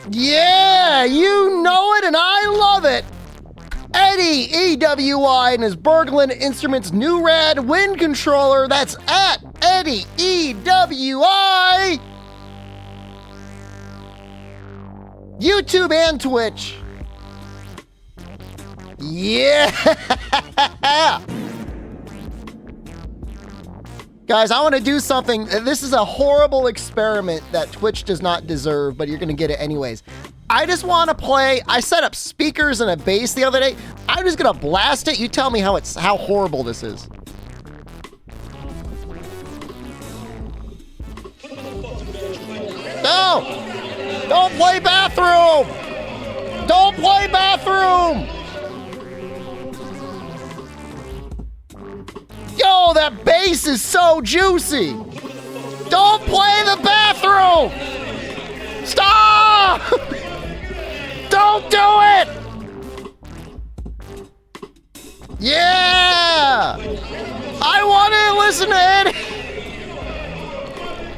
Yeah, you know it and I love it. Eddie EWI and his Berglund Instruments new rad wind controller. That's at Eddie EWI. YouTube and Twitch. Yeah. Guys, I want to do something. This is a horrible experiment that Twitch does not deserve, but you're going to get it anyways. I just want to play. I set up speakers and a bass the other day. I'm just going to blast it. You tell me how horrible this is. No! Don't play bathroom! Don't play bathroom! Yo, that bass is so juicy! Don't play the bathroom! Stop! Don't do it! Yeah! I want to listen to it!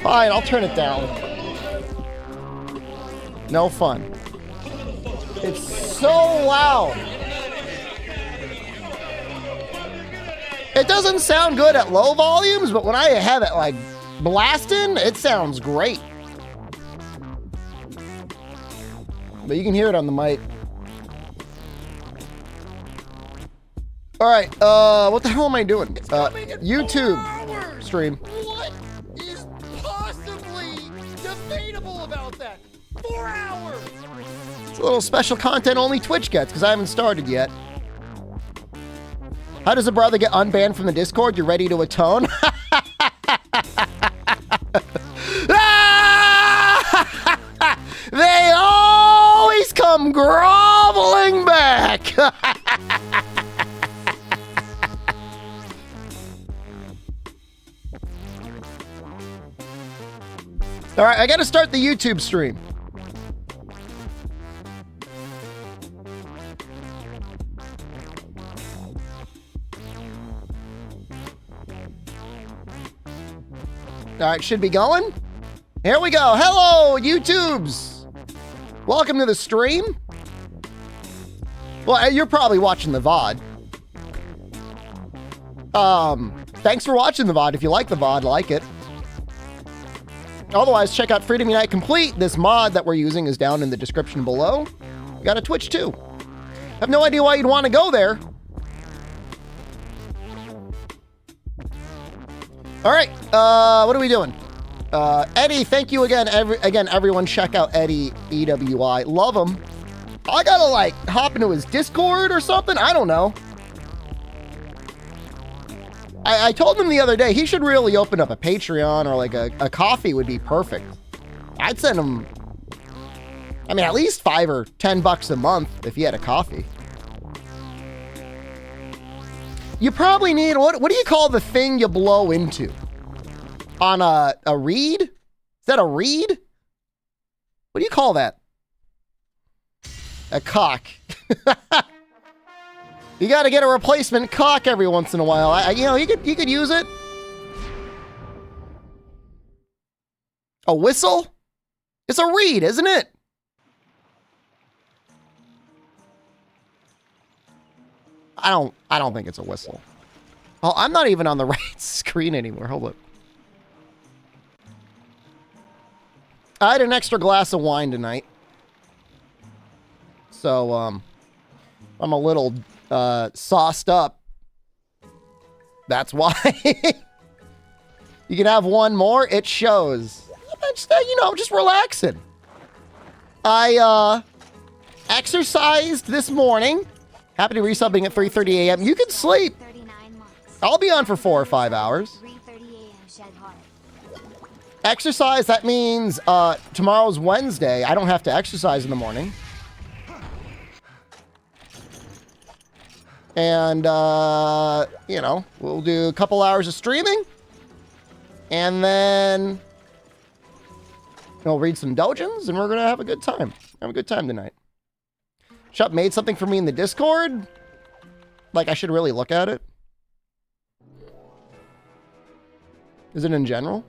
Fine, I'll turn it down. No fun. It's so loud. It doesn't sound good at low volumes, but when I have it like blasting, it sounds great. But you can hear it on the mic. All right, what the hell am I doing? YouTube stream. What is possibly debatable about that? 4 hours! It's a little special content only Twitch gets, because I haven't started yet. How does a brother get unbanned from the Discord? You're ready to atone? They always come groveling back. All right, I got to start the YouTube stream. All right, should be going. Here we go. Hello, YouTubes. Welcome to the stream. Well, you're probably watching the VOD. Thanks for watching the VOD. If you like the VOD, like it. Otherwise, check out Freedom Unite Complete. This mod that we're using is down in the description below. We got a Twitch too. I have no idea why you'd want to go there. All right, what are we doing? Eddie, thank you again. Everyone, check out Eddie EWI. Love him. I gotta like hop into his Discord or something. I don't know. I told him the other day he should really open up a Patreon or like a coffee would be perfect. I'd send him, I mean, at least $5 or $10 a month if he had a coffee. You probably need, what do you call the thing you blow into? On a reed? Is that a reed? What do you call that? A cock. You got to get a replacement cock every once in a while. You know, you could use it. A whistle? It's a reed, isn't it? I don't think it's a whistle. Oh, I'm not even on the right screen anymore. Hold up. I had an extra glass of wine tonight. So, I'm a little sauced up. That's why. You can have one more. It shows. Just, you know, just relaxing. I exercised this morning. Happy to resubbing at 3:30 a.m. You can sleep. I'll be on for 4 or 5 hours. Exercise, that means tomorrow's Wednesday. I don't have to exercise in the morning. And, you know, we'll do a couple hours of streaming. And then we'll read some dojins, and we're going to have a good time. Have a good time tonight. Shep made something for me in the Discord. Like, I should really look at it. Is it in general?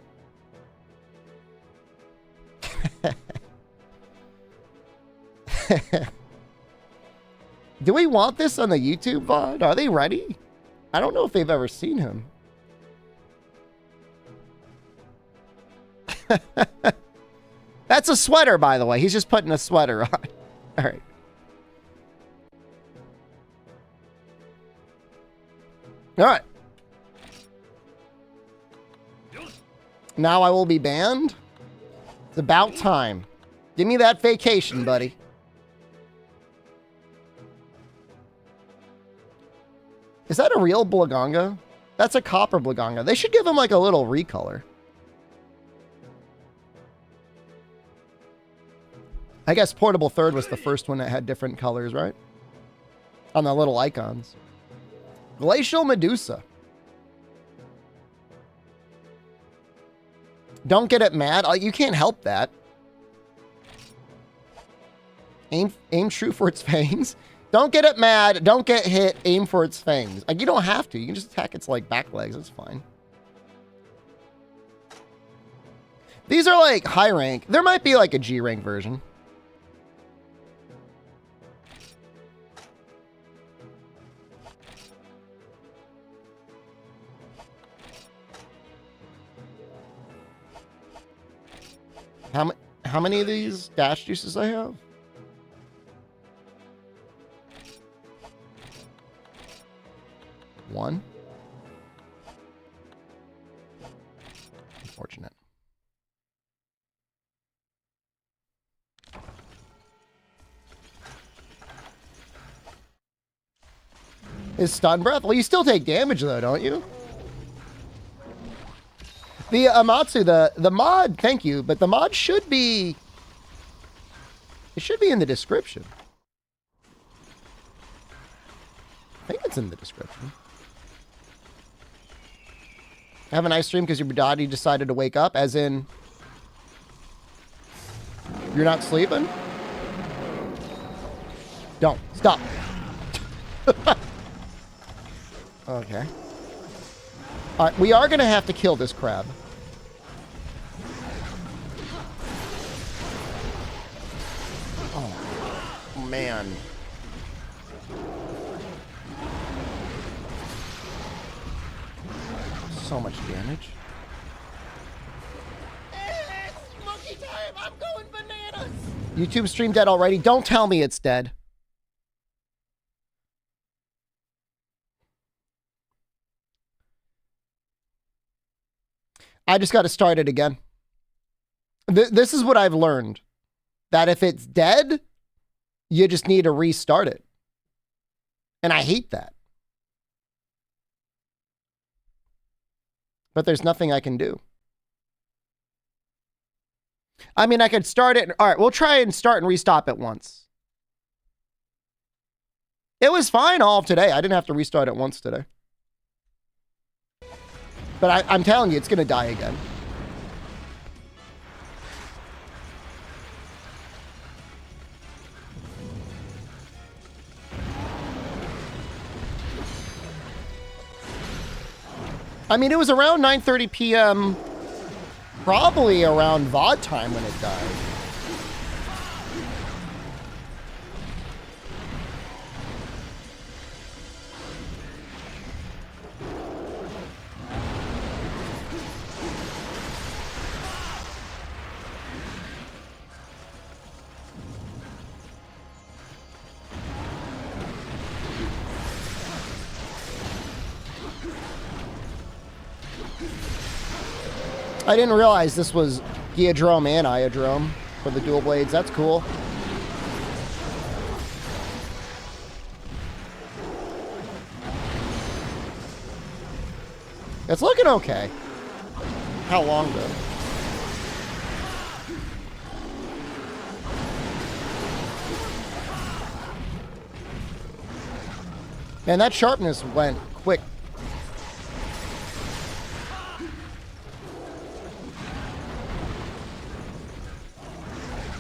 Do we want this on the YouTube VOD? Are they ready? I don't know if they've ever seen him. That's a sweater, by the way. He's just putting a sweater on. All right. All right. Now I will be banned. It's about time. Give me that vacation, buddy. Is that a real Blaganga? That's a copper Blaganga. They should give him like a little recolor. I guess Portable Third was the first one that had different colors, right? On the little icons. Glacial Medusa. Don't get it mad. You can't help that. Aim true for its fangs. Don't get it mad. Don't get hit. Aim for its fangs. Like, you don't have to. You can just attack its, like, back legs. That's fine. These are, like, high rank. There might be, like, a G rank version. How many of these dash juices I have? One. Unfortunate. Is stun breath? Well, you still take damage though, don't you? The Amatsu, the mod, thank you, but the mod should be... It should be in the description. I think it's in the description. Have a nice stream because your body decided to wake up, as in... You're not sleeping? Don't. Stop. Okay. Alright, we are going to have to kill this crab. Oh, man. So much damage. It's monkey time! I'm going bananas! YouTube stream dead already? Don't tell me it's dead. I just got to start it again. This is what I've learned. That if it's dead, you just need to restart it. And I hate that. But there's nothing I can do. I mean, I could start it. All right, we'll try and start and restop it once. It was fine all of today. I didn't have to restart it once today. But I'm telling you, it's going to die again. I mean, it was around 9:30 p.m., probably around VOD time when it died. I didn't realize this was Geodrome and Iodrome for the dual blades. That's cool. It's looking okay. How long though? Man, that sharpness went quick.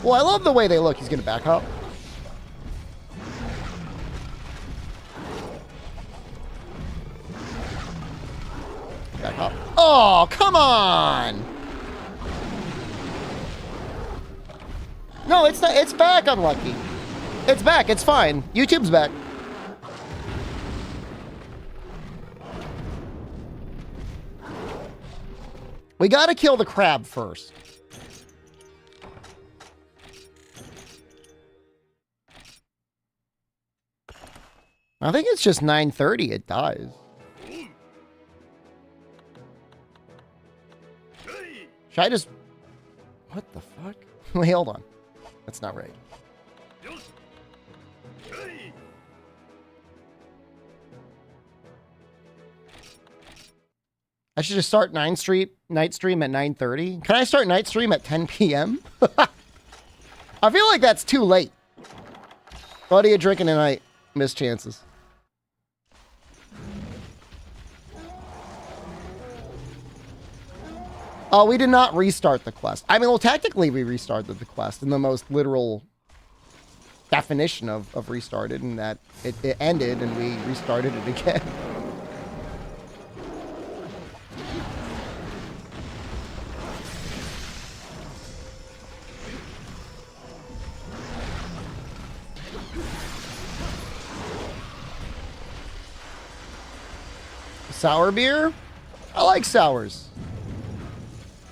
Well, I love the way they look. He's going to back up. Back up. Oh, come on! No, it's not. It's back, unlucky. It's back. It's fine. YouTube's back. We gotta kill the crab first. I think it's just 9:30. It dies. Should I just... What the fuck? Wait, hold on. That's not right. I should just start night stream at 9:30. Can I start night stream at 10 p.m.? I feel like that's too late. What are you drinking tonight? Missed chances. Oh, we did not restart the quest. I mean, well, technically we restarted the quest in the most literal definition of restarted, in that it ended and we restarted it again. Sour beer? I like sours.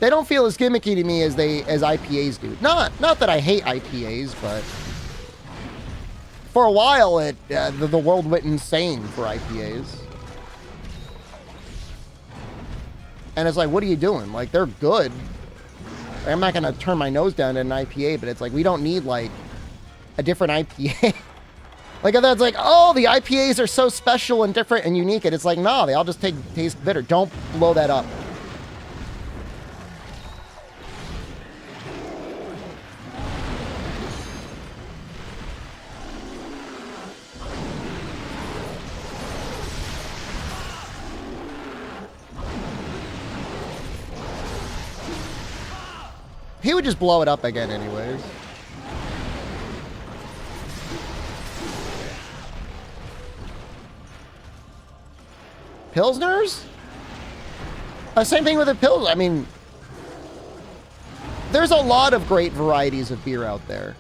They don't feel as gimmicky to me as IPAs do. Not that I hate IPAs, but for a while the world went insane for IPAs. And it's like, what are you doing? Like, they're good. I'm not gonna turn my nose down at an IPA, but it's like, we don't need like a different IPA. Like, that's like, oh, the IPAs are so special and different and unique. And it's like, no, they all just taste bitter. Don't blow that up. He would just blow it up again anyways. Pilsners? Same thing with the Pils. I mean, there's a lot of great varieties of beer out there.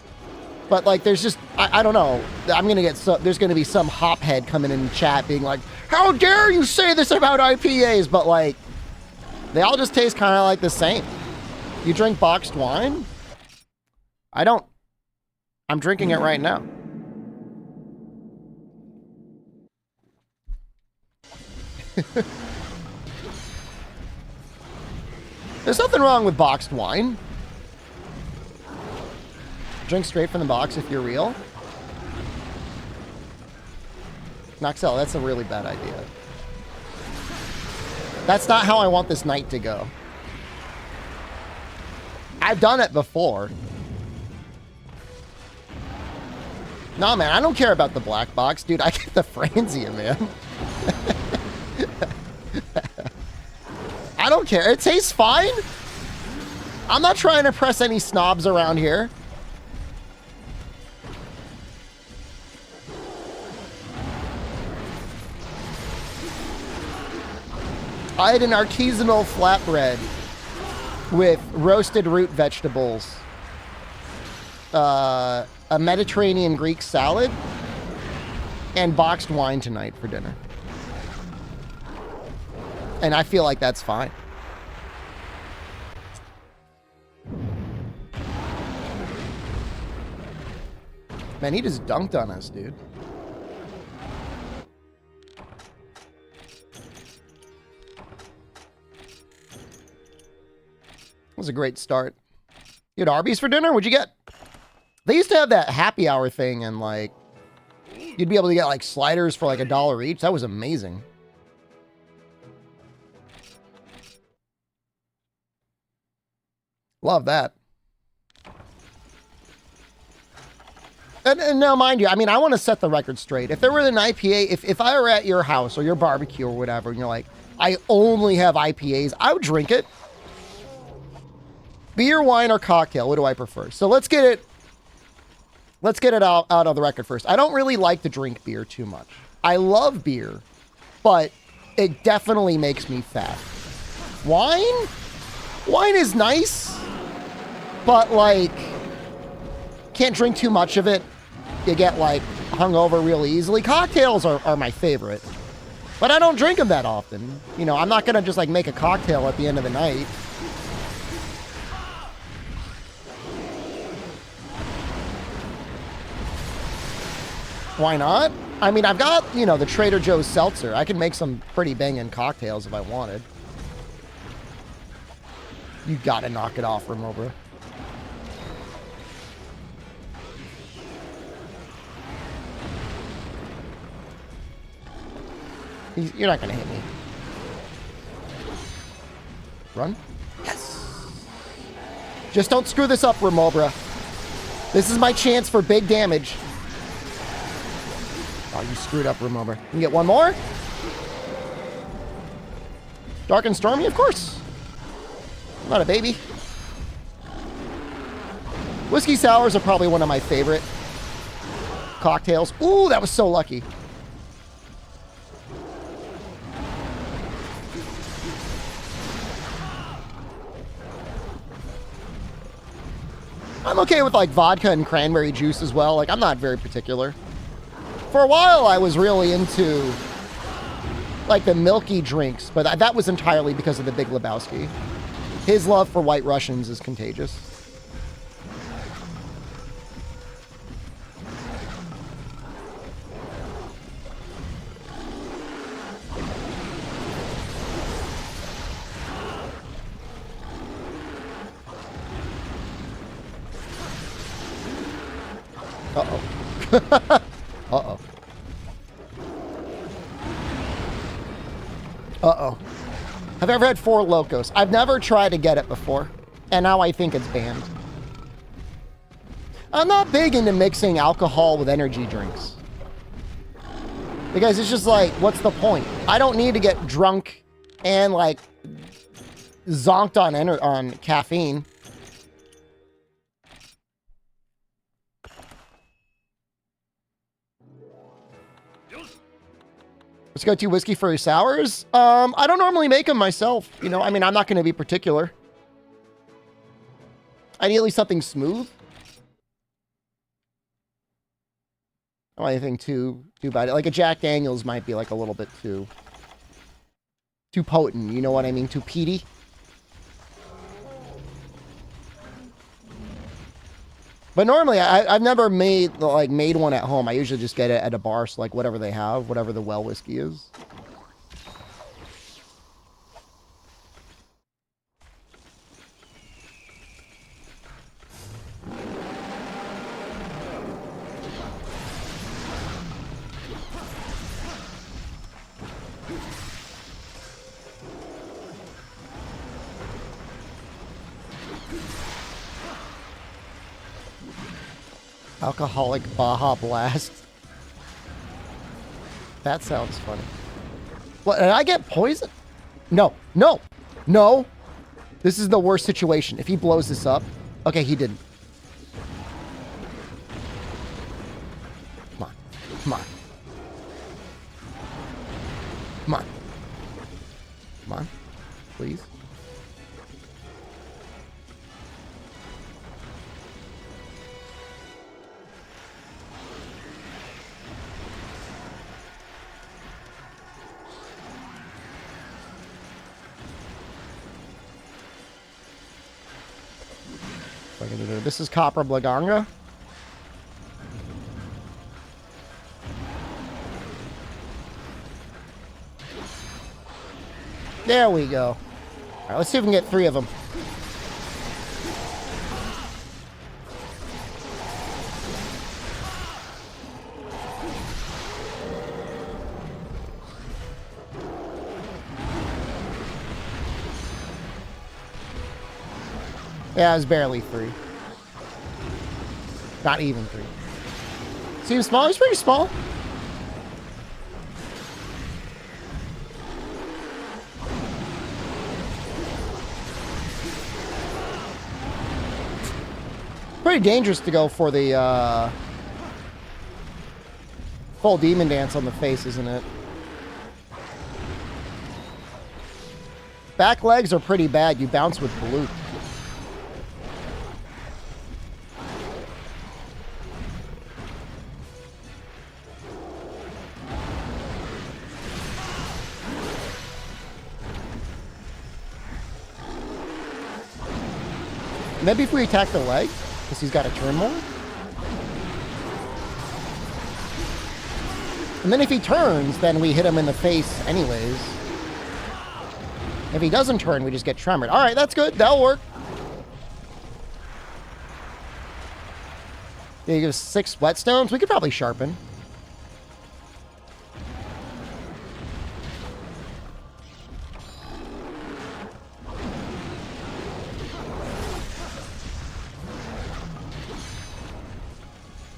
But, like, there's just, I don't know. I'm going to get, there's going to be some hophead coming in chat being like, how dare you say this about IPAs? But, like, they all just taste kind of like the same. You drink boxed wine? I don't. I'm drinking it right now. There's nothing wrong with boxed wine. Drink straight from the box if you're real. Noxel, that's a really bad idea. That's not how I want this night to go. I've done it before. Nah, man, I don't care about the black box. Dude, I get the Franzia, man. I don't care. It tastes fine. I'm not trying to press any snobs around here. I had an artisanal flatbread with roasted root vegetables, a Mediterranean Greek salad, and boxed wine tonight for dinner. And I feel like that's fine. Man, he just dunked on us, dude. It was a great start. You had Arby's for dinner? What'd you get? They used to have that happy hour thing, and like, you'd be able to get like sliders for like $1 each. That was amazing. Love that. And now, mind you, I mean, I want to set the record straight. If there were an IPA, if I were at your house or your barbecue or whatever, and you're like, I only have IPAs, I would drink it. Beer, wine, or cocktail, what do I prefer? So let's get it out of the record first. I don't really like to drink beer too much. I love beer, but it definitely makes me fat. Wine? Wine is nice, but like, can't drink too much of it. you get like hungover real easily. Cocktails are my favorite, but I don't drink them that often. You know, I'm not gonna just like make a cocktail at the end of the night. Why not? I mean, I've got, you know, the Trader Joe's seltzer. I can make some pretty banging cocktails if I wanted. You gotta knock it off, Remobra. You're not gonna hit me. Run. Yes. Just don't screw this up, Remobra. This is my chance for big damage. Oh, you screwed up, Remobra. You can get one more. Dark and Stormy, of course. I'm not a baby. Whiskey sours are probably one of my favorite cocktails. Ooh, that was so lucky. I'm okay with like vodka and cranberry juice as well. Like, I'm not very particular. For a while, I was really into like the milky drinks, but that was entirely because of the Big Lebowski. His love for White Russians is contagious. Uh-oh. Uh-oh. Uh-oh. Have I ever had Four Locos? I've never tried to get it before, and now I think it's banned. I'm not big into mixing alcohol with energy drinks. Because it's just like, what's the point? I don't need to get drunk and, like, zonked on caffeine. Let's go to whiskey for sours. I don't normally make them myself. You know, I mean, I'm not going to be particular. Ideally, something smooth. Oh, anything too bad. Like a Jack Daniels might be like a little bit too potent. You know what I mean? Too peaty. But normally, I've never made one at home. I usually just get it at a bar, so like whatever they have, whatever the well whiskey is. Alcoholic Baja Blast. That sounds funny. What, did I get poisoned? No, no, no. This is the worst situation. If he blows this up. Okay, he didn't. Come on. Come on. Come on. Come on. Please. This is Copper Blaganga. There we go. All right, let's see if we can get 3 of them. Yeah, it was barely 3. Not even 3. Seems small. He's pretty small. Pretty dangerous to go for the full demon dance on the face, isn't it? Back legs are pretty bad. You bounce with blue. Maybe if we attack the leg, because he's got a turn more. And then if he turns, then we hit him in the face anyways. If he doesn't turn, we just get tremored. All right, that's good. That'll work. Yeah, he gives 6 whetstones. We could probably sharpen.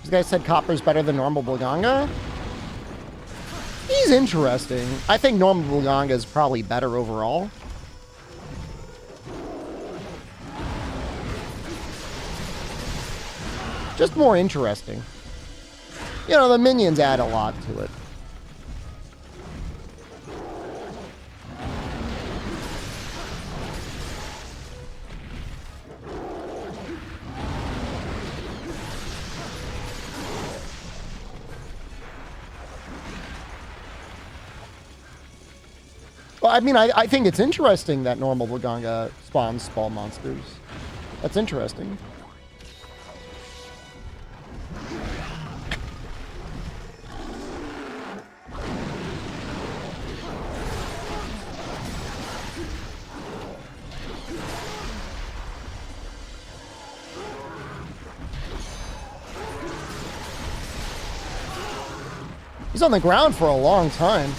This guy said copper's better than normal Blaganga. He's interesting. I think normal Blaganga is probably better overall. Just more interesting. You know, the minions add a lot to it. Well, I mean, I think it's interesting that normal Blaganga spawns small monsters. That's interesting. He's on the ground for a long time.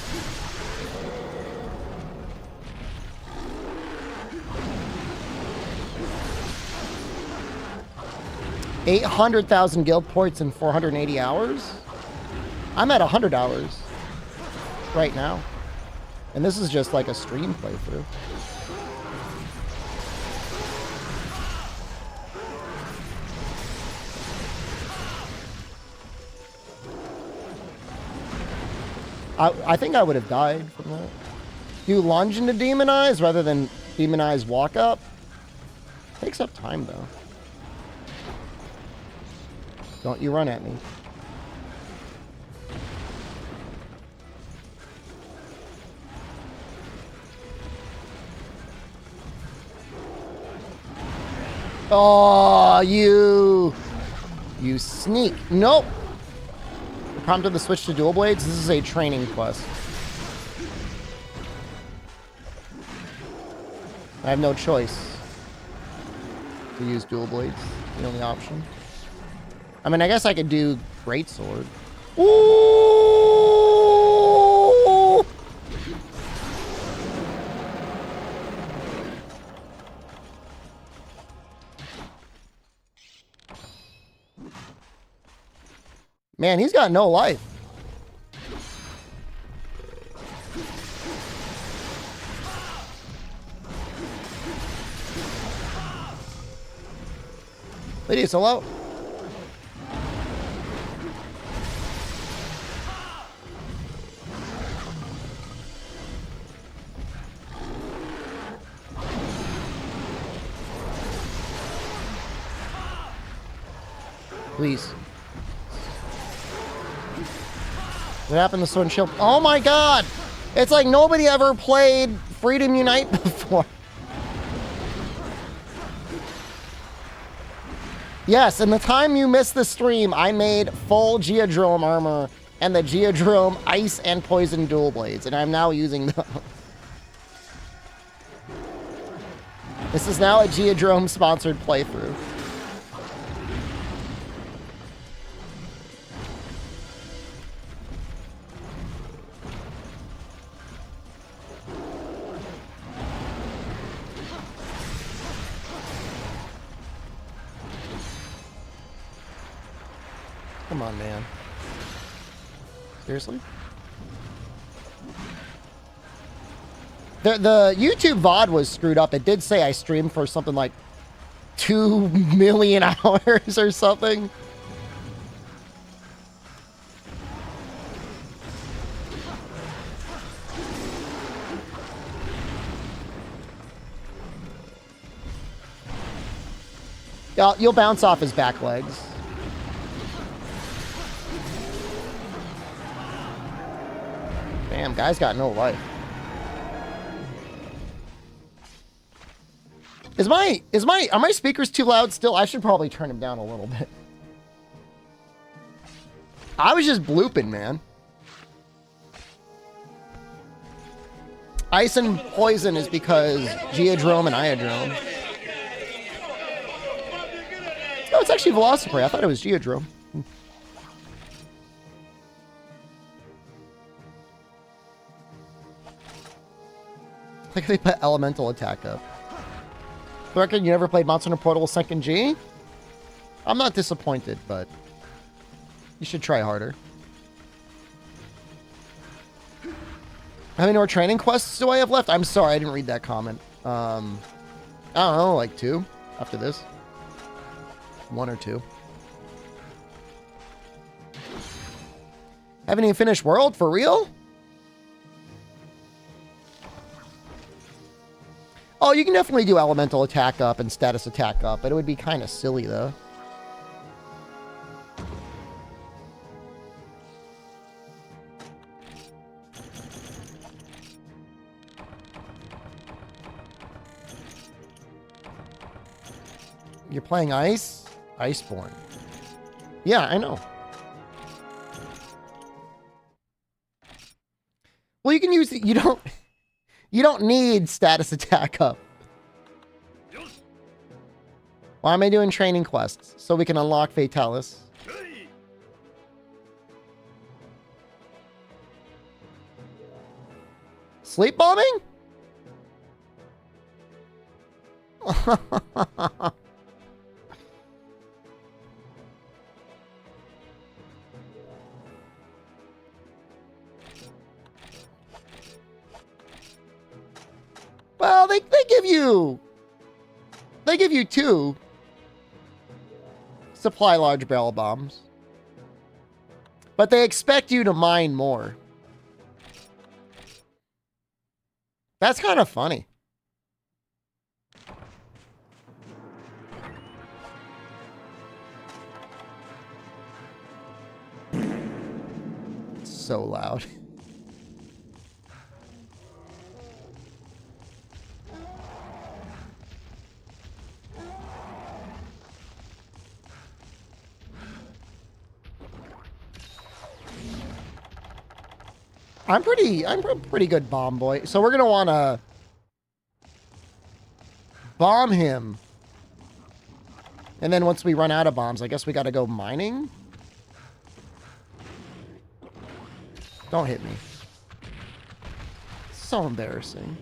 $800,000 guild points in 480 hours? I'm at 100 hours right now. And this is just like a stream playthrough. I think I would have died from that. Do lunge into demonize rather than demonize walk up? Takes up time though. Don't you run at me. Oh, you sneak. Nope. Prompted the switch to dual blades. This is a training quest. I have no choice to use dual blades. The only option. I mean, I guess I could do greatsword. Ooh! Man, he's got no life. Lady, solo. Please. What happened to Sword and Shield? Oh my god! It's like nobody ever played Freedom Unite before. Yes, in the time you missed the stream, I made full Geodrome armor and the Geodrome ice and poison dual blades, and I'm now using them. This is now a Geodrome sponsored playthrough. Come on, man. Seriously? The YouTube VOD was screwed up. It did say I streamed for something like 2 million hours or something. Yeah, you'll bounce off his back legs. Damn, guy's got no life. Are my speakers too loud still? I should probably turn them down a little bit. I was just blooping, man. Ice and poison is because Geodrome and Iodrome. Oh, it's actually Velociprey. I thought it was Geodrome. Like they put elemental attack up. I reckon you never played Monster Hunter Portable 2nd G? I'm not disappointed, but you should try harder. How many more training quests do I have left? I'm sorry, I didn't read that comment. I don't know, like 2 after this. 1 or 2. Haven't even finished World? For real? Oh, you can definitely do elemental attack up and status attack up, but it would be kind of silly, though. You're playing Ice? Iceborne. Yeah, I know. Well, you can use it. You don't need status attack up. Why am I doing training quests? So we can unlock Fatalis. Sleep bombing? Well, they give you 2 supply large barrel bombs. But they expect you to mine more. That's kind of funny. It's so loud. I'm a pretty good bomb boy. So we're gonna wanna bomb him. And then once we run out of bombs, I guess we gotta go mining. Don't hit me. So embarrassing.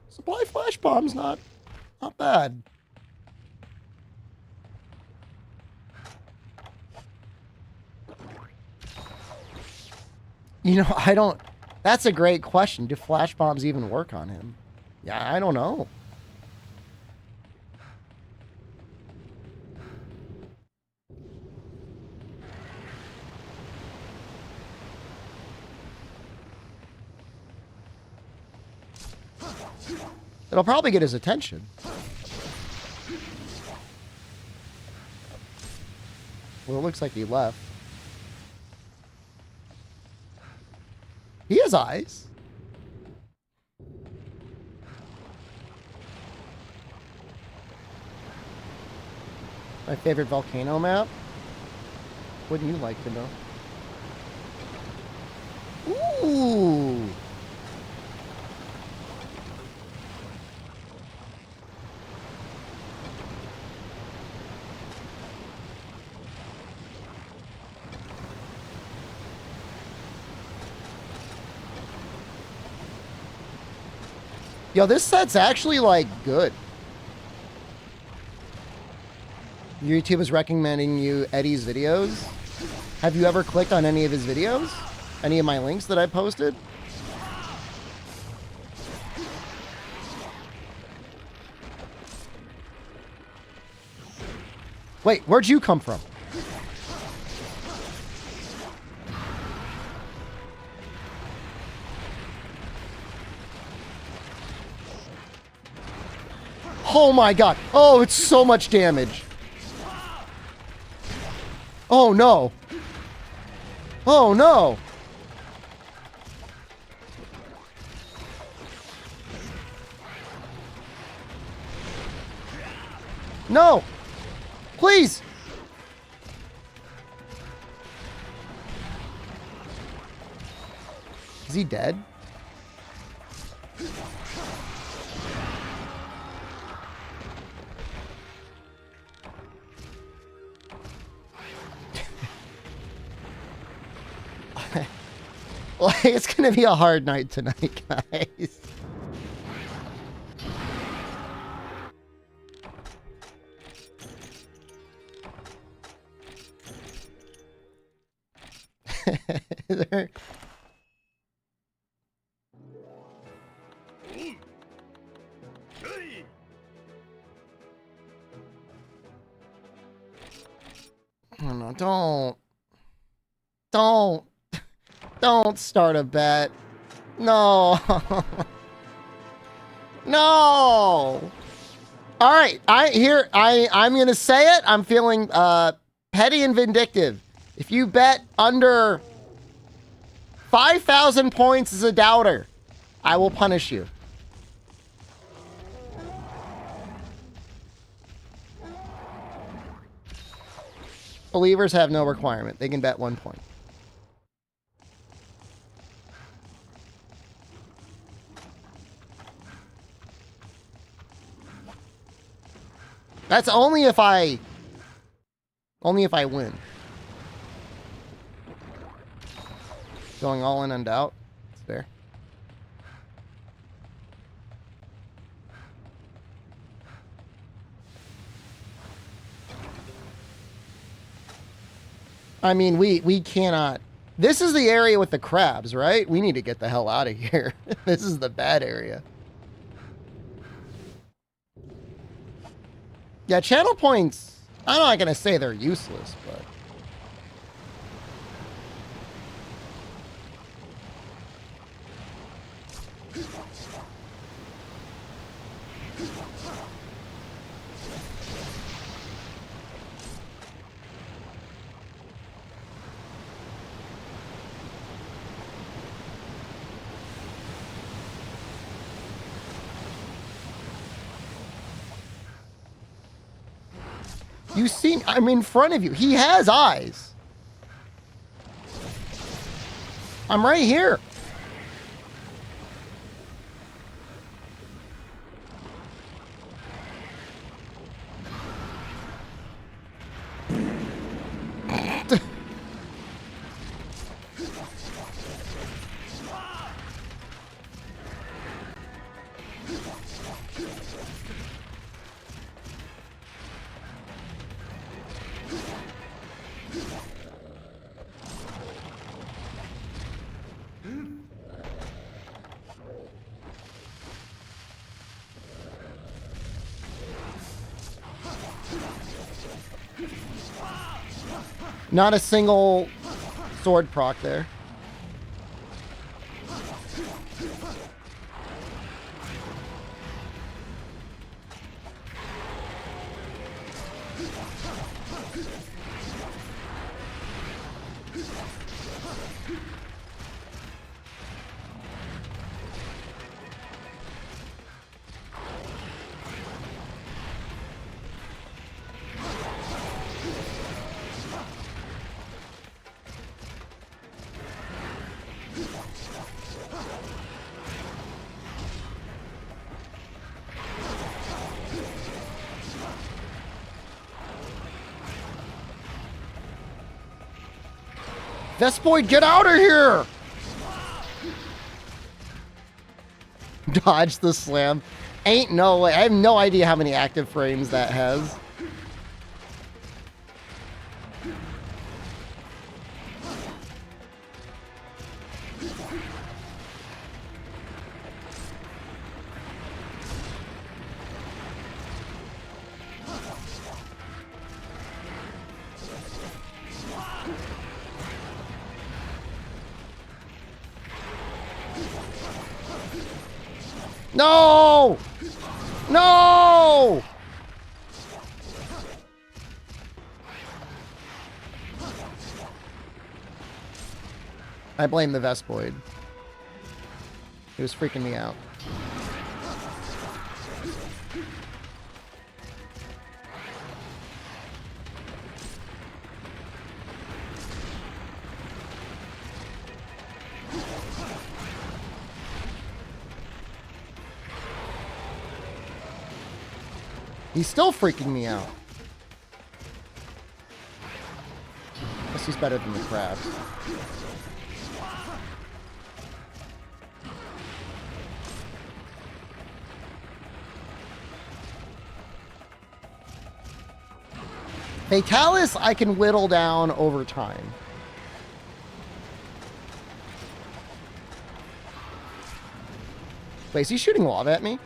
Supply flash bomb's not bad. You know, I don't... That's a great question. Do flash bombs even work on him? Yeah, I don't know. It'll probably get his attention. Well, it looks like he left. He has eyes. My favorite volcano map? Wouldn't you like to know? Ooh! Yo, this set's actually, like, good. YouTube is recommending you Eddie's videos. Have you ever clicked on any of his videos? Any of my links that I posted? Wait, where'd you come from? Oh my god. Oh, it's so much damage. Oh no. Oh no. No. Please. Is he dead? Like, it's gonna be a hard night tonight, guys. Is there... Oh no, don't start a bet. No. No. All right, I'm going to say it. I'm feeling petty and vindictive. If you bet under 5,000 points as a doubter, I will punish you. Believers have no requirement. They can bet 1 point. That's only if I win. Going all in on doubt. It's fair. I mean, we cannot. This is the area with the crabs, right? We need to get the hell out of here. This is the bad area. Yeah, channel points, I'm not going to say they're useless, but... You see, I'm in front of you. He has eyes. I'm right here. Not a single sword proc there. Vespoid, get out of here! Dodge the slam. Ain't no way. I have no idea how many active frames that has. No! No! No! I blame the Vespoid. He was freaking me out. He's still freaking me out. Guess he's better than the crab. Fatalis I can whittle down over time. Wait, is he shooting lava at me?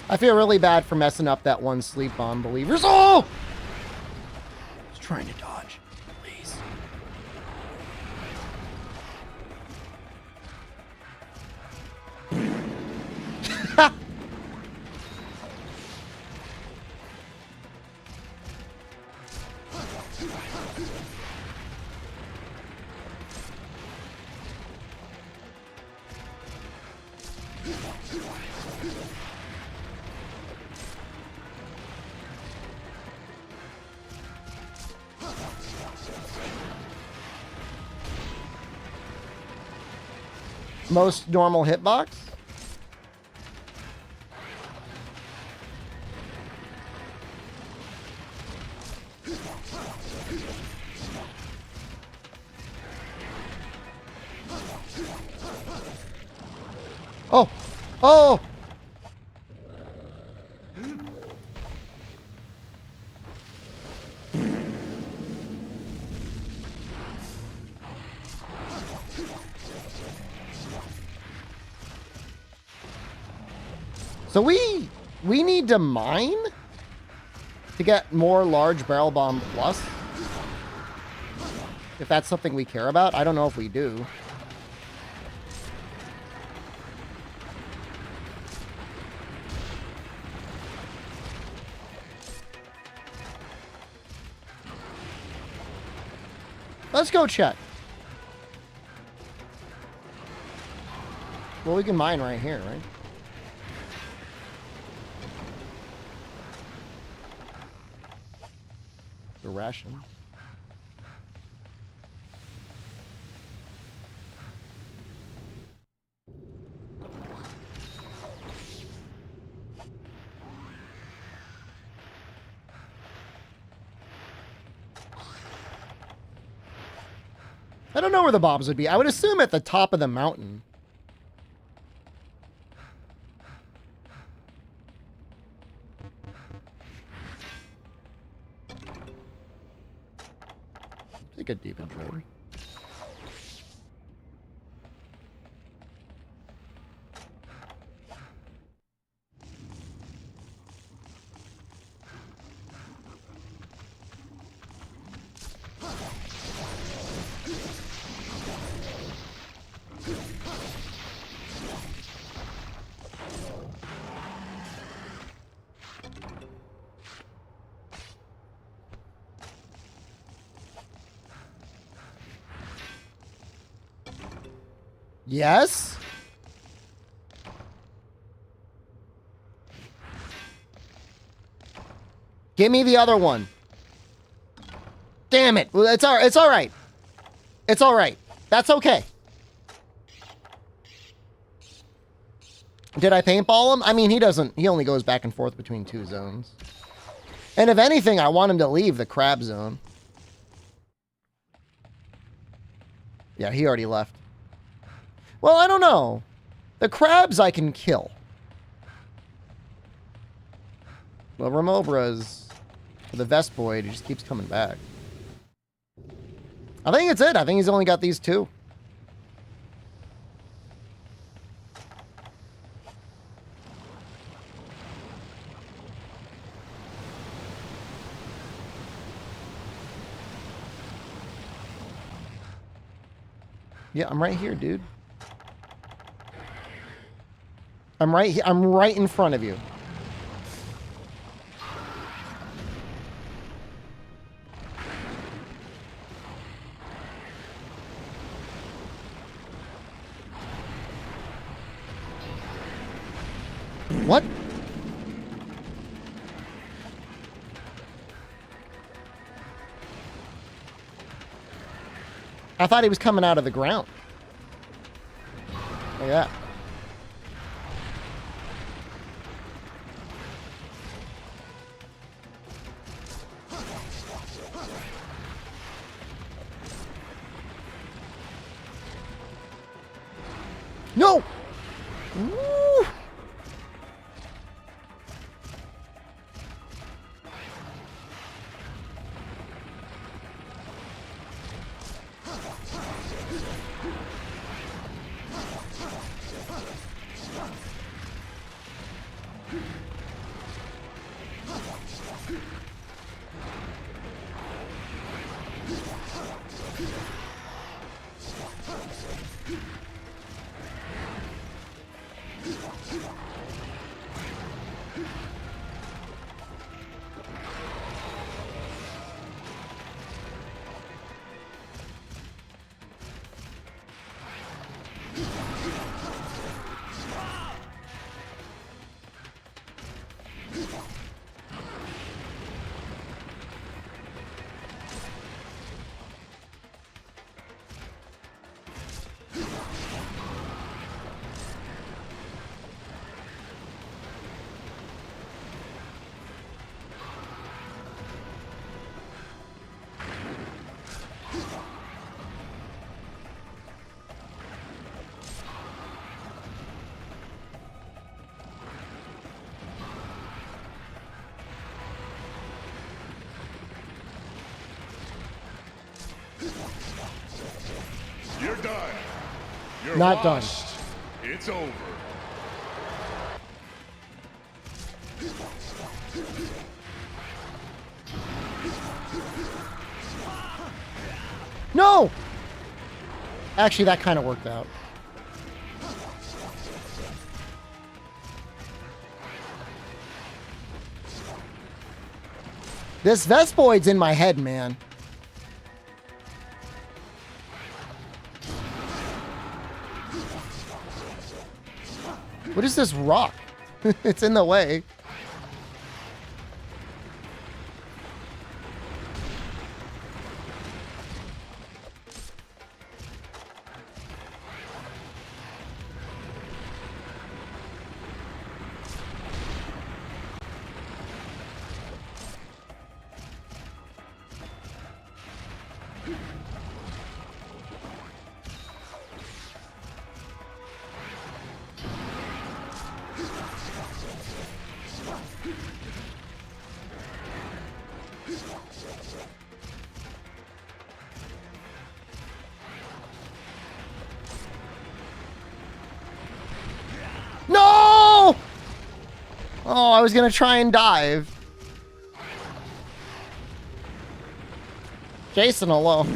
I feel really bad for messing up that one sleep bomb, believers. Oh! I was trying to dodge. Please. Most normal hitbox? Oh! Oh! So we need to mine to get more large barrel bomb plus. If that's something we care about. I don't know if we do. Let's go check. Well, we can mine right here, right? The ration. I don't know where the bombs would be. I would assume at the top of the mountain. Take a deep inventory. Yes? Give me the other one. Damn it. Well, it's all right. It's all right. That's okay. did I paintball him? I mean, he only goes back and forth between 2 zones. And if anything, I want him to leave the crab zone. Yeah, he already left. Well, I don't know. The crabs I can kill. Well, Remobra's... The Vespoid, he just keeps coming back. I think it's it. I think he's only got these 2. Yeah, I'm right here, dude. I'm right here. I'm right in front of you. What? I thought he was coming out of the ground. Look at that. No! Woo! You're done. You're Not washed. It's over. No! Actually, that kind of worked out. This Vespoid's in my head, man. What is this rock? It's in the way. No! Oh, I was gonna try and dive. Jason, hello.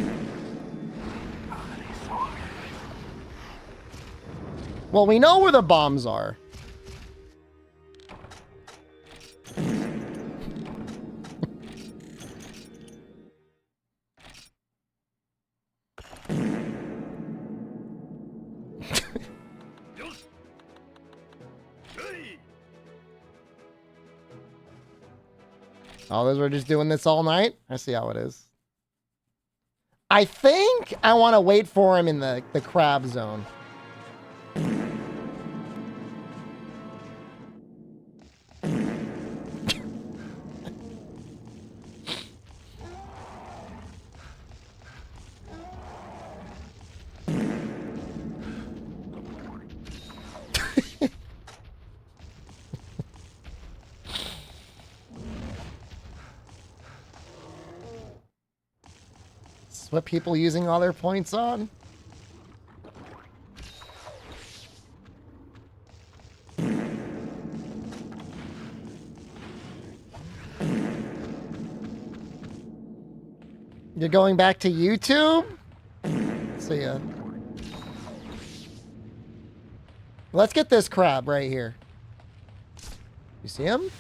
Well, we know where the bombs are. Oh, those were just doing this all night? I see how it is. I think I want to wait for him in the crab zone. That's what people using all their points on. You're going back to YouTube? See ya. Let's get this crab right here. You see him?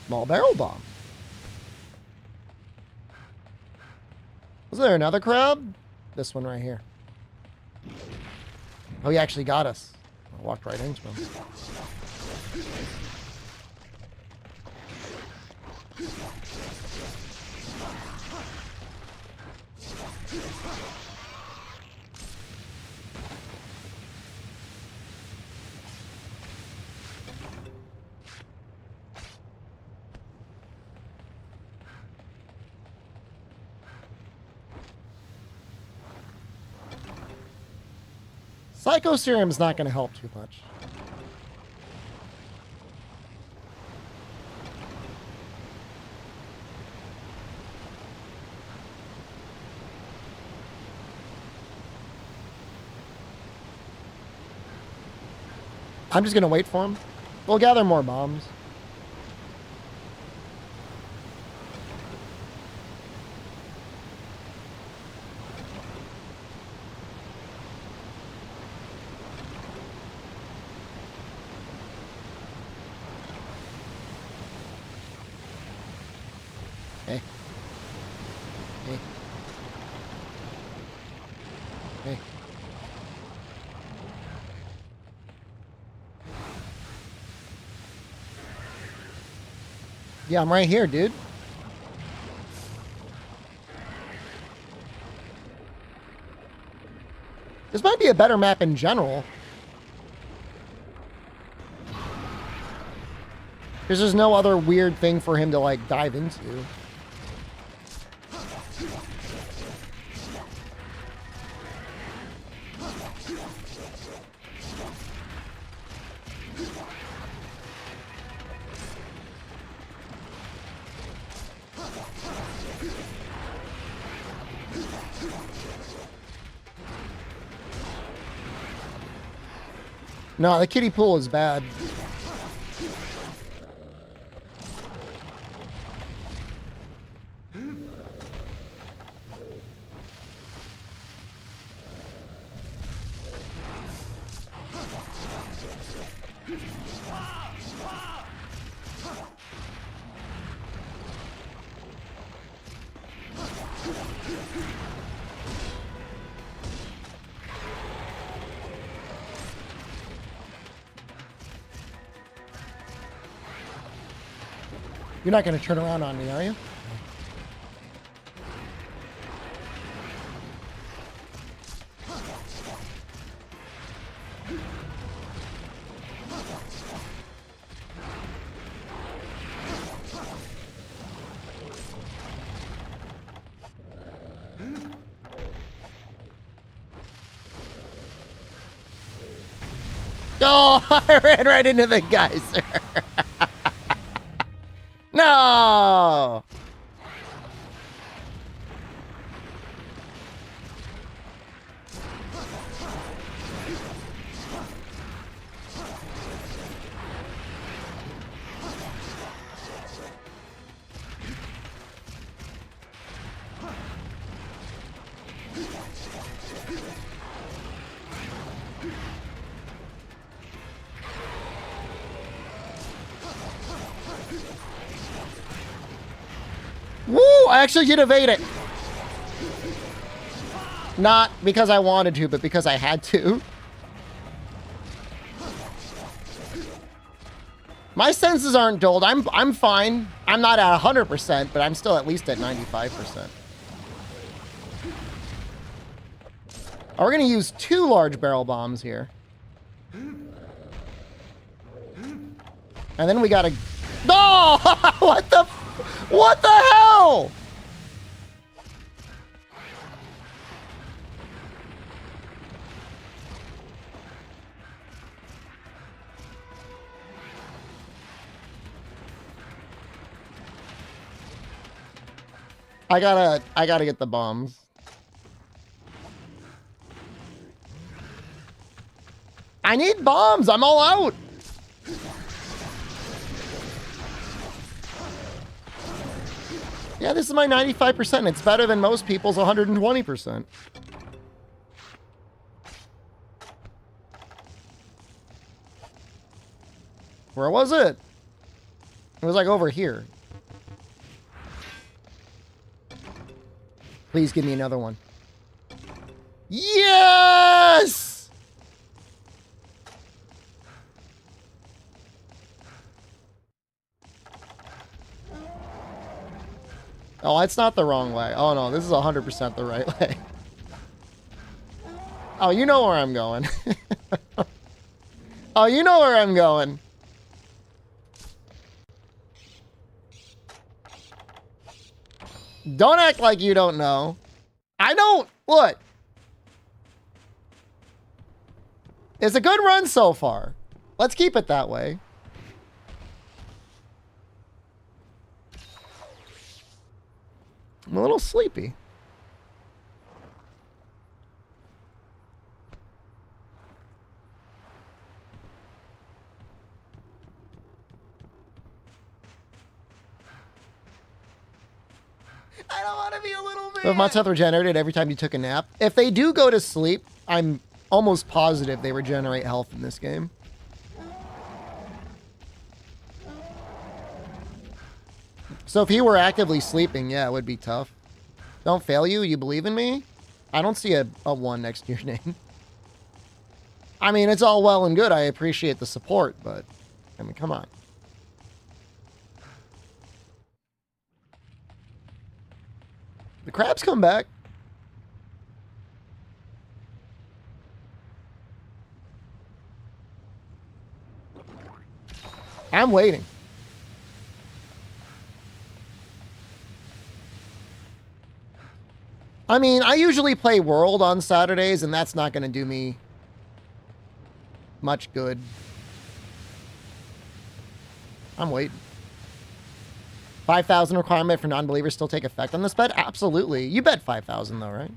Small barrel bomb. Was there another crab? This one right here. Oh, he actually got us. I walked right into him. Psycho Serum's not going to help too much. I'm just going to wait for him. We'll gather more bombs. Hey. Hey. Hey. Yeah, I'm right here, dude. This might be a better map in general. Because there's no other weird thing for him to, like, dive into. No, the kiddie pool is bad. You're not going to turn around on me, are you? Oh, I ran right into the geyser. No! Woo! I actually did evade it. Not because I wanted to, but because I had to. My senses aren't dulled. I'm fine. I'm not at 100%, but I'm still at least at 95%. We're gonna use 2 large barrel bombs here. And then we gotta... No! What the hell? I gotta get the bombs. I need bombs. I'm all out. Yeah, this is my 95%. It's better than most people's 120%. Where was it? It was like over here. Please give me another one. Yes! Oh, it's not the wrong way. Oh, no, this is 100% the right way. Oh, you know where I'm going. Oh, you know where I'm going. Don't act like you don't know. I don't. What? It's a good run so far. Let's keep it that way. I'm a little sleepy. I don't want to be a little man. If my teeth regenerated every time you took a nap. If they do go to sleep, I'm almost positive they regenerate health in this game. So if he were actively sleeping, yeah, it would be tough. Don't fail you? You believe in me? I don't see a 1 next to your name. I mean, it's all well and good. I appreciate the support, but, I mean, come on. The crabs come back. I'm waiting. I mean, I usually play World on Saturdays, and that's not going to do me much good. I'm waiting. 5,000 requirement for non-believers still take effect on this bet? Absolutely. You bet 5,000 though, right?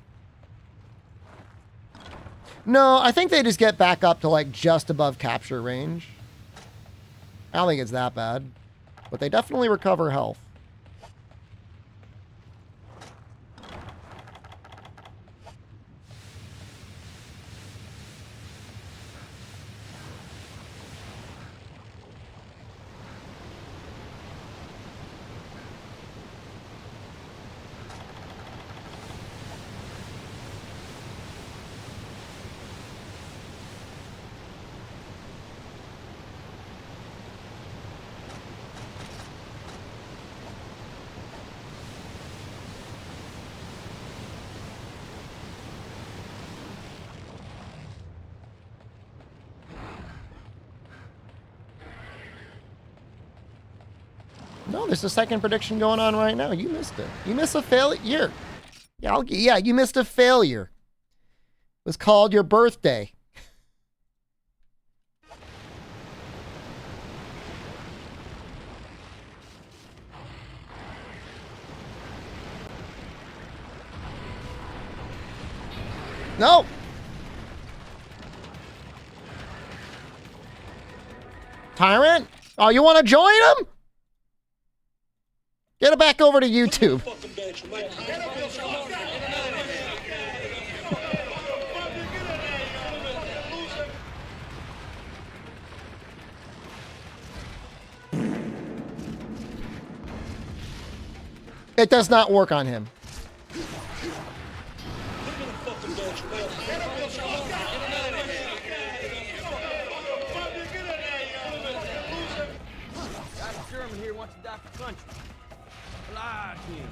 No, I think they just get back up to like just above capture range. I don't think it's that bad. But they definitely recover health. No, there's a second prediction going on right now. You missed it. You missed a failure. Yeah, you missed a failure. It was called your birthday. No. Tyrant? Oh, you want to join him? Get it back over to YouTube. It does not work on him. German here wants to die for country. Fly him.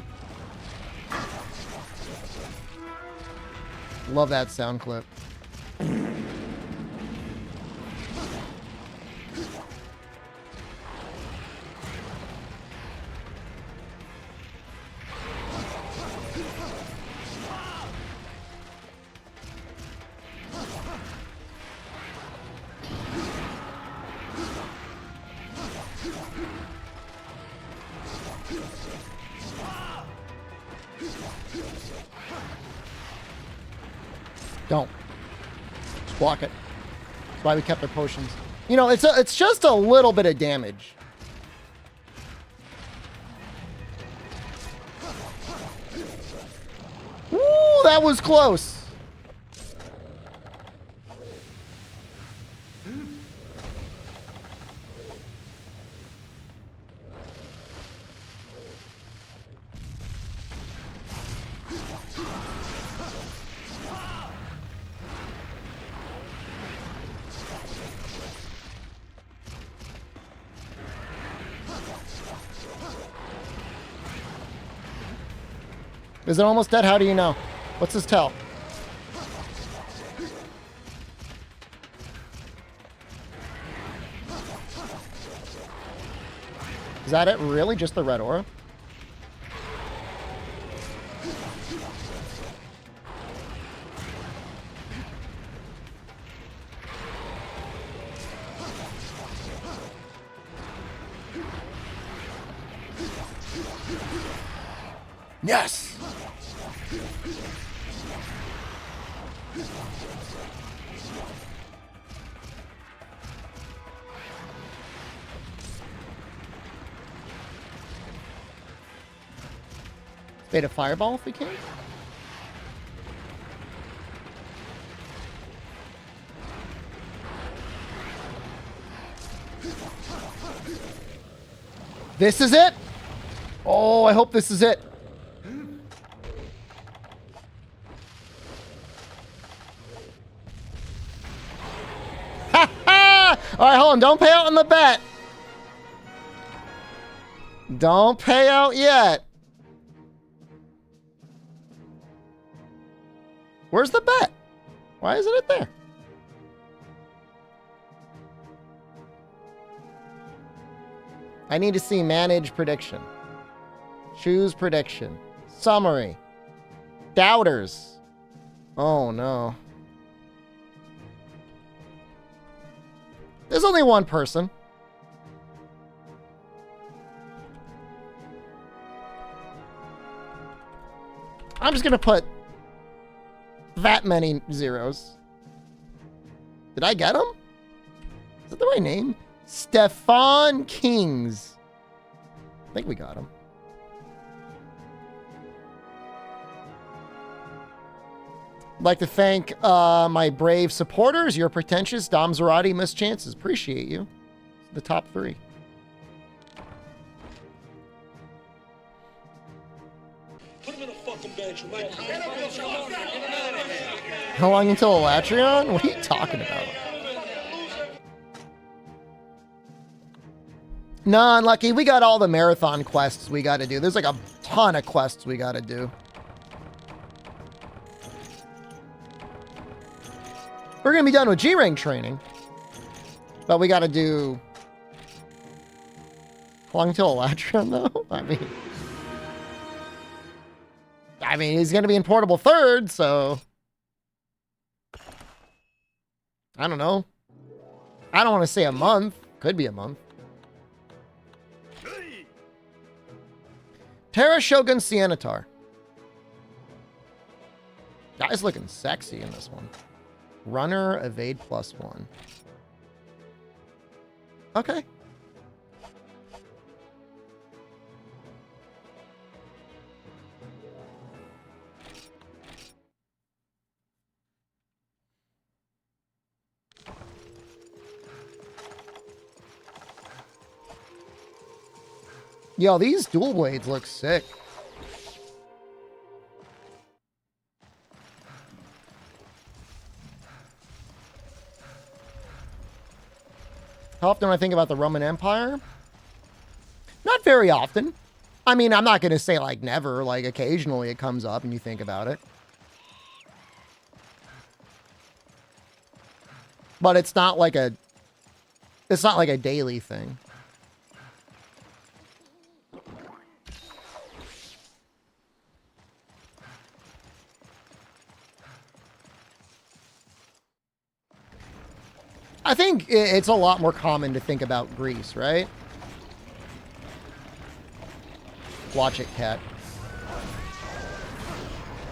Love that sound clip. Don't. Just block it. That's why we kept our potions. You know, it's just a little bit of damage. Woo, that was close. Is it almost dead? How do you know? What's his tell? Is that it? Really? Just the red aura? Yes! Bait a fireball if we can? This is it? Oh, I hope this is it. Ha ha! All right, hold on. Don't pay out on the bet. Don't pay out yet. Where's the bet? Why isn't it there? I need to see manage prediction. Choose prediction. Summary. Doubters. Oh no. There's only one person. I'm just gonna put that many zeros. Did I get him? Is that the right name? Stefan Kings. I think we got him. I'd like to thank my brave supporters. You're pretentious. Dom Zarati, missed chances. Appreciate you. The top 3. Put him in a fucking bench. How long until Elatrion? What are you talking about? Nah, unlucky. We got all the marathon quests we got to do. There's like a ton of quests we got to do. We're going to be done with G-Rank training. But we got to do... How long until Elatrion, though? I mean, he's going to be in portable third, so... I don't know. I don't want to say a month. Could be a month. Terra Shogun Sienitar. Guy's looking sexy in this one. Runner, evade +1. Okay. Yo, these dual blades look sick. How often do I think about the Roman Empire? Not very often. I mean, I'm not going to say like never. Like occasionally it comes up and you think about it. But it's not like a daily thing. I think it's a lot more common to think about Greece, right? Watch it, cat.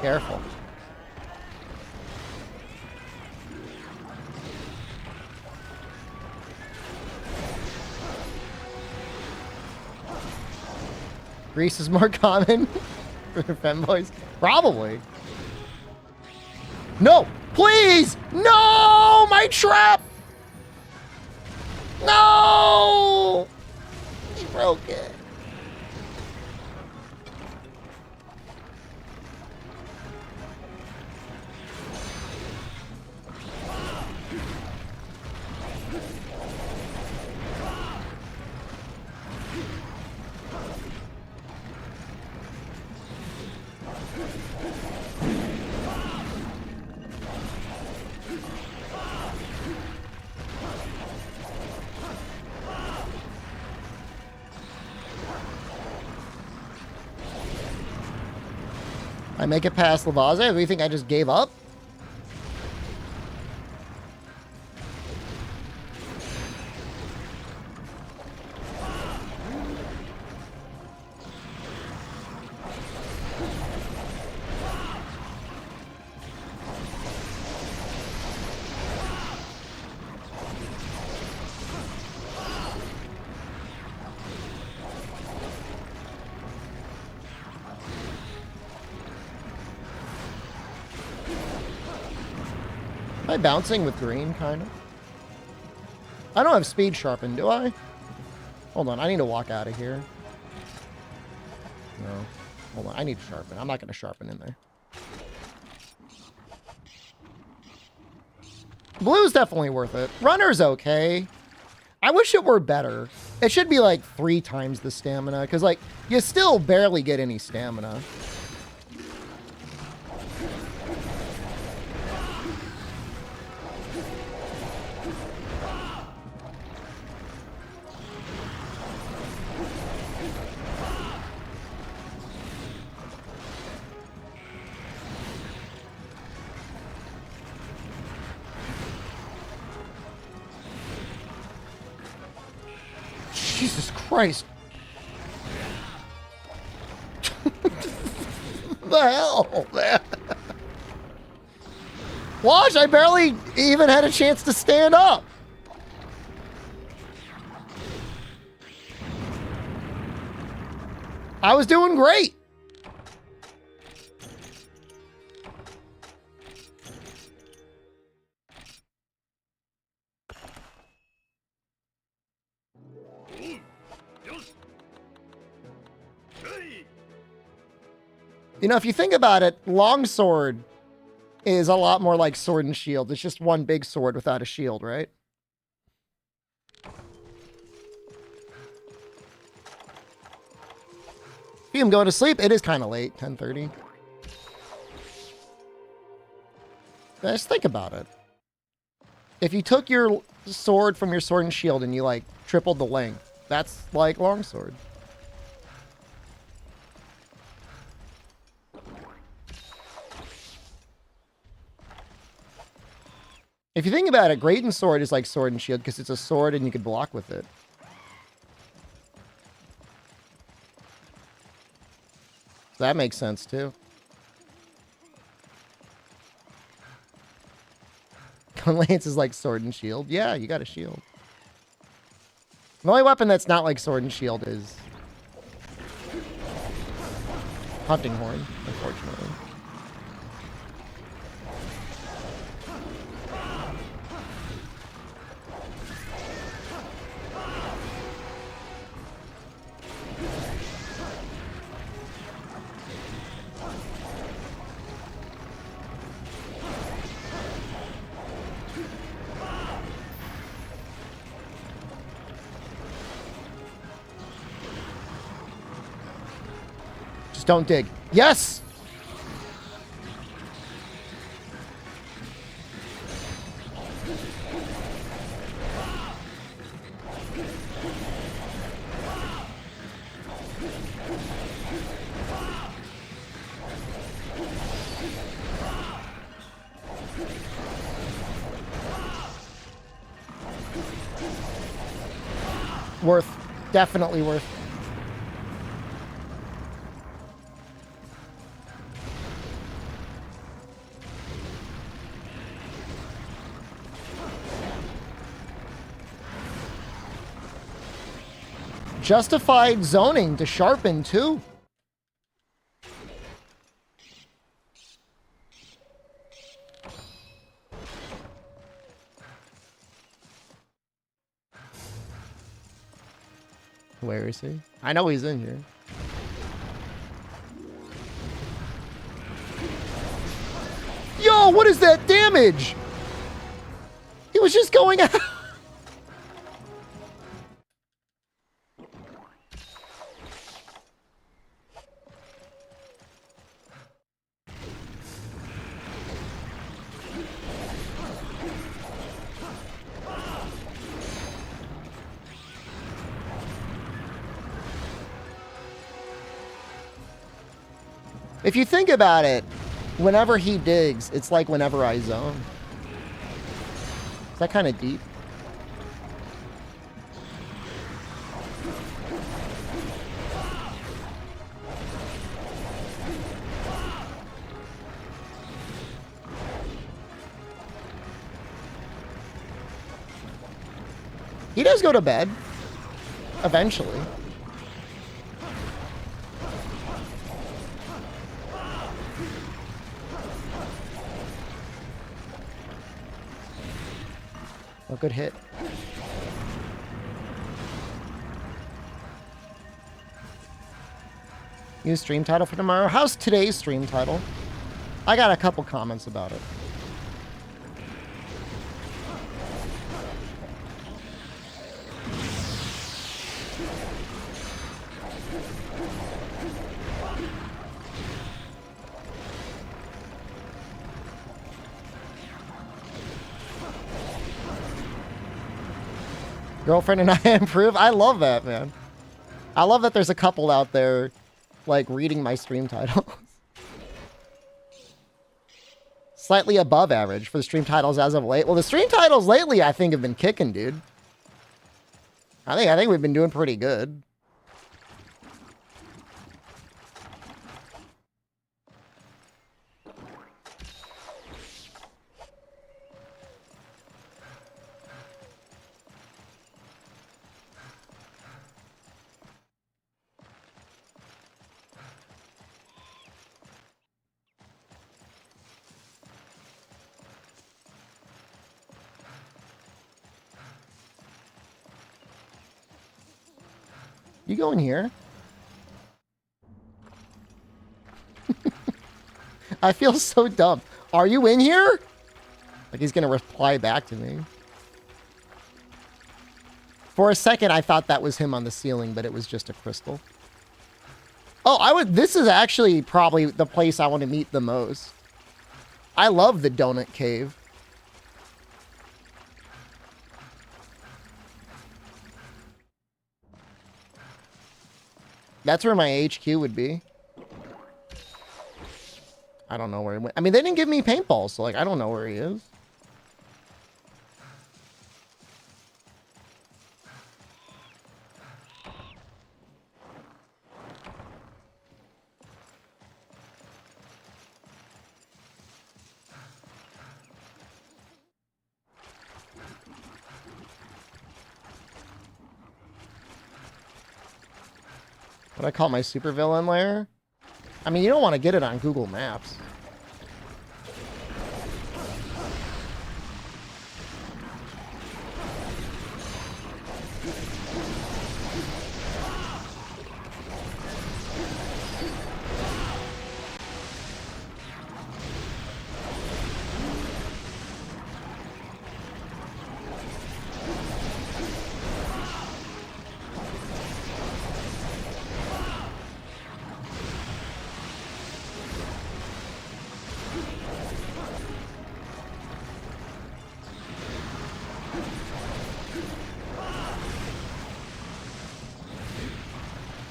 Careful. Grease is more common for femboys? Probably. No! Please! No! My trap! No! He broke it. I make it past Lavaze? Do you think I just gave up? Am I bouncing with green, kind of? I don't have speed sharpened, do I? Hold on, I need to walk out of here. No. Hold on, I need to sharpen. I'm not going to sharpen in there. Blue's definitely worth it. Runner's okay. I wish it were better. It should be like 3 times the stamina, because like, you still barely get any stamina. Jesus Christ. The hell, man? Watch, I barely even had a chance to stand up. I was doing great. You know, if you think about it, longsword is a lot more like sword and shield. It's just one big sword without a shield, right? I'm going to sleep. It is kind of late, 10:30. Just think about it. If you took your sword from your sword and shield and you, like, tripled the length, that's like longsword. If you think about it, Great and Sword is like sword and shield because it's a sword and you can block with it. So that makes sense too. Lance is like sword and shield. Yeah, you got a shield. The only weapon that's not like sword and shield is hunting horn, unfortunately. Just don't dig. Yes! Worth. Definitely worth. Justified zoning to sharpen too. Where is he? I know he's in here. Yo, what is that damage? He was just going out. If you think about it, whenever he digs, it's like whenever I zone. Is that kind of deep? He does go to bed. Eventually. Oh, good hit. New stream title for tomorrow. How's today's stream title? I got a couple comments about it. Girlfriend and I improve. I love that, man. I love that there's a couple out there, like, reading my stream titles. Slightly above average for the stream titles as of late. Well, the stream titles lately, I think, have been kicking, dude. I think we've been doing pretty good. You go in here. I feel so dumb. Are you in here? Like he's gonna reply back to me. For a second, I thought that was him on the ceiling, but it was just a crystal. Oh, this is actually probably the place I want to meet the most. I love the Donut Cave. That's where my HQ would be. I don't know where he went. I mean, they didn't give me paintballs, so, like, I don't know where he is. What I call my supervillain lair? I mean, you don't want to get it on Google Maps.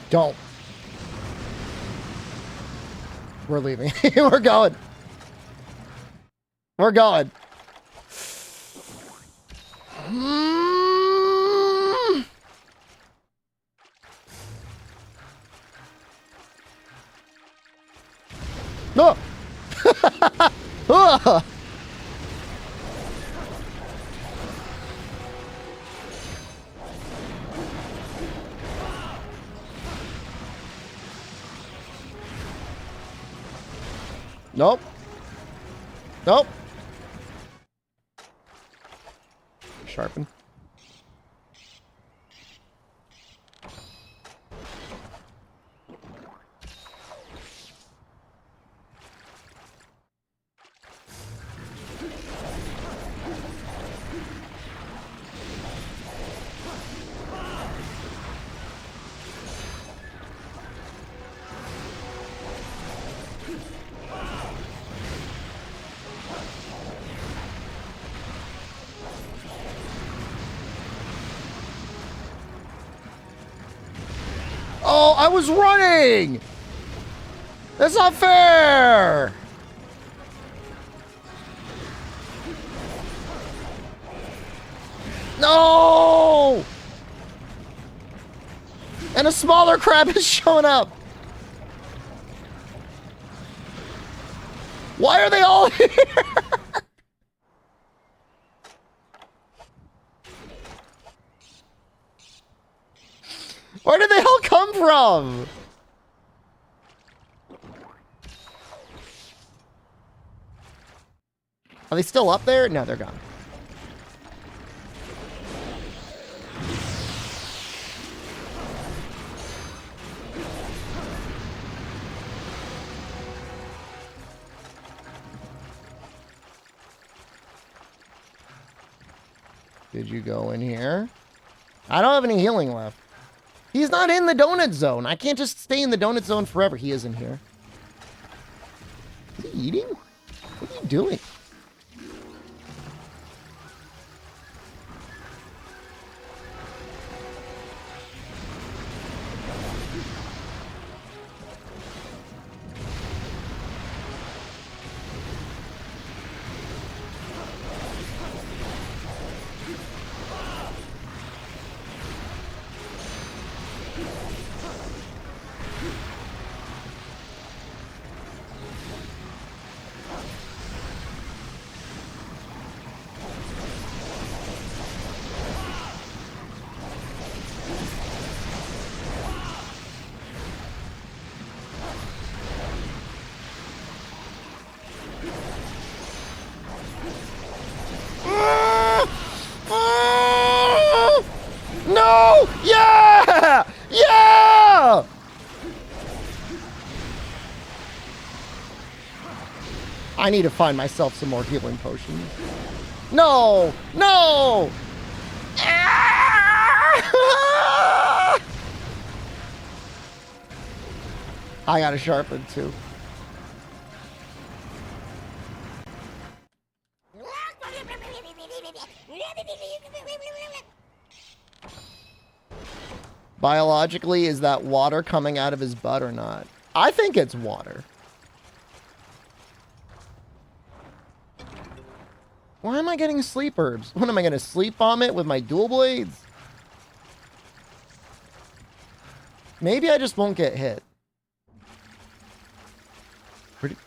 Don't. We're leaving. We're going. We're going. No. Ah. Nope. Nope. Sharpen. Oh, I was running! That's not fair! No! And a smaller crab is showing up. Why are they all here? Where did they all come from? Are they still up there? No, they're gone. Did you go in here? I don't have any healing left. He's not in the donut zone. I can't just stay in the donut zone forever. He is in here. Is he eating? What are you doing? No! Yeah! Yeah! I need to find myself some more healing potions. No! No! Ah! I gotta sharpen too. Biologically, is that water coming out of his butt or not? I think it's water. Why am I getting sleep herbs? What, am I going to sleep vomit with my dual blades? Maybe I just won't get hit. Pretty...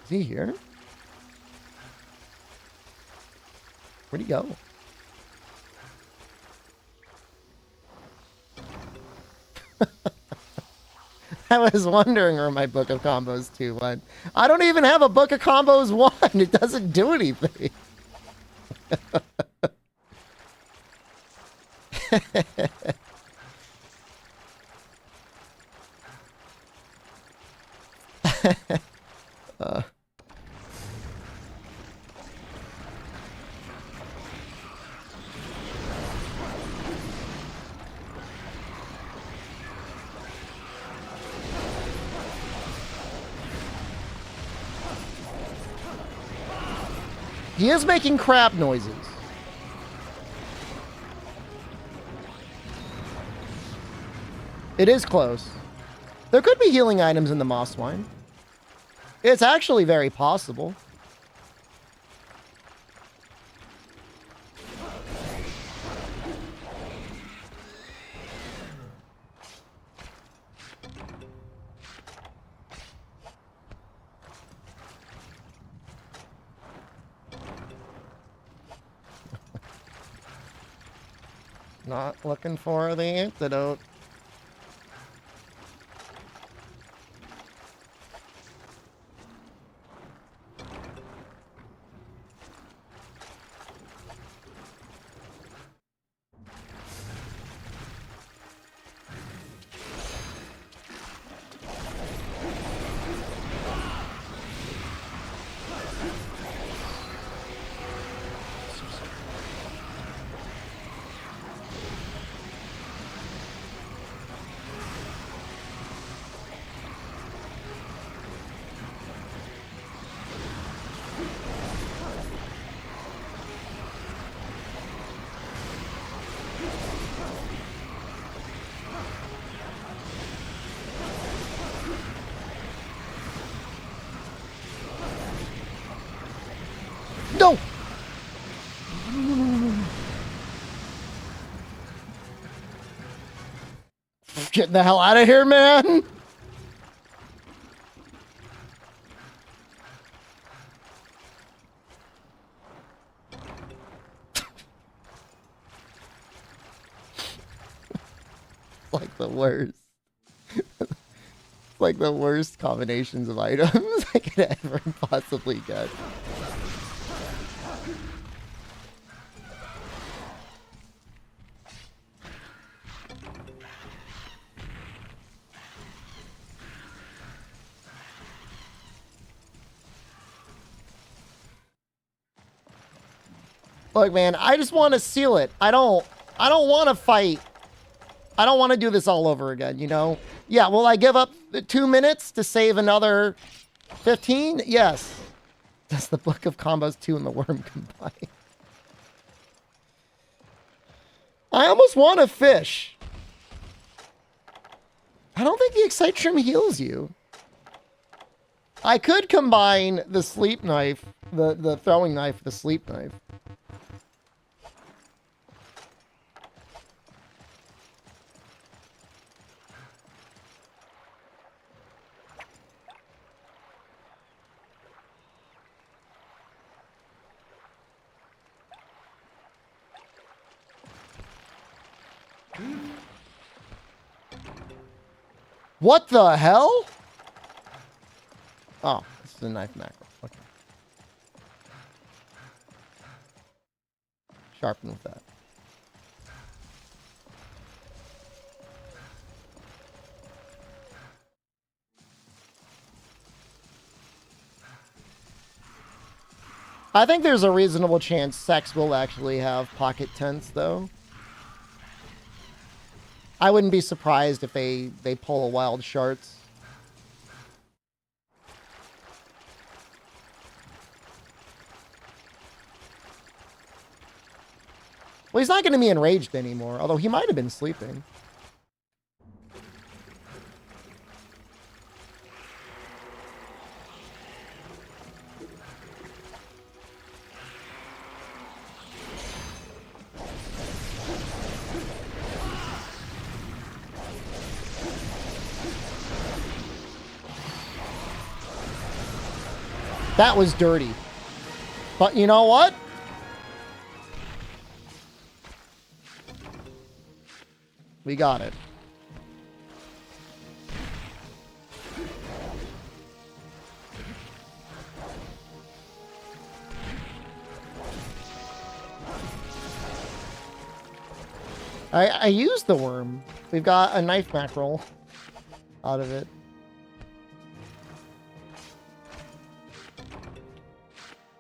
Is he here? Where'd he go? I was wondering where my Book of Combos 2 went. I don't even have a Book of Combos 1. It doesn't do anything. He is making crab noises. It is close. There could be healing items in the moss wine. It's actually very possible. Not looking for the antidote. Getting the hell out of here, man. Like the worst. Like the worst combinations of items I could ever possibly get. Look, man, I just want to seal it. I don't want to fight. I don't want to do this all over again, you know? Yeah, will I give up the 2 minutes to save another 15? Yes. Does the Book of Combos 2 and the Worm combine? I almost want to fish. I don't think the Excite Trim heals you. I could combine the sleep knife, the throwing knife, with the sleep knife. What the hell? Oh, this is a knife macro. Okay. Sharpen with that. I think there's a reasonable chance Sex will actually have pocket tents, though. I wouldn't be surprised if they pull a Wild Sharts. Well, he's not going to be enraged anymore, although he might have been sleeping. That was dirty. But you know what? We got it. I used the worm. We've got a knife mackerel out of it.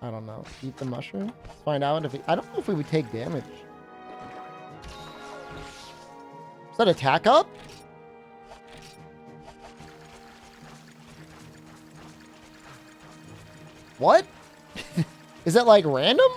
I don't know. Eat the mushroom? Let's find out if he... I don't know if we would take damage. Is that attack up? What? Is that like random?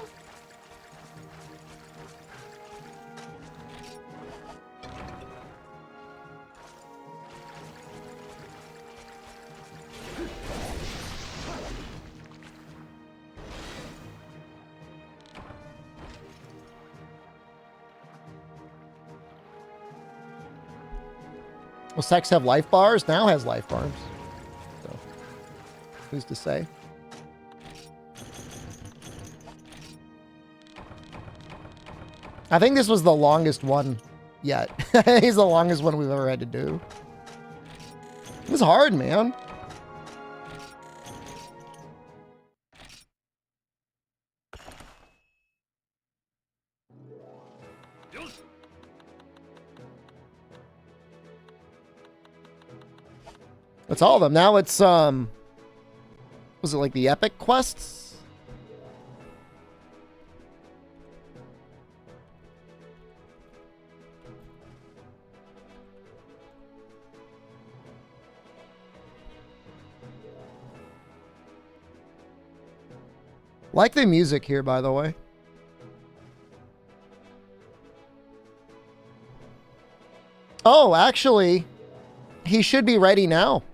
Will Sex have life bars? Now has life bars. So, who's to say? I think this was the longest one yet. He's the longest one we've ever had to do. It was hard, man. That's all of them. Now it's, was it like the epic quests? Like the music here, by the way. Oh, actually, he should be ready now.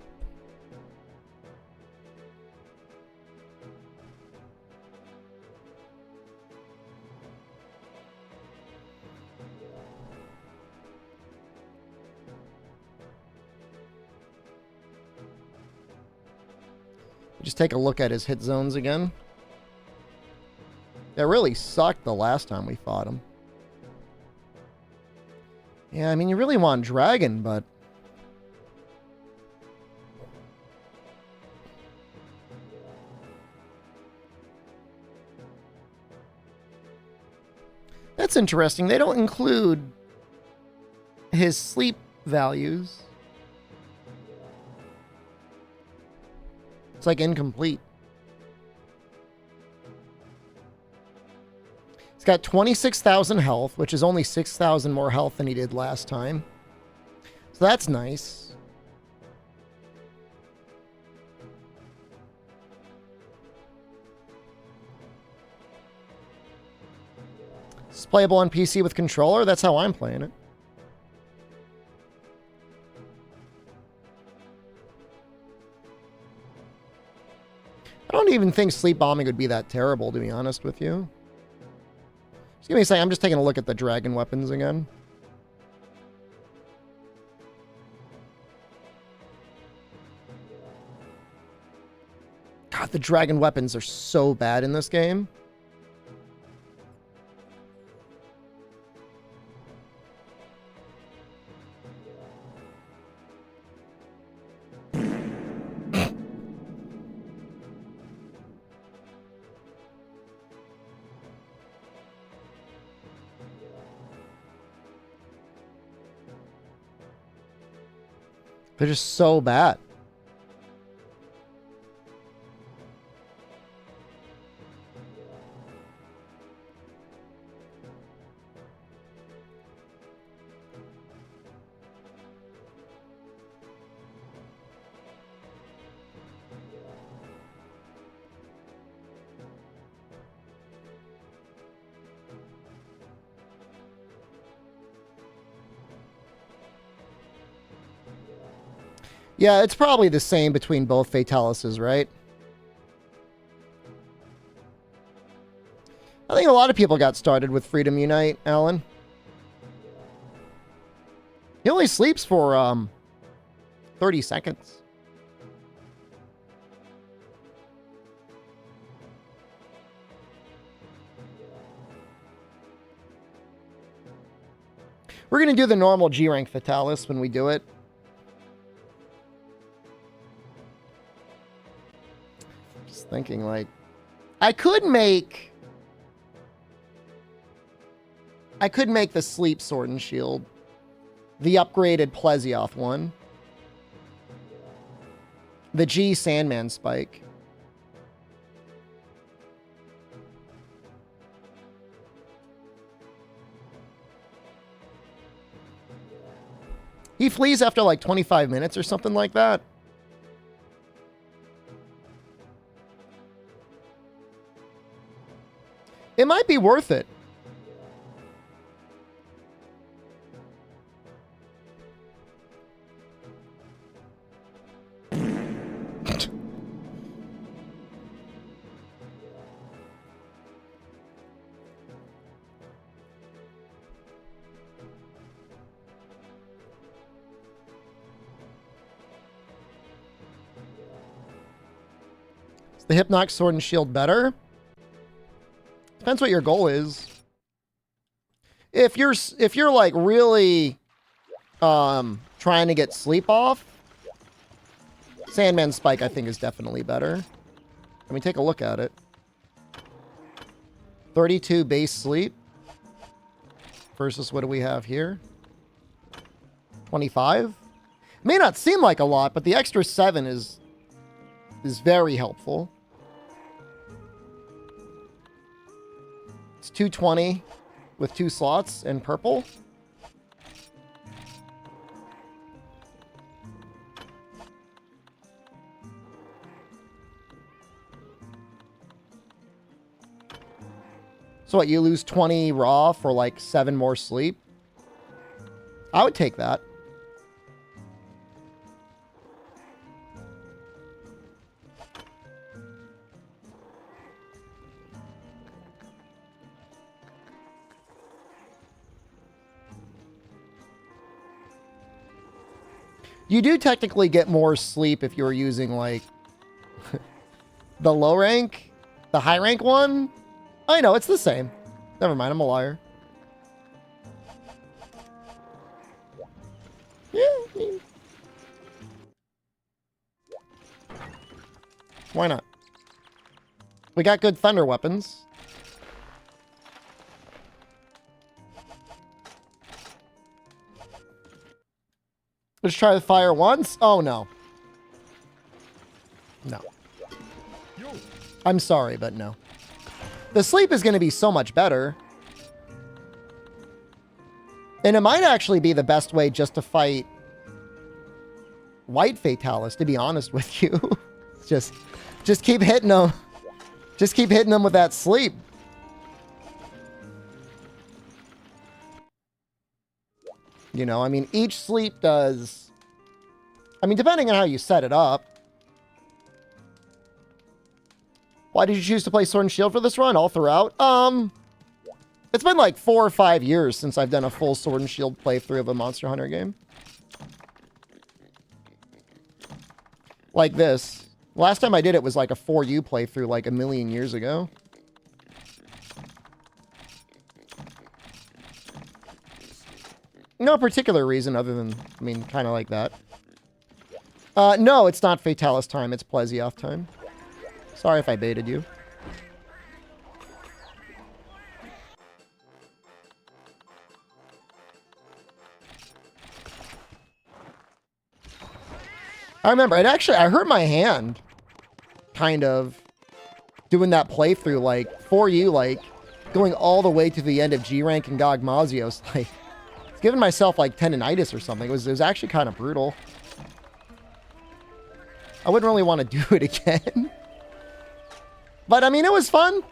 Just take a look at his hit zones again. That really sucked the last time we fought him. Yeah, I mean, you really want Dragon, but... That's interesting. They don't include his sleep values. It's like incomplete. He's got 26,000 health, which is only 6,000 more health than he did last time. So that's nice. It's playable on PC with controller. That's how I'm playing it. I don't even think sleep bombing would be that terrible, to be honest with you. Just give me a second. I'm just taking a look at the dragon weapons again. God, the dragon weapons are so bad in this game. They're just so bad. Yeah, it's probably the same between both Fatalises, right? I think a lot of people got started with Freedom Unite, Alan. He only sleeps for 30 seconds. We're going to do the normal G rank Fatalis when we do it. Just thinking, like, I could make the Sleep Sword and Shield the upgraded Plesioth one. The G Sandman Spike. He flees after like 25 minutes or something like that. It might be worth it. Is the Hypnox Sword and Shield better? Depends what your goal is. If you're like really trying to get sleep off, Sandman Spike I think is definitely better. Let me take a look at it. 32 base sleep versus what do we have here? 25. May not seem like a lot, but the extra 7 is very helpful. It's 220 with 2 slots and purple. So what, you lose 20 raw for like 7 more sleep? I would take that. You do technically get more sleep if you're using, like, The low rank? The high rank one? I know, it's the same. Never mind, I'm a liar. Yeah, I mean, why not? We got good thunder weapons. Let's try the fire once. Oh, no. No. I'm sorry, but no. The sleep is going to be so much better. And it might actually be the best way just to fight white Fatalis, to be honest with you. just keep hitting them. Just keep hitting them with that sleep. You know, I mean, each sleep does... I mean, depending on how you set it up. Why did you choose to play Sword and Shield for this run all throughout? It's been like 4 or 5 years since I've done a full Sword and Shield playthrough of a Monster Hunter game. Like this. Last time I did it was like a 4U playthrough like a million years ago. No particular reason other than, I mean, kind of like that. No, it's not Fatalis time. It's Plesioth time. Sorry if I baited you. I remember, it actually, I hurt my hand, kind of, doing that playthrough, like, for you, like, going all the way to the end of G-Rank and Gogmazios, like, giving myself, like, tendinitis or something. It was actually kind of brutal. I wouldn't really want to do it again. But, I mean, it was fun.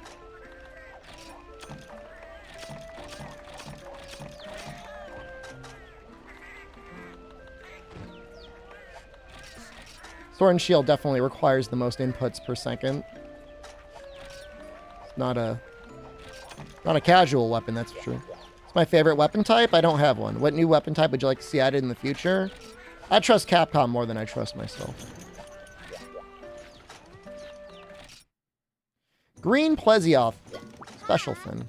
Sword and Shield definitely requires the most inputs per second. It's not a casual weapon, that's for sure. It's my favorite weapon type. I don't have one. What new weapon type would you like to see added in the future? I trust Capcom more than I trust myself. Green Plesioth. Special Fin.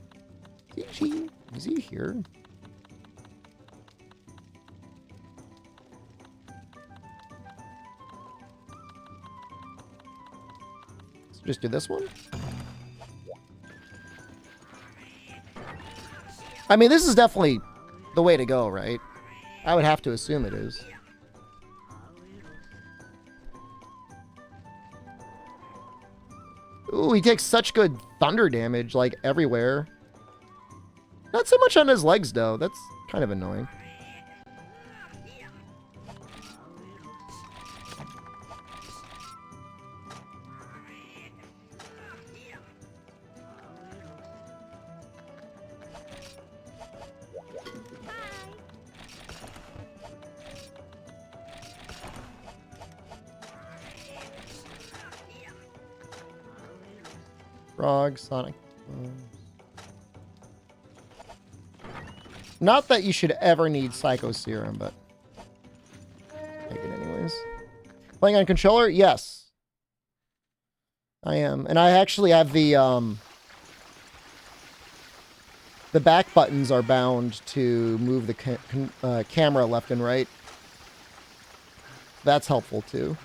Is he here? Just do this one. I mean, this is definitely the way to go, right? I would have to assume it is. Ooh, he takes such good thunder damage, like, everywhere. Not so much on his legs, though. That's kind of annoying. Frog, Sonic. Not that you should ever need Psycho Serum, but take it anyways. Playing on controller? Yes. I am. And I actually have the back buttons are bound to move the camera left and right. That's helpful too.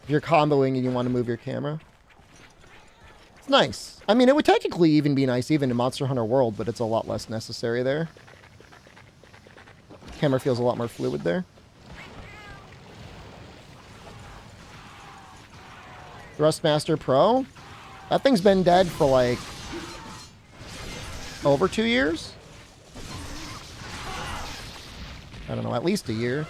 If you're comboing and you want to move your camera. It's nice. I mean, it would technically even be nice even in Monster Hunter World, but it's a lot less necessary there. Camera feels a lot more fluid there. Thrustmaster Pro? That thing's been dead for like over 2 years? I don't know, at least a year.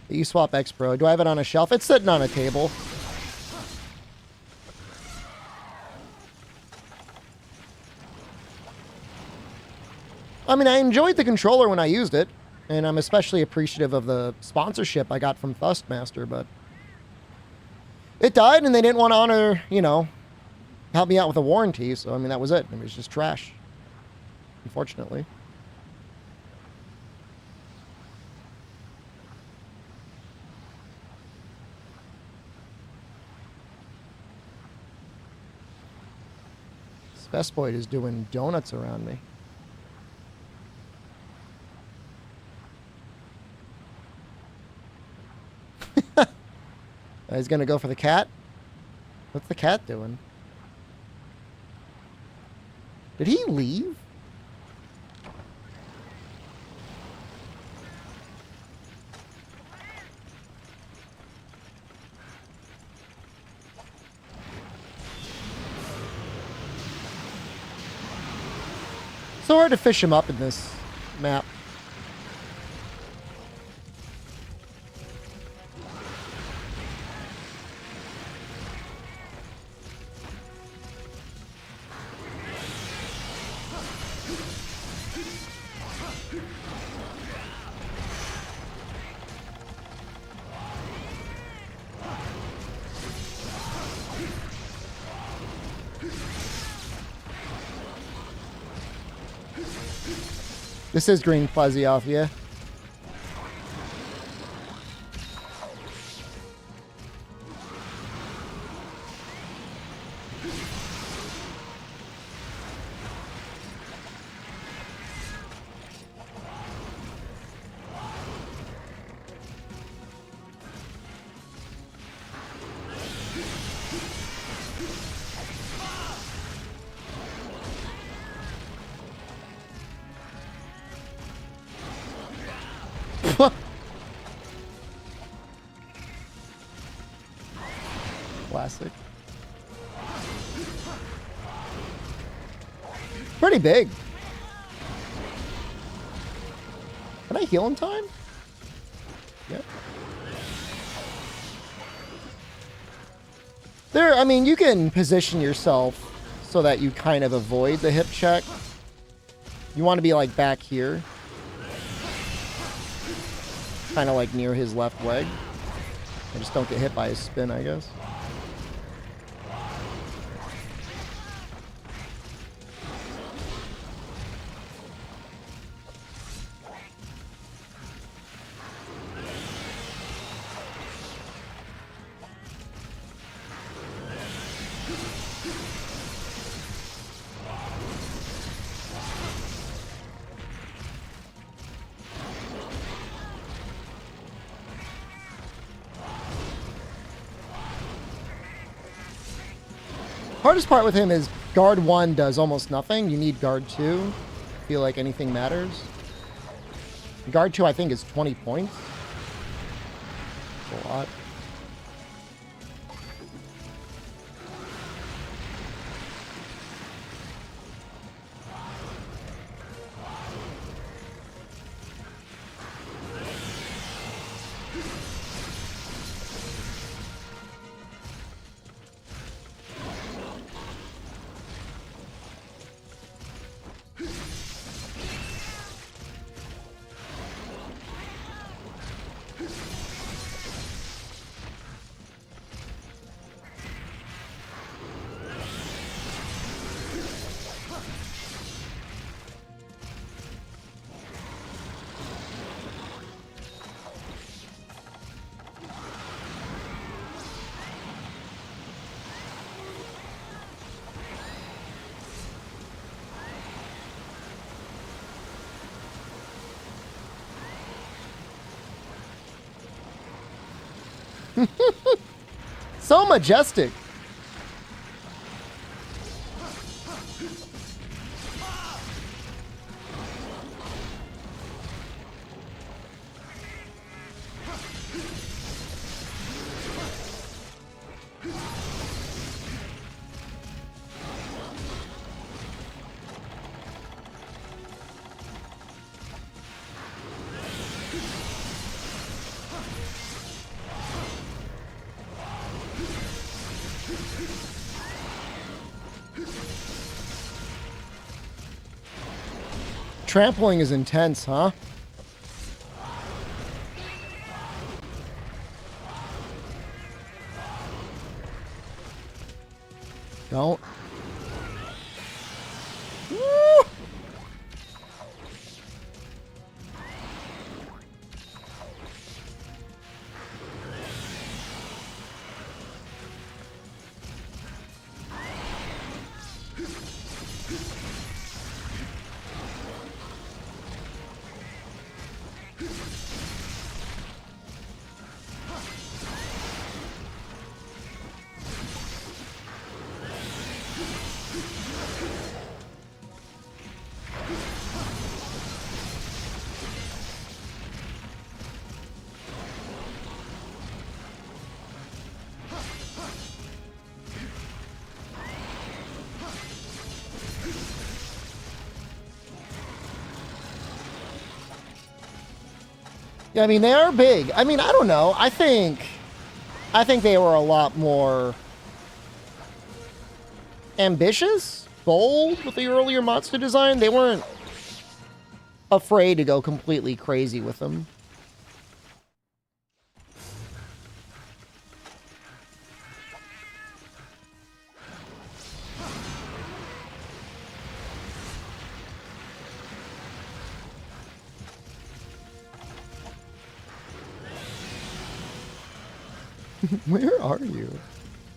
The U-Swap X Pro. Do I have it on a shelf? It's sitting on a table. I mean, I enjoyed the controller when I used it, and I'm especially appreciative of the sponsorship I got from Thrustmaster, but it died and they didn't want to honor, you know, help me out with a warranty, so I mean, that was it. It was just trash, unfortunately. Vespoid is doing donuts around me. He's gonna go for the cat? What's the cat doing? Did he leave? So hard to fish him up in this map. This is green fuzzy off, yeah. Classic. Pretty big. Can I heal in time? Yep. There, I mean, you can position yourself so that you kind of avoid the hip check. You want to be like back here. Kind of like near his left leg. I just don't get hit by his spin, I guess. Hardest part with him is guard 1 does almost nothing. You need guard 2. Feel like anything matters. Guard 2 I think is 20 points. That's a lot. So majestic. Trampling is intense, huh? Don't. Woo! Yeah, I mean, they are big. I mean, I don't know. I think they were a lot more ambitious, bold with the earlier monster design. They weren't afraid to go completely crazy with them. Where are you?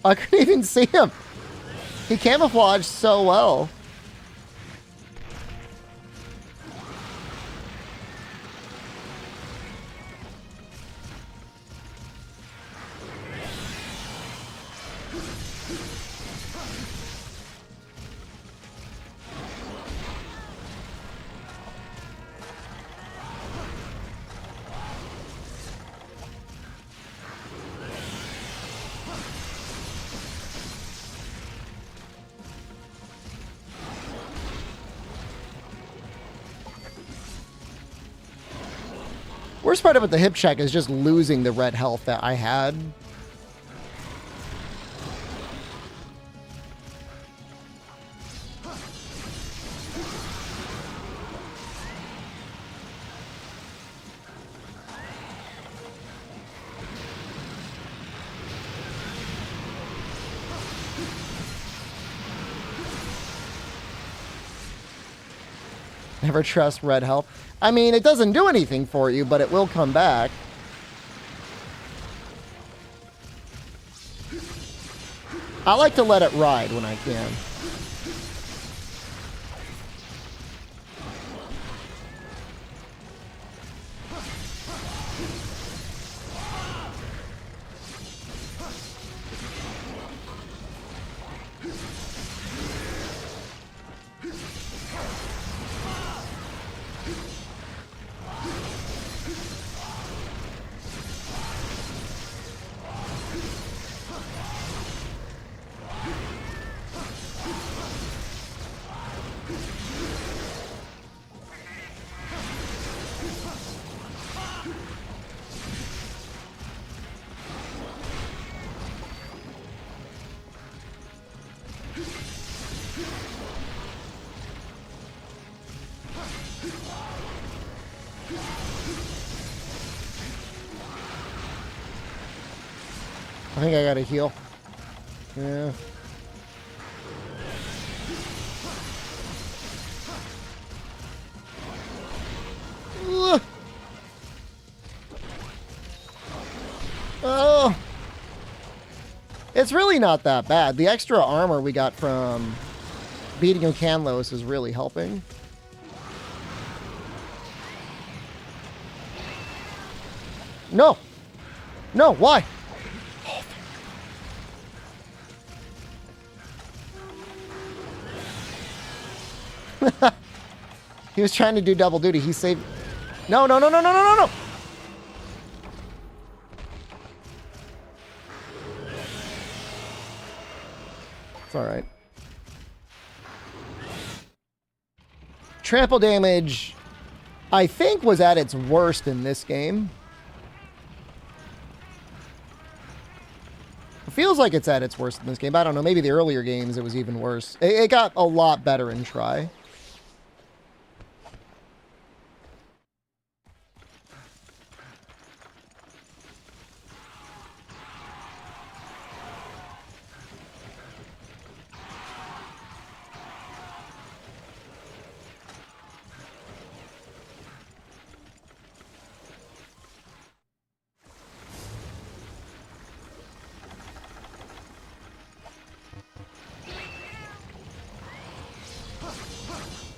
I couldn't even see him. He camouflaged so well. Worst part about the hip check is just losing the red health that I had. Never trust red health. I mean, it doesn't do anything for you, but it will come back. I like to let it ride when I can. I think I gotta heal. Yeah. Ugh. Oh. It's really not that bad. The extra armor we got from beating Ocanlos is really helping. No. No, why? He was trying to do double duty. He saved... No, no, no, no, no, no, no, no! It's alright. Trample damage, I think, was at its worst in this game. It feels like it's at its worst in this game. I don't know. Maybe the earlier games it was even worse. It got a lot better in Try.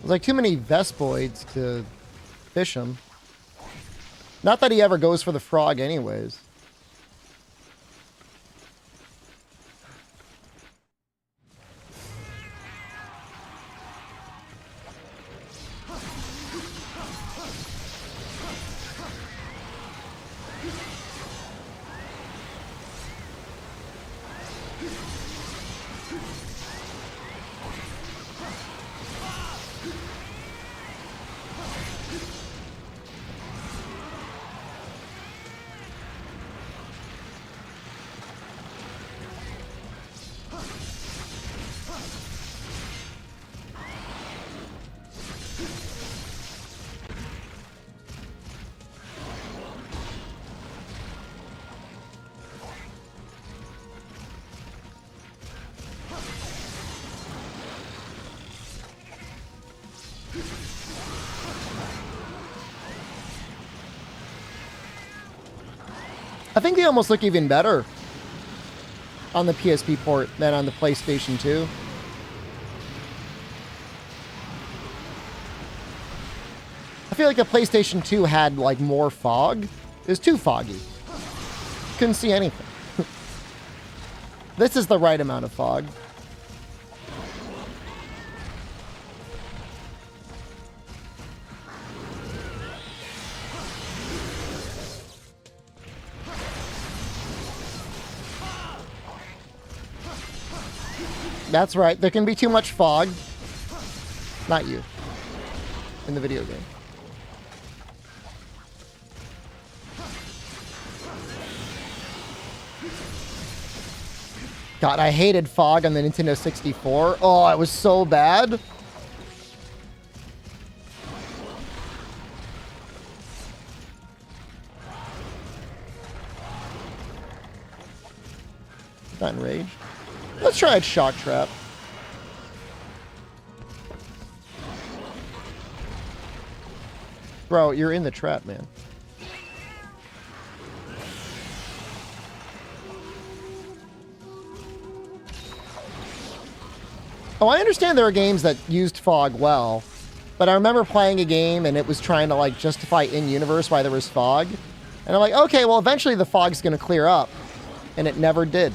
There's like too many Vespoids to fish him. Not that he ever goes for the frog anyways. I think they almost look even better on the PSP port than on the PlayStation 2. I feel like the PlayStation 2 had like more fog. It was too foggy. Couldn't see anything. This is the right amount of fog. That's right. There can be too much fog. Not you. In the video game. God, I hated fog on the Nintendo 64. Oh, it was so bad. Not enraged. Let's try a shock trap. Bro, you're in the trap, man. Oh, I understand there are games that used fog well, but I remember playing a game and it was trying to like justify in-universe why there was fog. And I'm like, okay, well eventually the fog's gonna clear up. And it never did.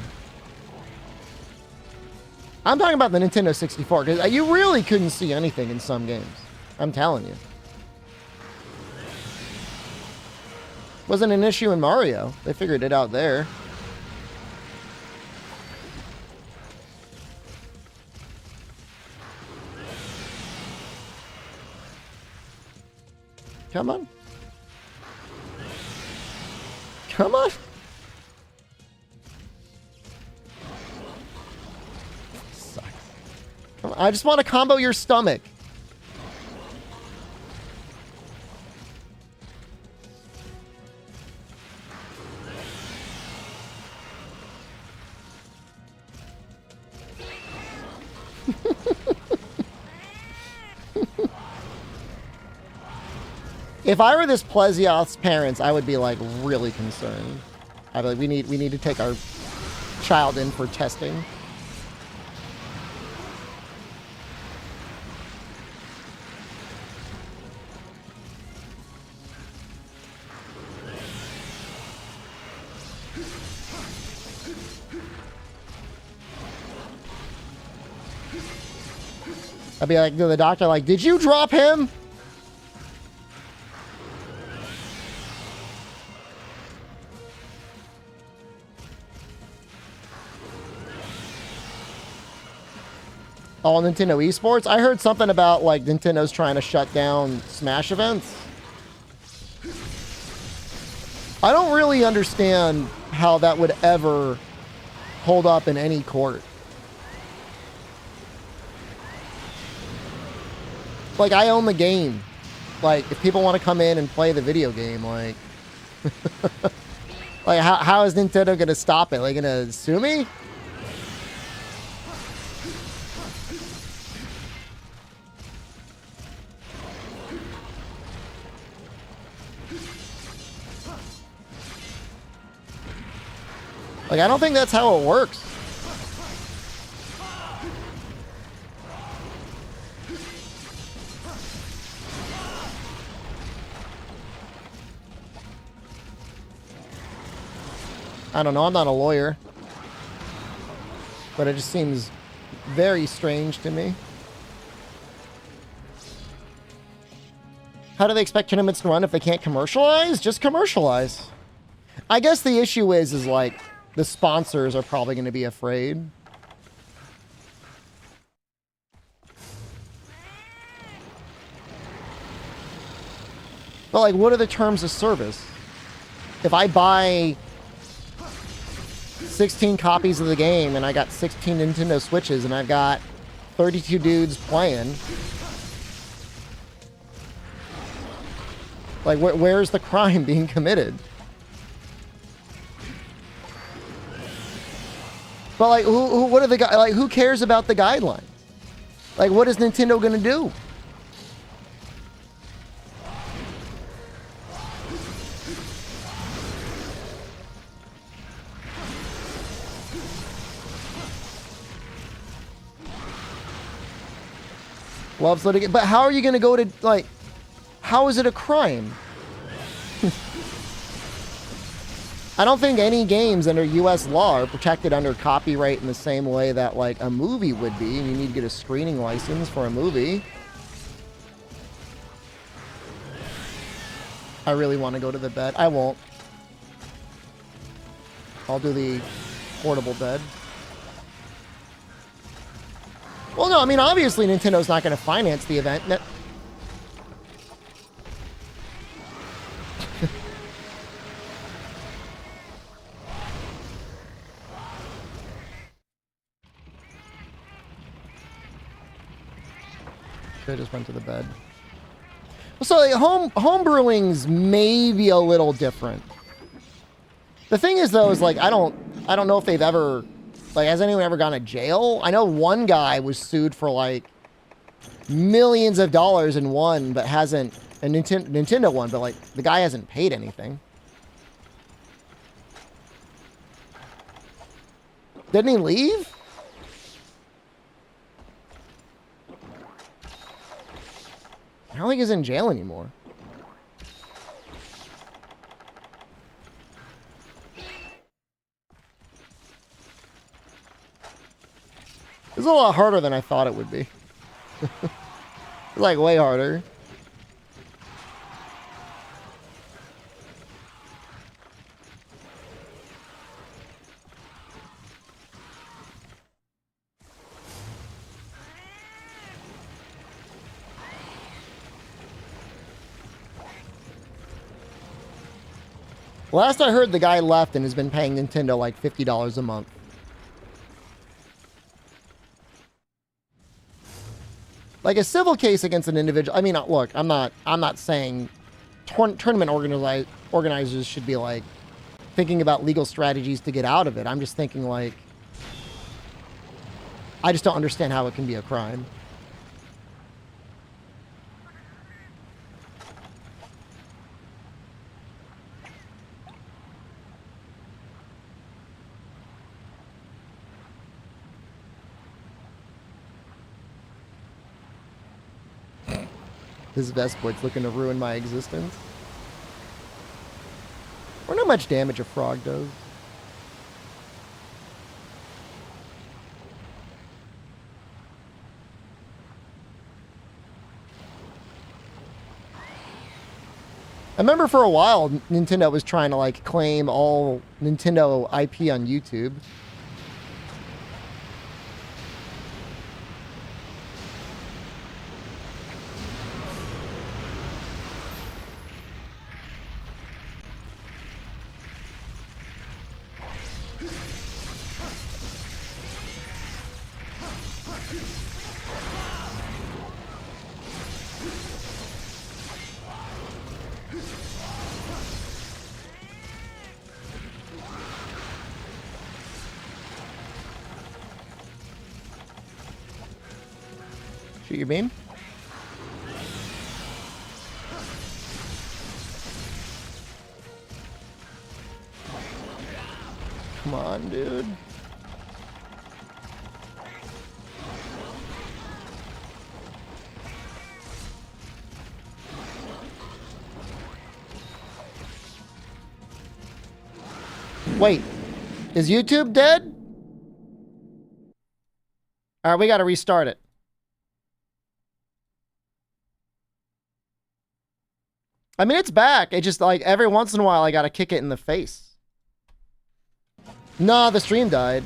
I'm talking about the Nintendo 64, because you really couldn't see anything in some games. I'm telling you. Wasn't an issue in Mario. They figured it out there. Come on. Come on. Sucks. Come on. I just want to combo your stomach. If I were this Plesioth's parents, I would be like really concerned. I'd be like, we need to take our child in for testing. I'd be like to the doctor, like, did you drop him? All Nintendo esports? I heard something about like Nintendo's trying to shut down Smash events. I don't really understand how that would ever hold up in any court. Like, I own the game. Like, if people want to come in and play the video game, like... like, how is Nintendo going to stop it? Like, going to sue me? Like, I don't think that's how it works. I don't know, I'm not a lawyer. But it just seems very strange to me. How do they expect tournaments to run if they can't commercialize? Just commercialize. I guess the issue is like, the sponsors are probably going to be afraid. But like, what are the terms of service? If I buy 16 copies of the game and I got 16 Nintendo Switches and I've got 32 dudes playing, like, where's the crime being committed? But like, what are the guys like? Who cares about the guidelines? Like, what is Nintendo gonna do? Loves litigation. But how are you going to go to, like, how is it a crime? I don't think any games under U.S. law are protected under copyright in the same way that, like, a movie would be. And you need to get a screening license for a movie. I really want to go to the bed. I won't. I'll do the portable bed. Well, no, I mean, obviously Nintendo's not going to finance the event. I just went to the bed. So like, home brewing's maybe a little different. The thing is though, is like I don't know if they've ever, like, has anyone ever gone to jail? I know one guy was sued for like millions of dollars and won, but hasn't, a Nintendo one, but like the guy hasn't paid anything. Didn't he leave? I don't think he's in jail anymore. It's a lot harder than I thought it would be. It's like way harder. Last I heard, the guy left and has been paying Nintendo like $50 a month. Like a civil case against an individual. I mean, look, I'm not saying tournament organizers should be like thinking about legal strategies to get out of it. I'm just thinking like, I just don't understand how it can be a crime. This Vespoid's looking to ruin my existence. I wonder how much damage a frog does. I remember for a while, Nintendo was trying to like claim all Nintendo IP on YouTube. Shoot your beam. Come on, dude. Wait, is YouTube dead? All right, we got to restart it. I mean, it's back. It just, like, every once in a while, I gotta kick it in the face. Nah, the stream died.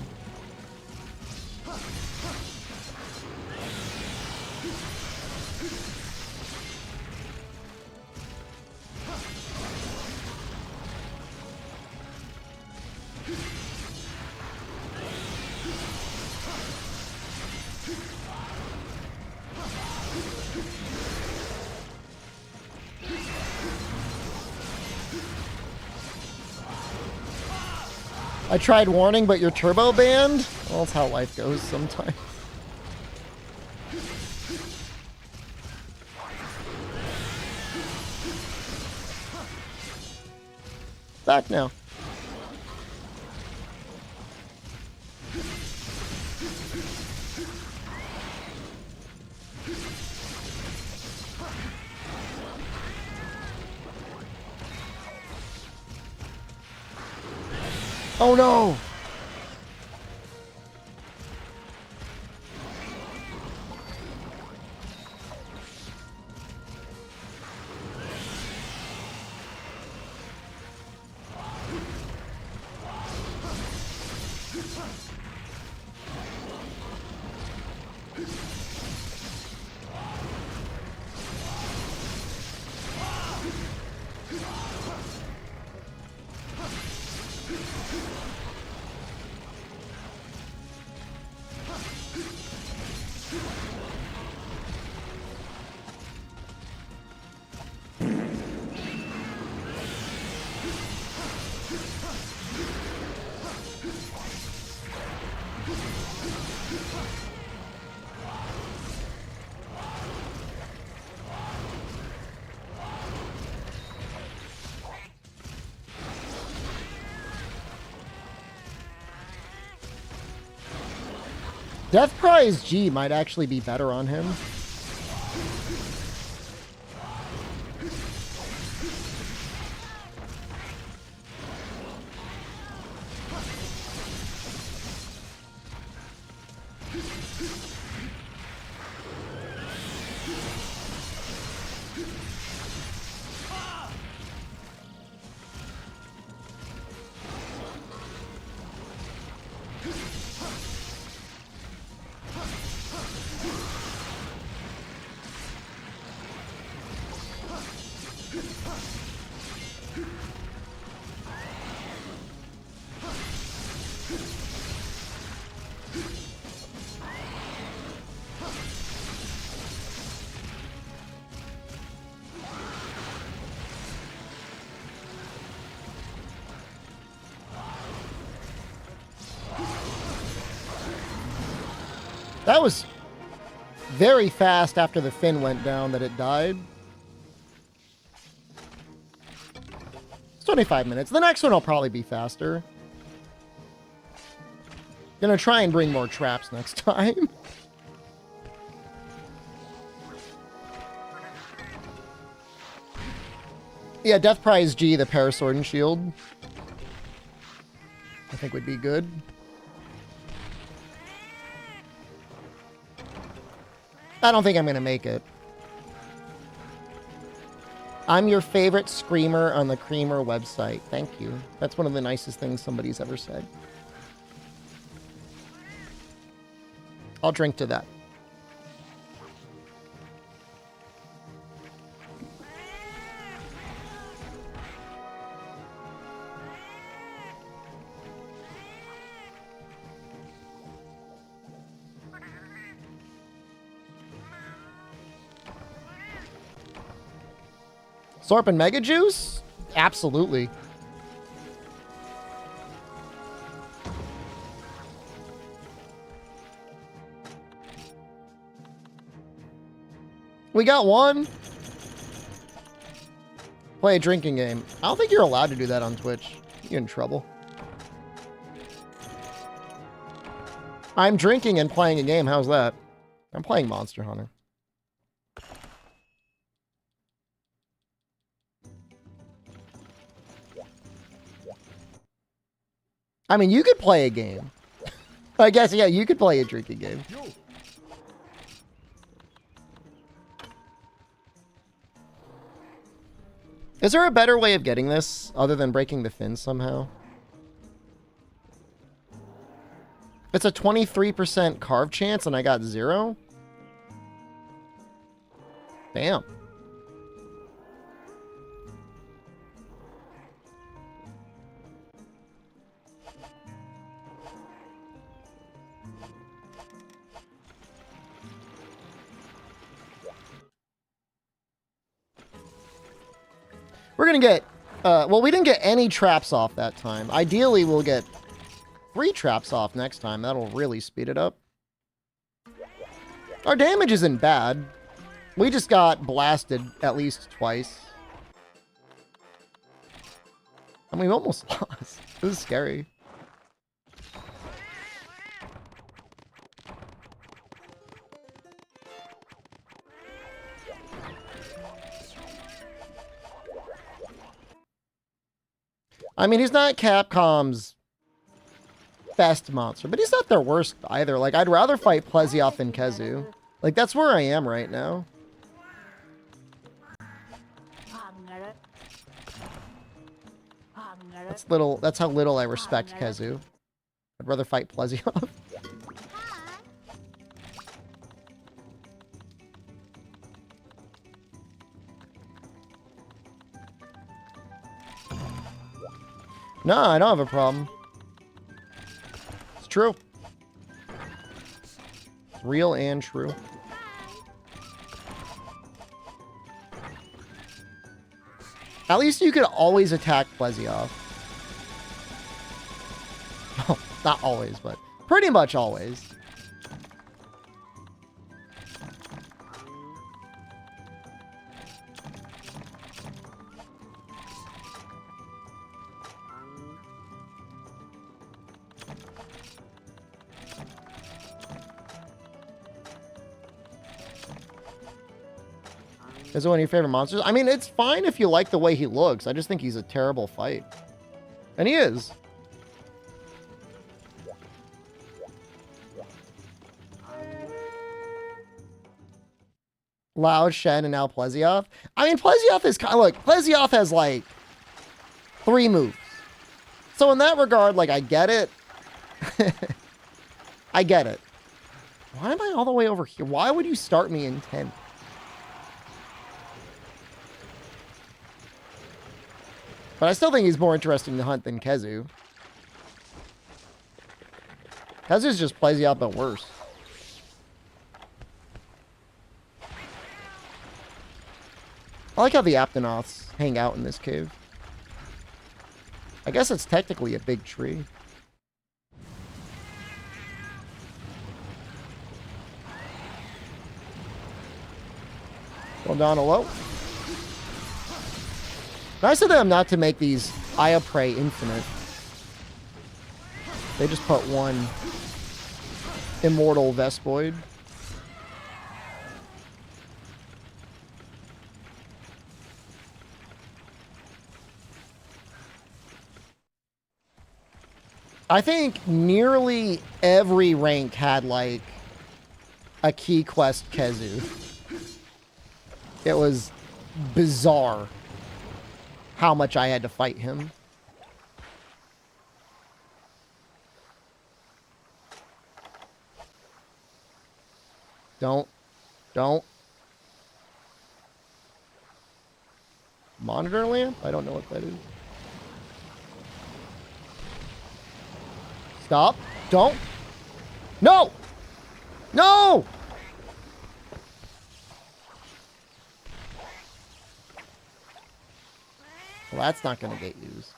I tried warning, but you're turbo banned? Well, that's how life goes sometimes. Back now. Oh no! Death Prize G might actually be better on him. That was very fast after the fin went down that it died. It's 25 minutes. The next one will probably be faster. Gonna try and bring more traps next time. Yeah, Death Prize G, the Parasword and Shield, I think would be good. I don't think I'm going to make it. I'm your favorite screamer on the Creamer website. Thank you. That's one of the nicest things somebody's ever said. I'll drink to that. Sorp and Mega Juice? Absolutely. We got one. Play a drinking game. I don't think you're allowed to do that on Twitch. You're in trouble. I'm drinking and playing a game. How's that? I'm playing Monster Hunter. I mean, you could play a game. I guess, yeah, you could play a drinking game. Is there a better way of getting this other than breaking the fin somehow? It's a 23% carve chance and I got 0? Damn. We're going to get, well, we didn't get any traps off that time. Ideally, we'll get 3 traps off next time. That'll really speed it up. Our damage isn't bad. We just got blasted at least twice. And we almost lost. This is scary. I mean, he's not Capcom's best monster, but he's not their worst either. Like, I'd rather fight Plesioth than Kezu. Like, that's where I am right now. That's how little I respect Kezu. I'd rather fight Plesioth. No, I don't have a problem. It's true. It's real and true. At least you could always attack Plesioth. Oh, not always, but pretty much always. Is it one of your favorite monsters? I mean, it's fine if you like the way he looks. I just think he's a terrible fight. And he is. Loud, Shen, and now Plesioth. I mean, Plesioth is kind of like... Plesioth has, like, 3 moves. So in that regard, like, I get it. I get it. Why am I all the way over here? Why would you start me in 10? But I still think he's more interesting to hunt than Kezu. Kezu's just Plesioth, but worse. I like how the Aptonoths hang out in this cave. I guess it's technically a big tree. Well, down low. Nice of them not to make these Eye of Prey infinite. They just put one immortal Vespoid. I think nearly every rank had, like, a key quest Kezu. It was bizarre how much I had to fight him. Don't. Monitor lamp? I don't know what that is. Stop. Don't. No! No! Well, that's not going to get used.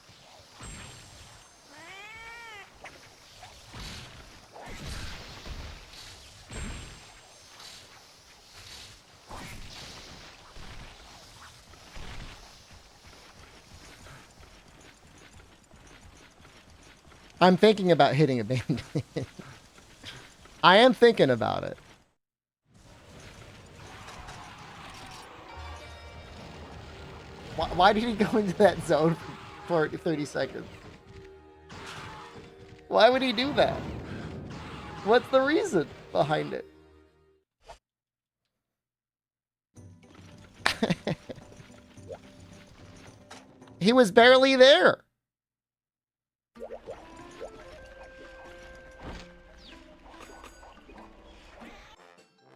I'm thinking about hitting a bandit. I am thinking about it. Why did he go into that zone for 30 seconds? Why would he do that? What's the reason behind it? He was barely there.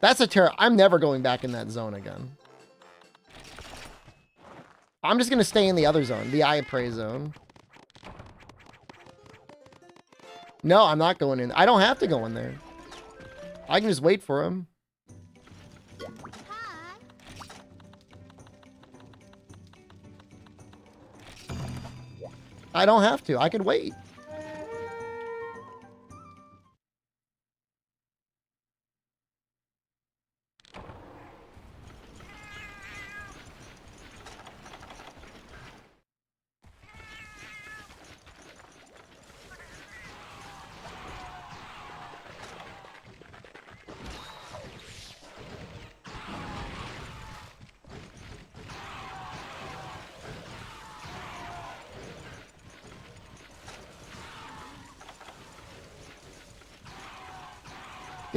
That's a terror. I'm never going back in that zone again. I'm just going to stay in the other zone, the Eye of Prey zone. No, I'm not going in. I don't have to go in there. I can just wait for him. I don't have to. I could wait.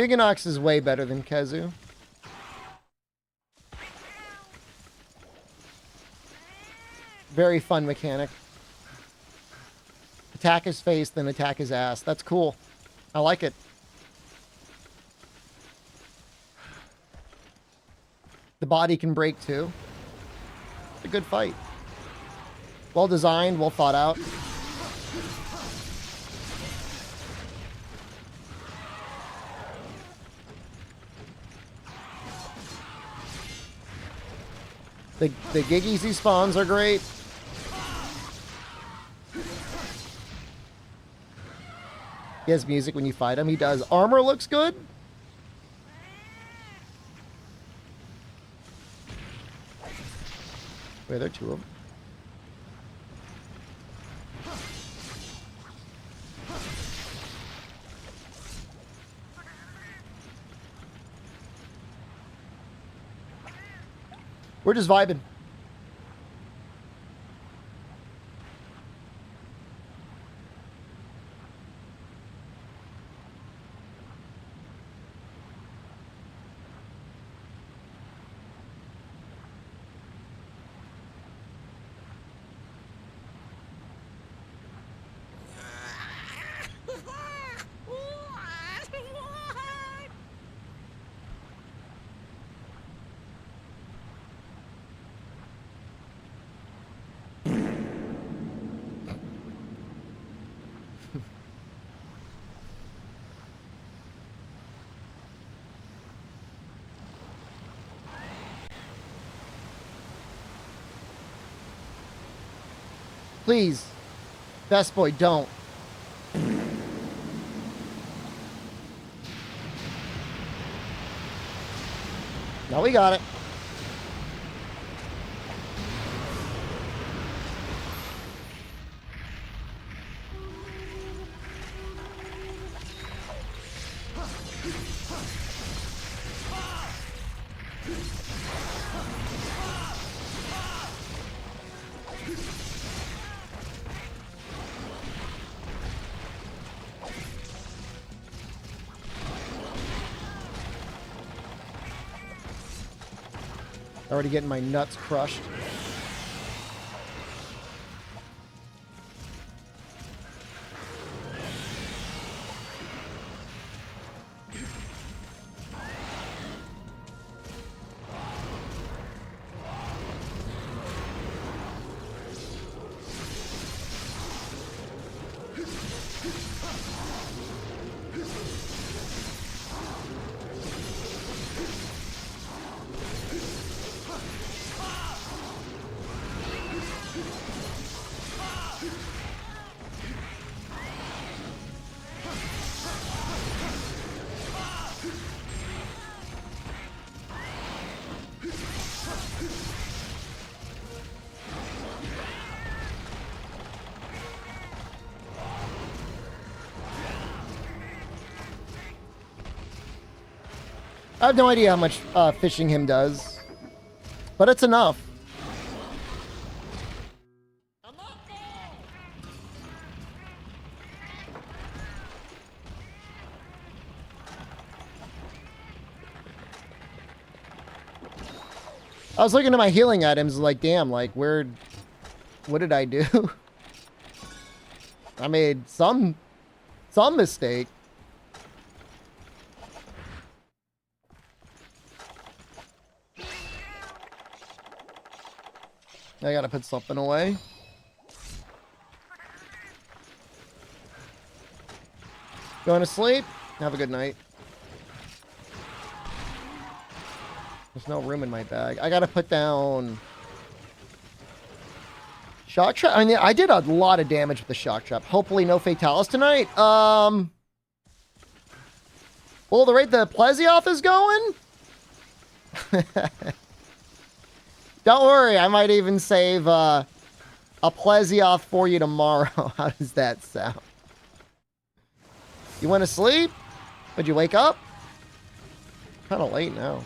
Giganox is way better than Kezu. Very fun mechanic. Attack his face, then attack his ass. That's cool. I like it. The body can break too. It's a good fight. Well designed, well thought out. The Giggies he spawns are great. He has music when you fight him. He does. Armor looks good. Wait, there are two of them. We're just vibing. Please, best boy, don't. Now we got it. Already getting my nuts crushed. I have no idea how much fishing him does, but it's enough. I was looking at my healing items like, damn, like, what did I do? I made some mistake. I gotta put something away. Going to sleep? Have a good night. There's no room in my bag. I gotta put down... Shock trap? I mean, I did a lot of damage with the shock trap. Hopefully no fatalis tonight. Well, the rate the Plesioth is going? Don't worry, I might even save a Plesioth for you tomorrow. How does that sound? You want to sleep? Would you wake up? Kind of late now.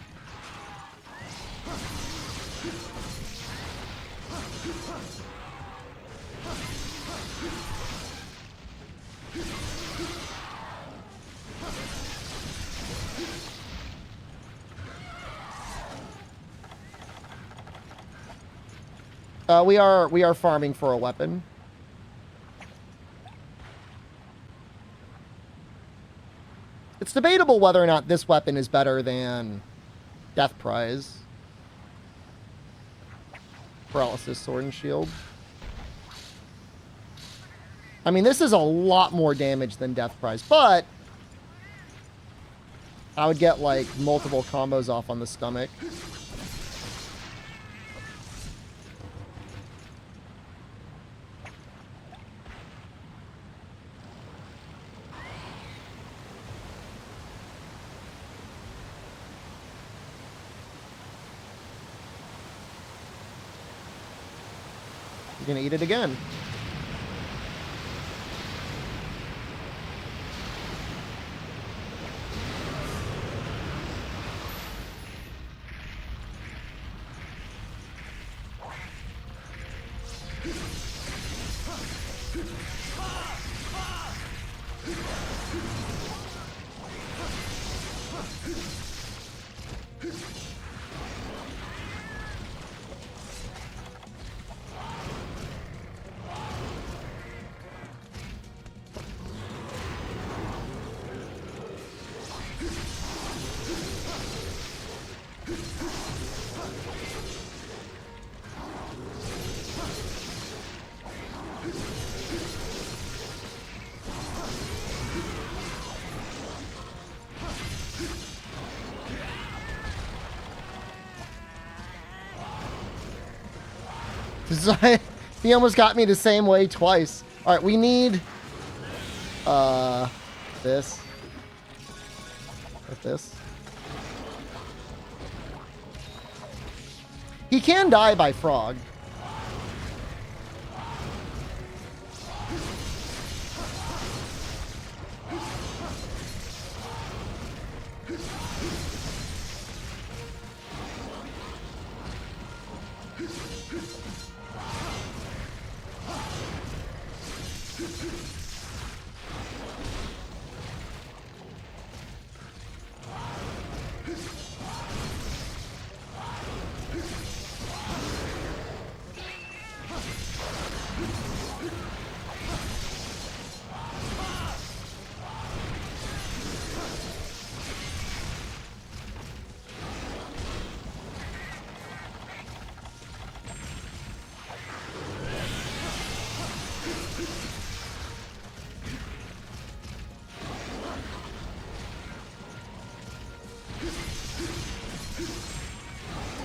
We are farming for a weapon. It's debatable whether or not this weapon is better than Death Prize. Paralysis, Sword and Shield. I mean, this is a lot more damage than Death Prize, but I would get, like, multiple combos off on the stomach. You're gonna eat it again. He almost got me the same way twice. All right, we need this with this. He can die by frog.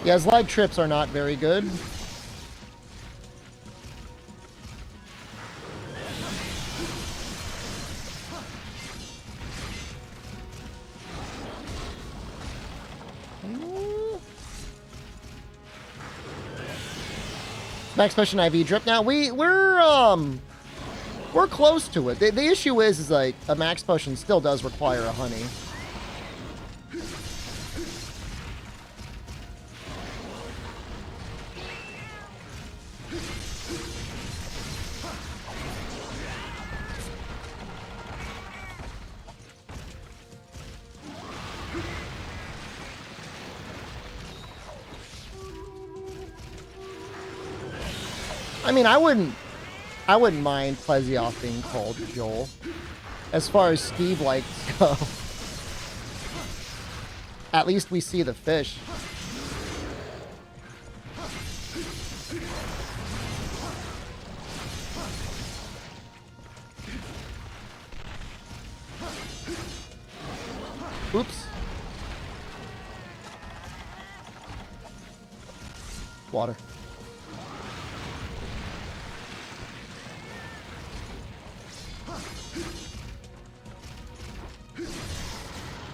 Yeah, his lag trips are not very good. Max potion IV drip. Now we're close to it. The issue is like a max potion still does require a honey. I mean, I wouldn't mind Plesioth being called Joel. As far as Steve likes go. At least we see the fish. Oops. Water.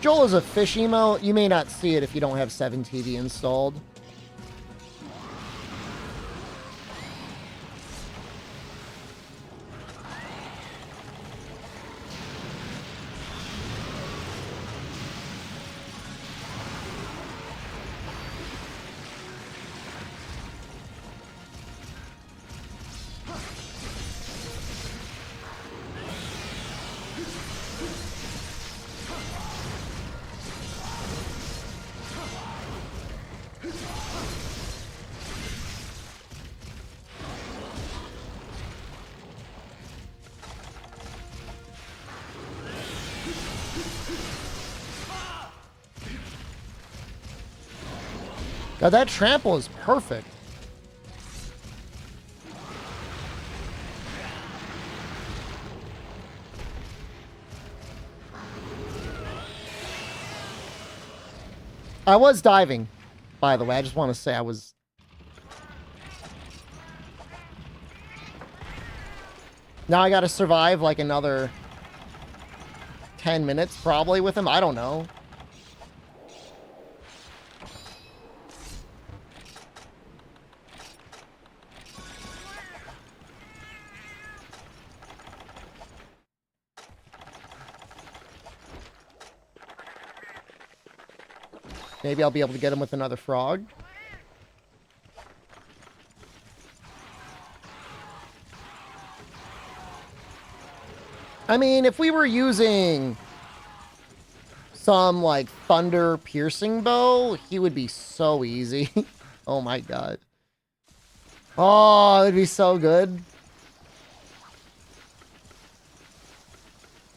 Joel is a fish emo. You may not see it if you don't have 7TV installed. God, that trample is perfect. I was diving, by the way. I just want to say I was... Now I gotta survive like another 10 minutes probably with him. I don't know. Maybe I'll be able to get him with another frog. I mean, if we were using some, like, thunder piercing bow, he would be so easy. Oh my god. Oh, it would be so good.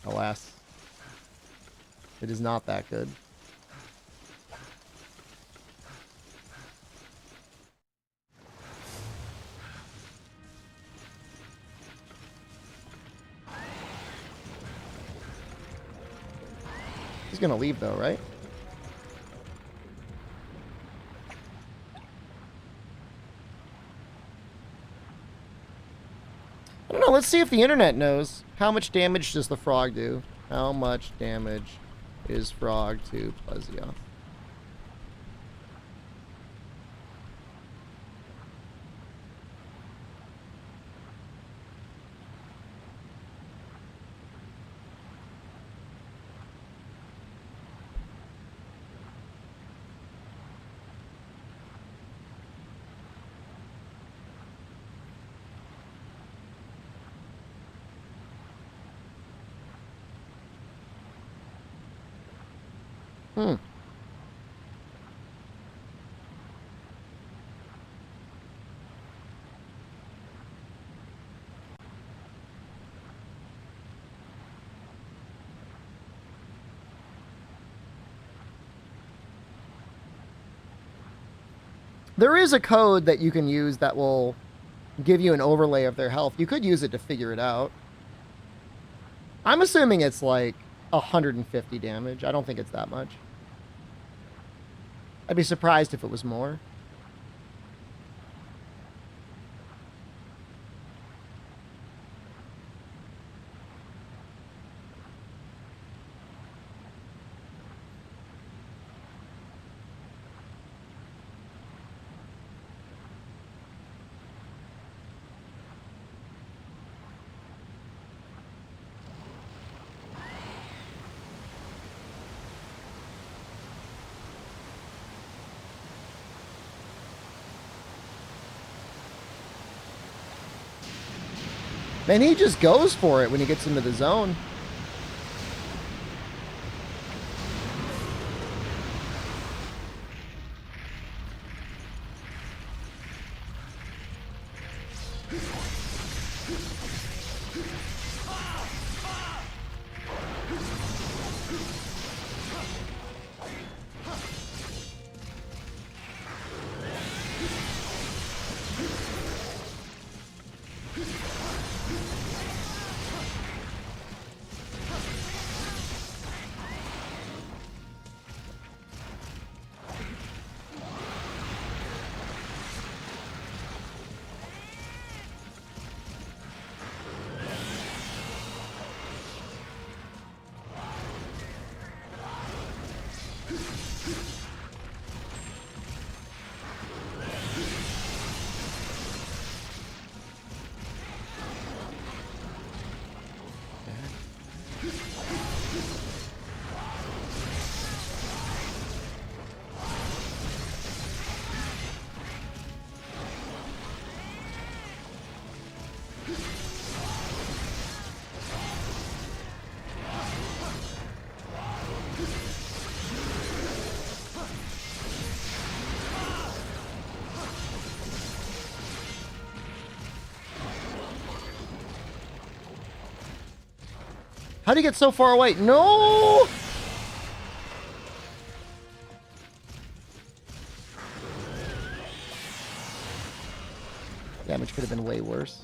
Alas. It is not that good. He's gonna leave though, right? I don't know, let's see if the internet knows. How much damage does the frog do? How much damage is frog to Plesioth? Hmm. There is a code that you can use that will give you an overlay of their health. You could use it to figure it out. I'm assuming it's like 150 damage. I don't think it's that much. I'd be surprised if it was more. Man, he just goes for it when he gets into the zone. How do you get so far away? No! Damage could have been way worse.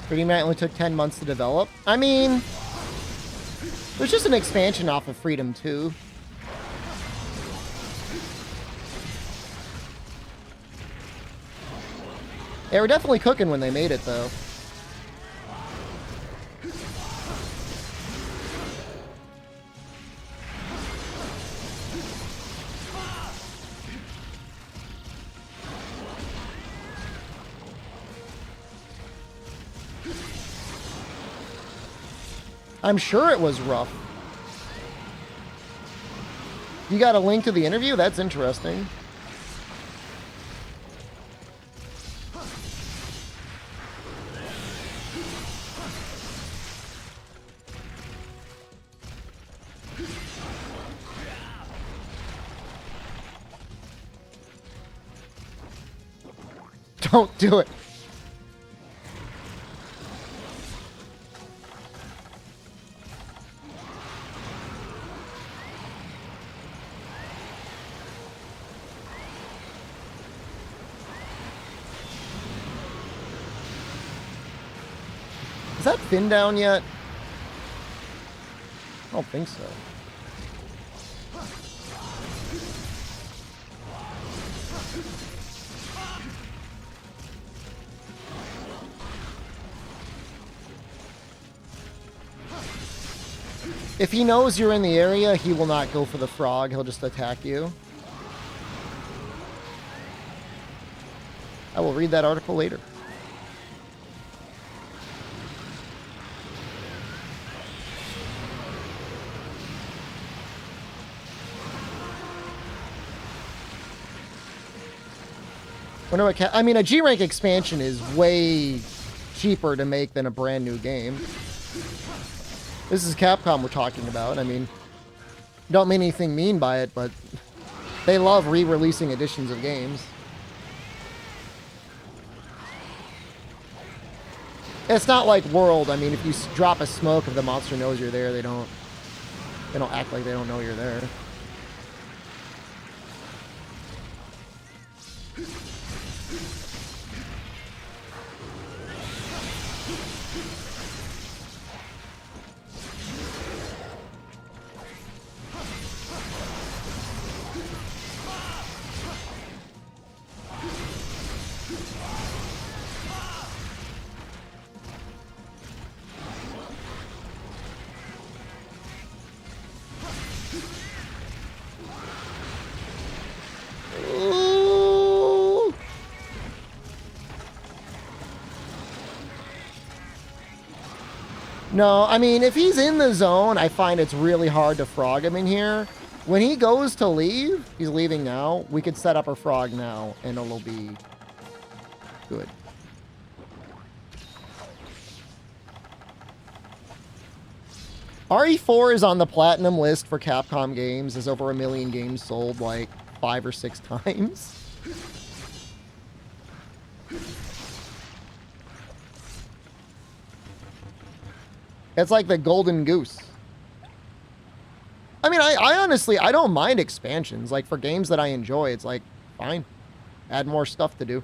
Freedom Knight only took 10 months to develop. I mean, there's just an expansion off of Freedom 2. They were definitely cooking when they made it, though. I'm sure it was rough. You got a link to the interview? That's interesting. Don't do it. Is that Finn down yet? I don't think so. If he knows you're in the area, he will not go for the frog. He'll just attack you. I will read that article later. Wonder what I mean, a G-Rank expansion is way cheaper to make than a brand new game. This is Capcom we're talking about. I mean, don't mean anything mean by it, but they love re-releasing editions of games. It's not like World. I mean, if you drop a smoke, if the monster knows you're there, they don't act like they don't know you're there. No, I mean, if he's in the zone, I find it's really hard to frog him in here. When he goes to leave, he's leaving now, we could set up a frog now, and it'll be good. RE4 is on the platinum list for Capcom games. There's over 1 million games sold, like, 5 or 6 times. It's like the golden goose. I mean, I honestly, I don't mind expansions. Like, for games that I enjoy, it's like, fine. Add more stuff to do.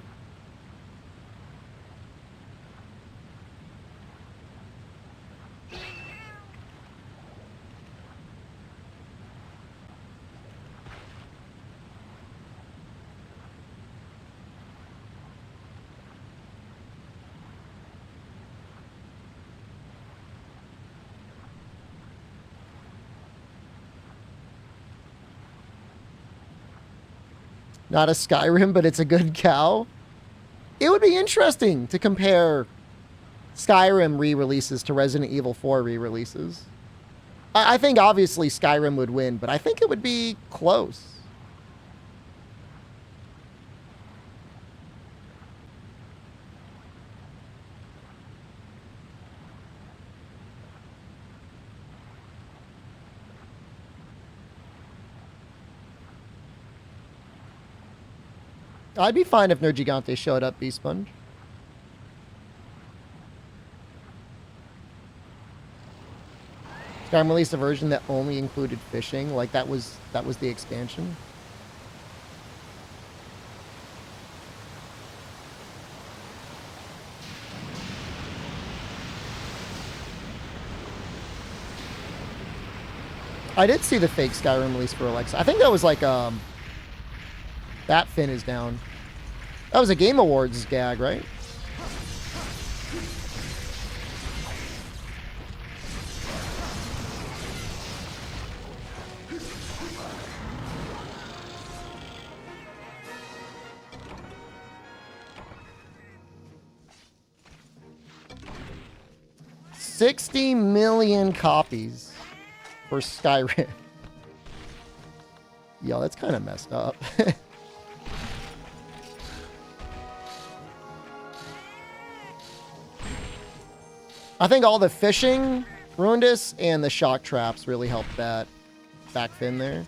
Not a Skyrim, but it's a good cow. It would be interesting to compare Skyrim re-releases to Resident Evil 4 re-releases. I think obviously Skyrim would win, but I think it would be close. I'd be fine if Nergigante showed up, Beast Sponge. Skyrim released a version that only included fishing. Like that was the expansion. I did see the fake Skyrim release for Alexa. I think that was like that fin is down. That was a Game Awards gag, right? $60 million copies for Skyrim. Yo, that's kind of messed up. I think all the fishing ruined us, and the shock traps really helped that back fin there.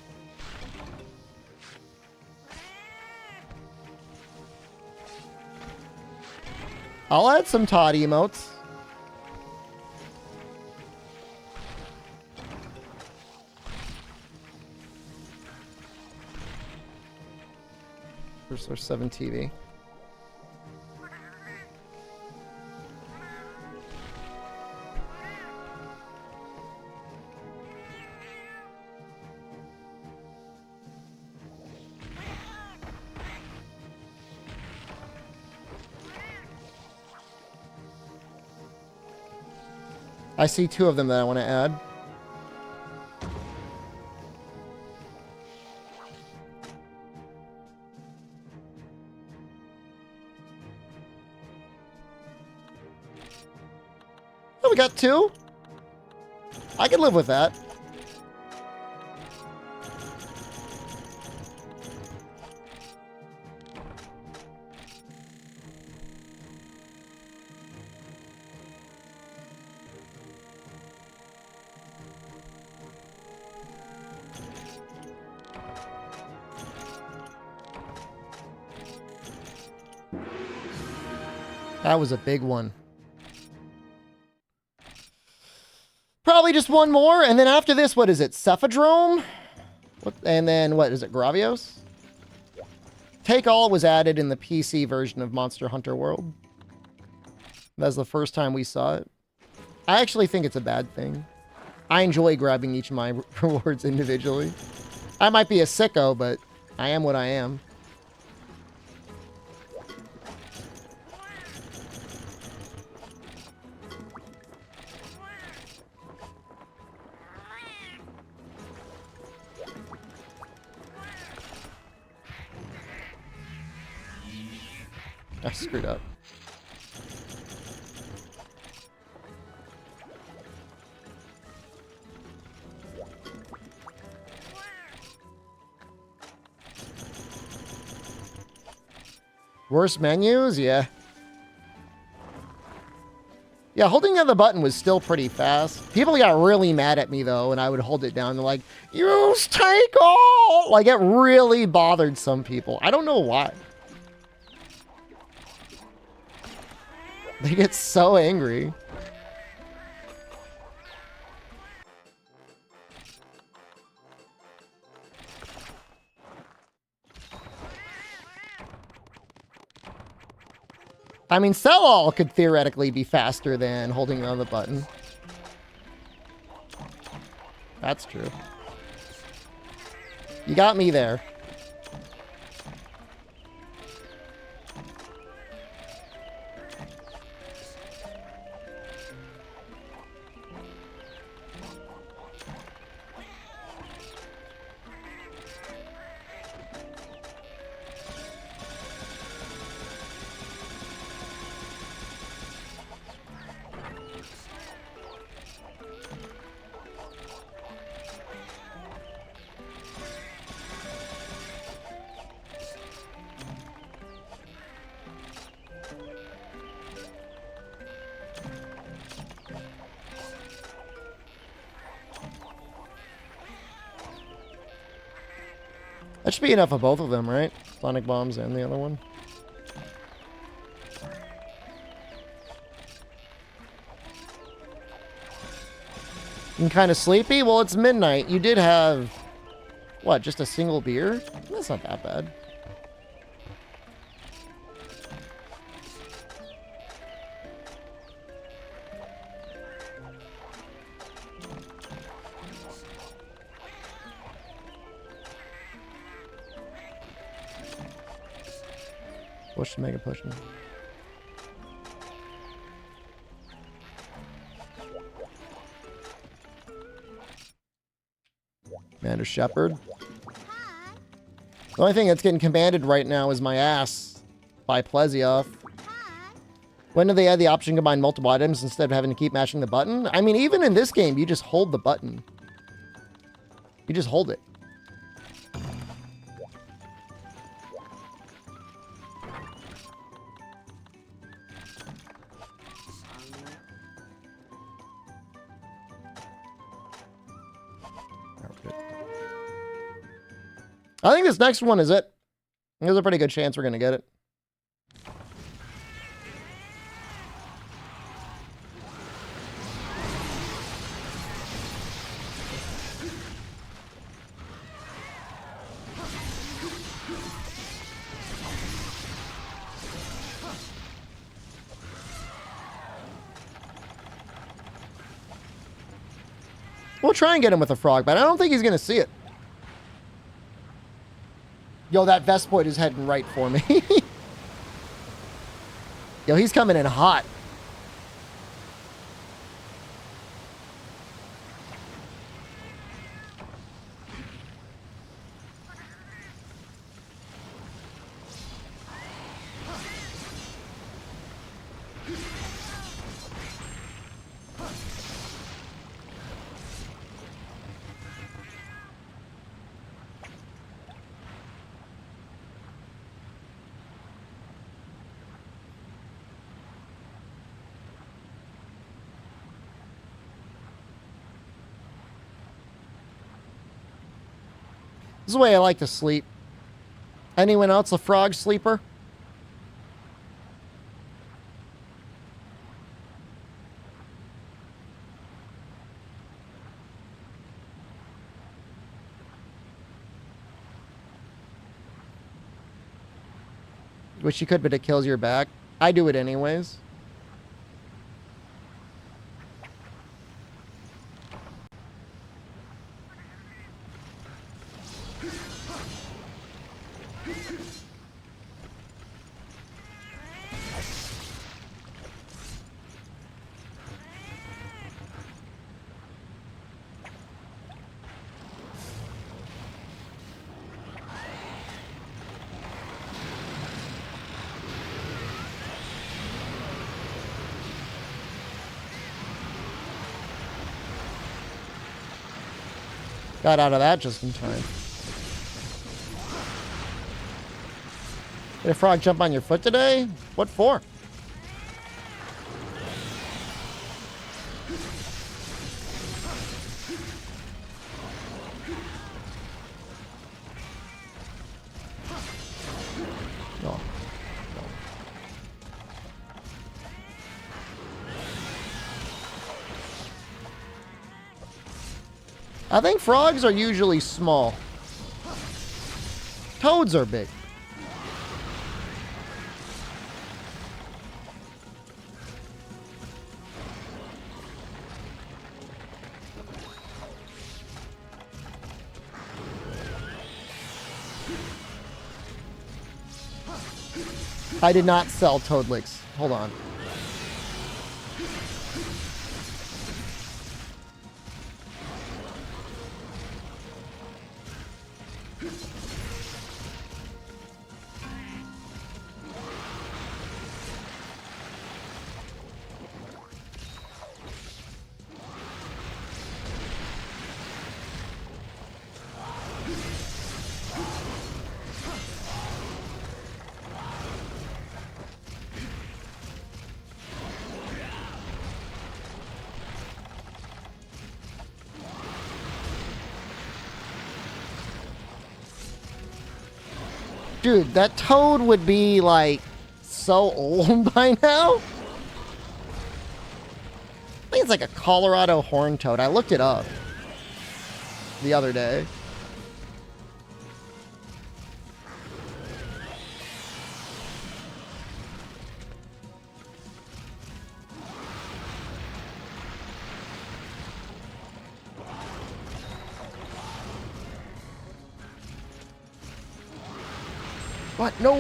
I'll add some Todd emotes. There's 7 TV. I see 2 of them that I want to add. Oh, we got 2? I can live with that. That was a big one. Probably just one more, and then after this, what is it? Cephadrome? What, and then, what is it? Gravios? Take All was added in the PC version of Monster Hunter World. That's the first time we saw it. I actually think it's a bad thing. I enjoy grabbing each of my rewards individually. I might be a sicko, but I am what I am. I screwed up. Worst menus? Yeah. Yeah, holding down the button was still pretty fast. People got really mad at me, though, and I would hold it down. They're like, use Take All! Like, it really bothered some people. I don't know why. They get so angry. I mean, Sell All could theoretically be faster than holding on the button. That's true. You got me there. That should be enough of both of them, right? Sonic bombs and the other one. I'm kind of sleepy. Well, it's midnight. You did have, what, just a single beer? That's not that bad. Push to make a push. SDShepard. The only thing that's getting commanded right now is my ass by Plesioth. When do they add the option to combine multiple items instead of having to keep mashing the button? I mean, even in this game, you just hold the button. You just hold it. I think this next one is it. There's a pretty good chance we're going to get it. We'll try and get him with a frog, but I don't think he's going to see it. Yo, that Vespoid is heading right for me. Yo, he's coming in hot. This is the way I like to sleep. Anyone else a frog sleeper? Wish you could, but it kills your back. I do it anyways. Got out of that just in time. Did a frog jump on your foot today? What for? Oh. I think frogs are usually small. Toads are big. I did not sell Toadlix. Hold on. Dude, that toad would be, like, so old by now. I think it's like a Colorado horned toad. I looked it up the other day. What? No!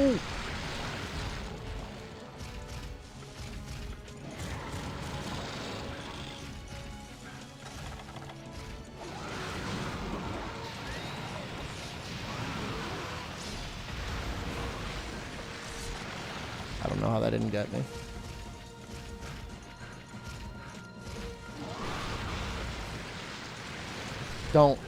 I don't know how that didn't get me. Don't.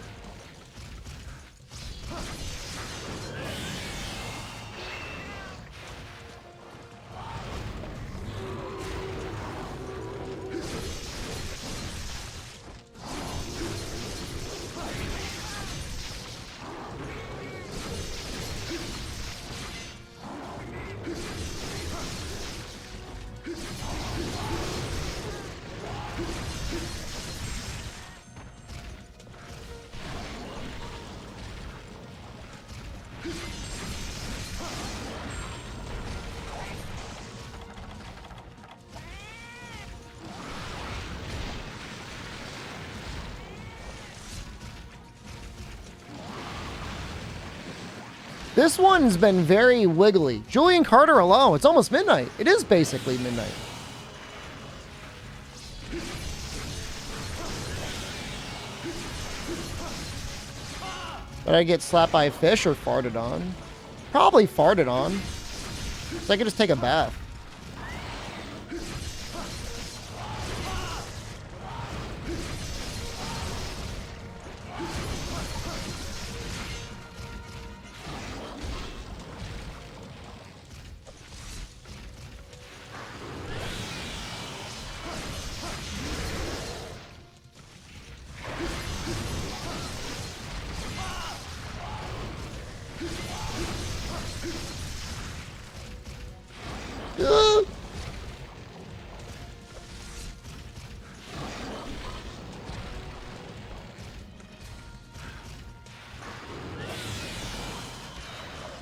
This one's been very wiggly. Julian Carter alone. It's almost midnight. It is basically midnight. Did I get slapped by a fish or farted on? Probably farted on. So I could just take a bath.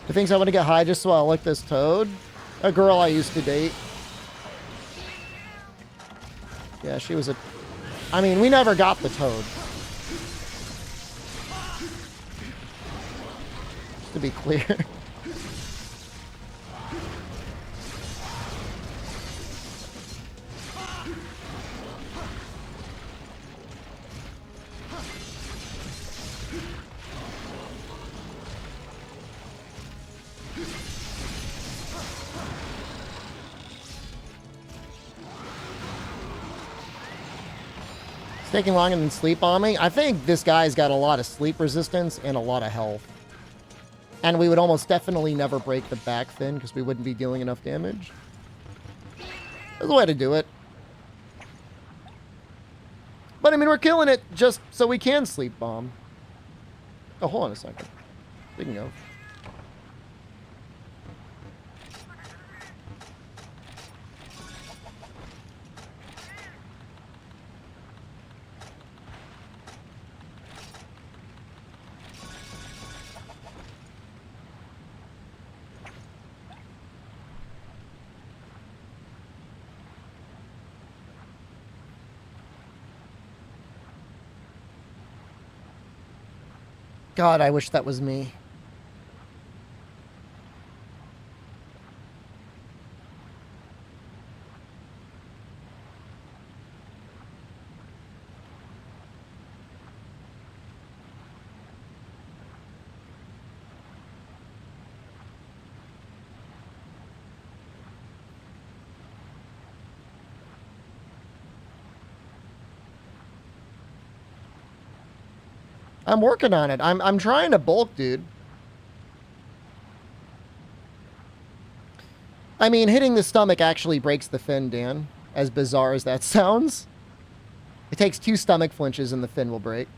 He thinks I want to get high just so I'll lick this toad. A girl I used to date. Yeah, she was a... I mean, we never got the toad. Just to be clear. Taking longer than sleep bombing. I think this guy's got a lot of sleep resistance and a lot of health. And we would almost definitely never break the back fin because we wouldn't be dealing enough damage. There's a way to do it. But I mean, we're killing it just so we can sleep bomb. Oh, hold on a second. We can go. God, I wish that was me. I'm working on it. I'm trying to bulk, dude. I mean, hitting the stomach actually breaks the fin, Dan. As bizarre as that sounds. It takes 2 stomach flinches and the fin will break.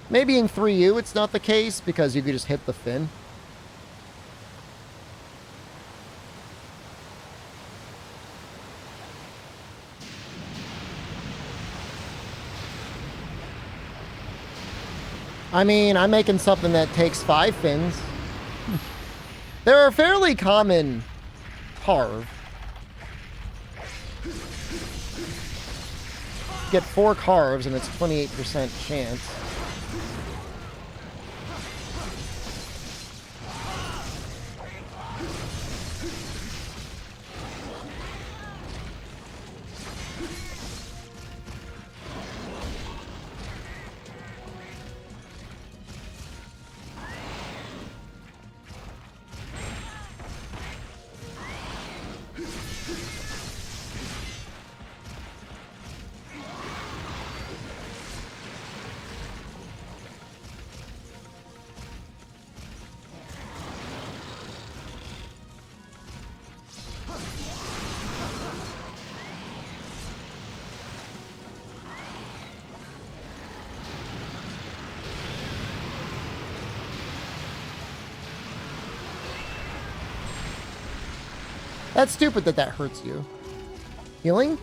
Maybe in 3U it's not the case because you could just hit the fin. I mean, I'm making something that takes 5 fins. They're a fairly common carve. Get 4 carves and it's 28% chance. That's stupid that hurts you. Healing?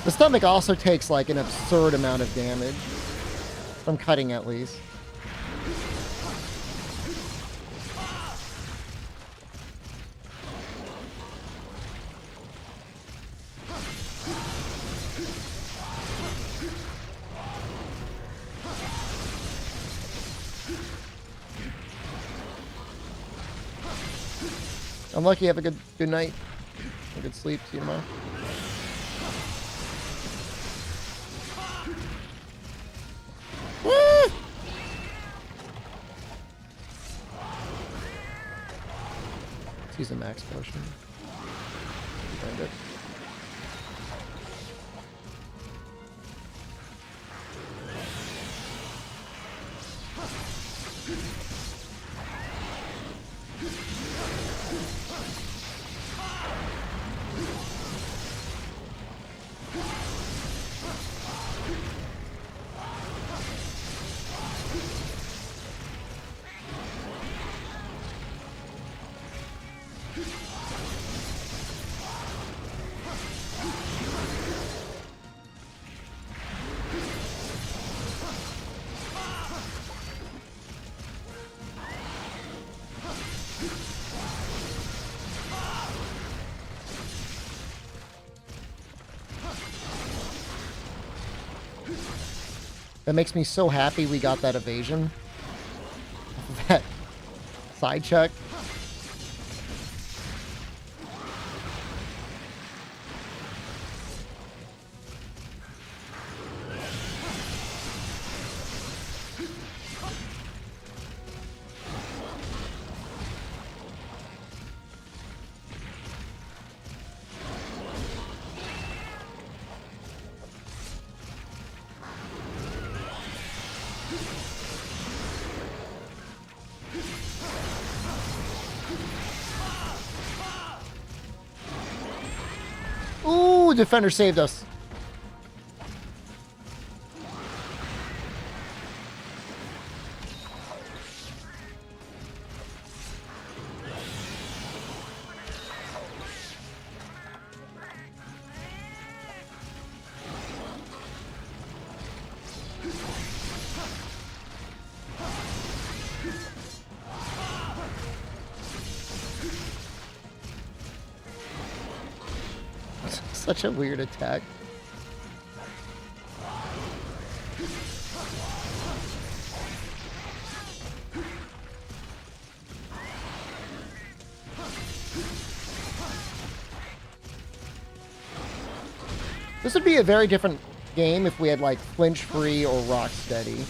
The stomach also takes like an absurd amount of damage. From cutting at least. I'm lucky. Have a good night. A good sleep. See you tomorrow. Woo! Let's use a max potion. Find it. That makes me so happy we got that evasion. That side check. Ooh, defender saved us. Such a weird attack. This would be a very different game if we had like flinch free or rock steady.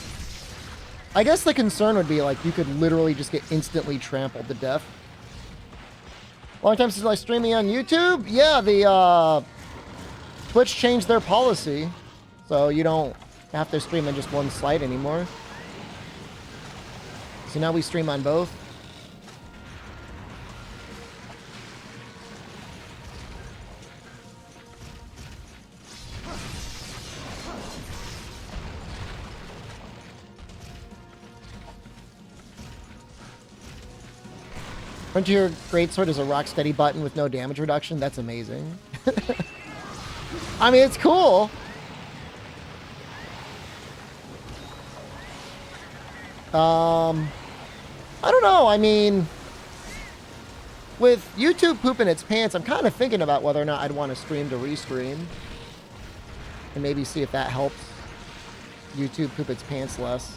I guess the concern would be like you could literally just get instantly trampled to death. Long time since I streaming on YouTube? Yeah, the Twitch changed their policy, so you don't have to stream on just one site anymore. So now we stream on both. Frontier Greatsword is a rock steady button with no damage reduction. That's amazing. I mean, it's cool. I don't know. I mean, with YouTube pooping its pants, I'm kind of thinking about whether or not I'd want to stream to restream. And maybe see if that helps YouTube poop its pants less.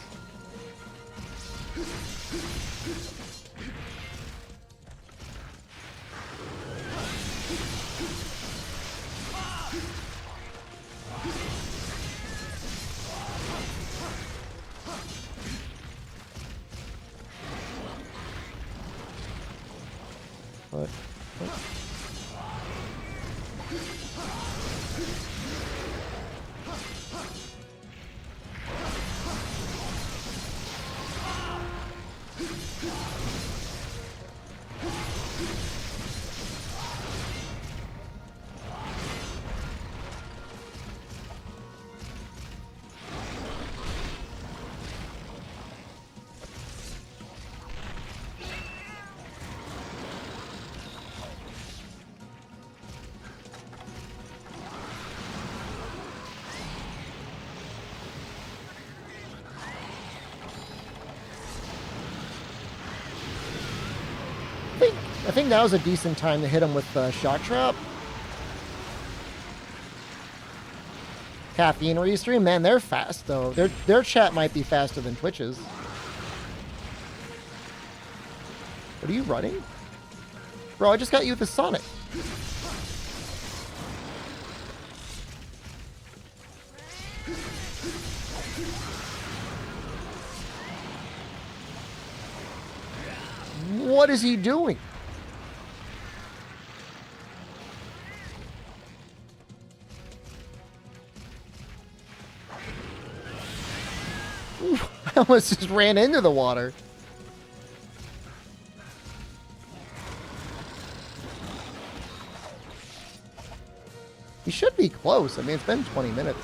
But, I think that was a decent time to hit him with Shock Trap. Caffeine Restream, man, they're fast though. Their chat might be faster than Twitch's. What are you running? Bro, I just got you with the Sonic. What is he doing? Ooh, I almost just ran into the water. He should be close. I mean, it's been 20 minutes.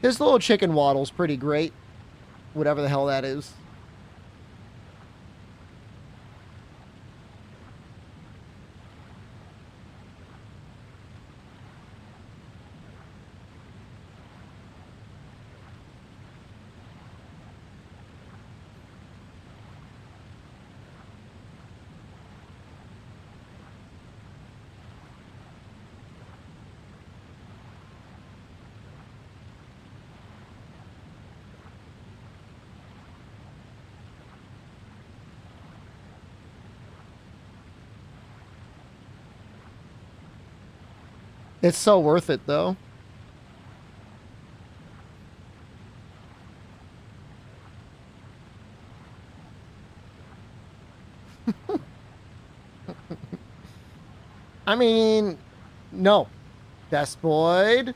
His little chicken waddle's pretty great. Whatever the hell that is. It's so worth it, though. I mean, no. Despoid.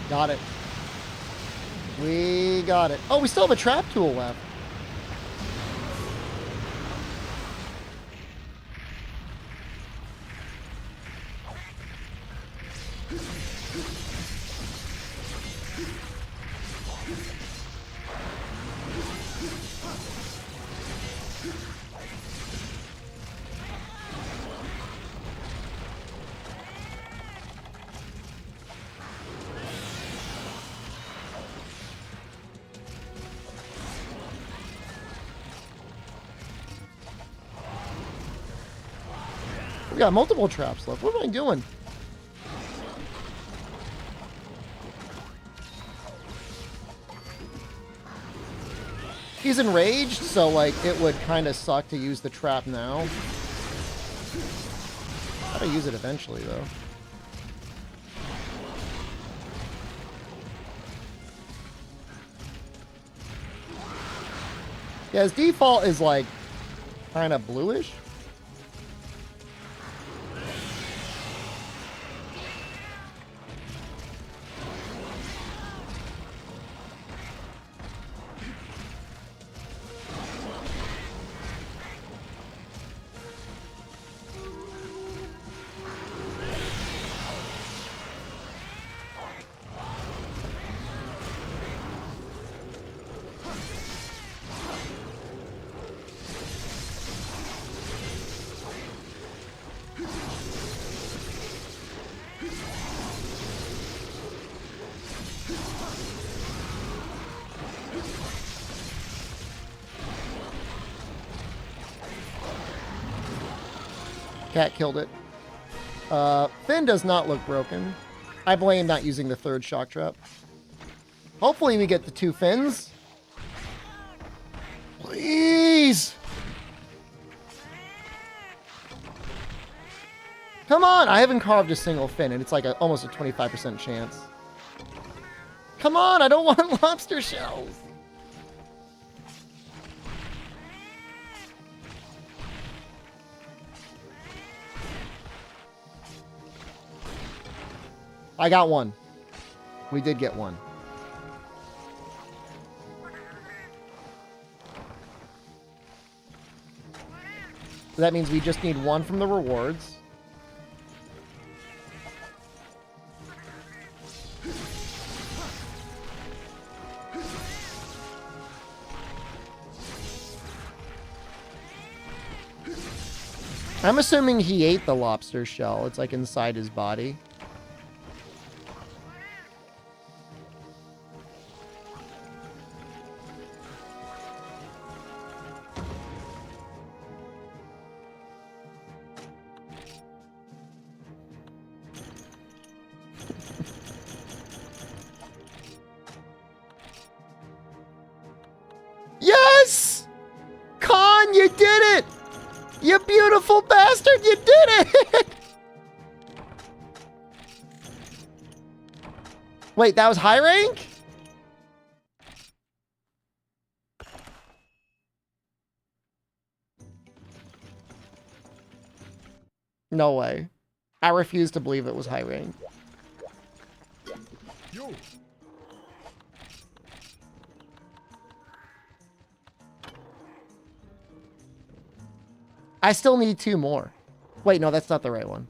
Got it. We got it. Oh, we still have a trap tool left. We got multiple traps left. What am I doing? He's enraged, so like it would kind of suck to use the trap now. Gotta use it eventually though. Yeah, his default is like kind of bluish. Cat killed it. Finn does not look broken. I blame not using the third shock trap. Hopefully we get the 2 fins. Please! Come on! I haven't carved a single fin, and it's like almost a 25% chance. Come on! I don't want lobster shells! I got one. We did get one. So that means we just need one from the rewards. I'm assuming he ate the lobster shell. It's like inside his body. Yes! Khan, you did it! You beautiful bastard, you did it! Wait, that was high rank? No way. I refuse to believe it was high rank. Yo. I still need 2 more. Wait, no, that's not the right one.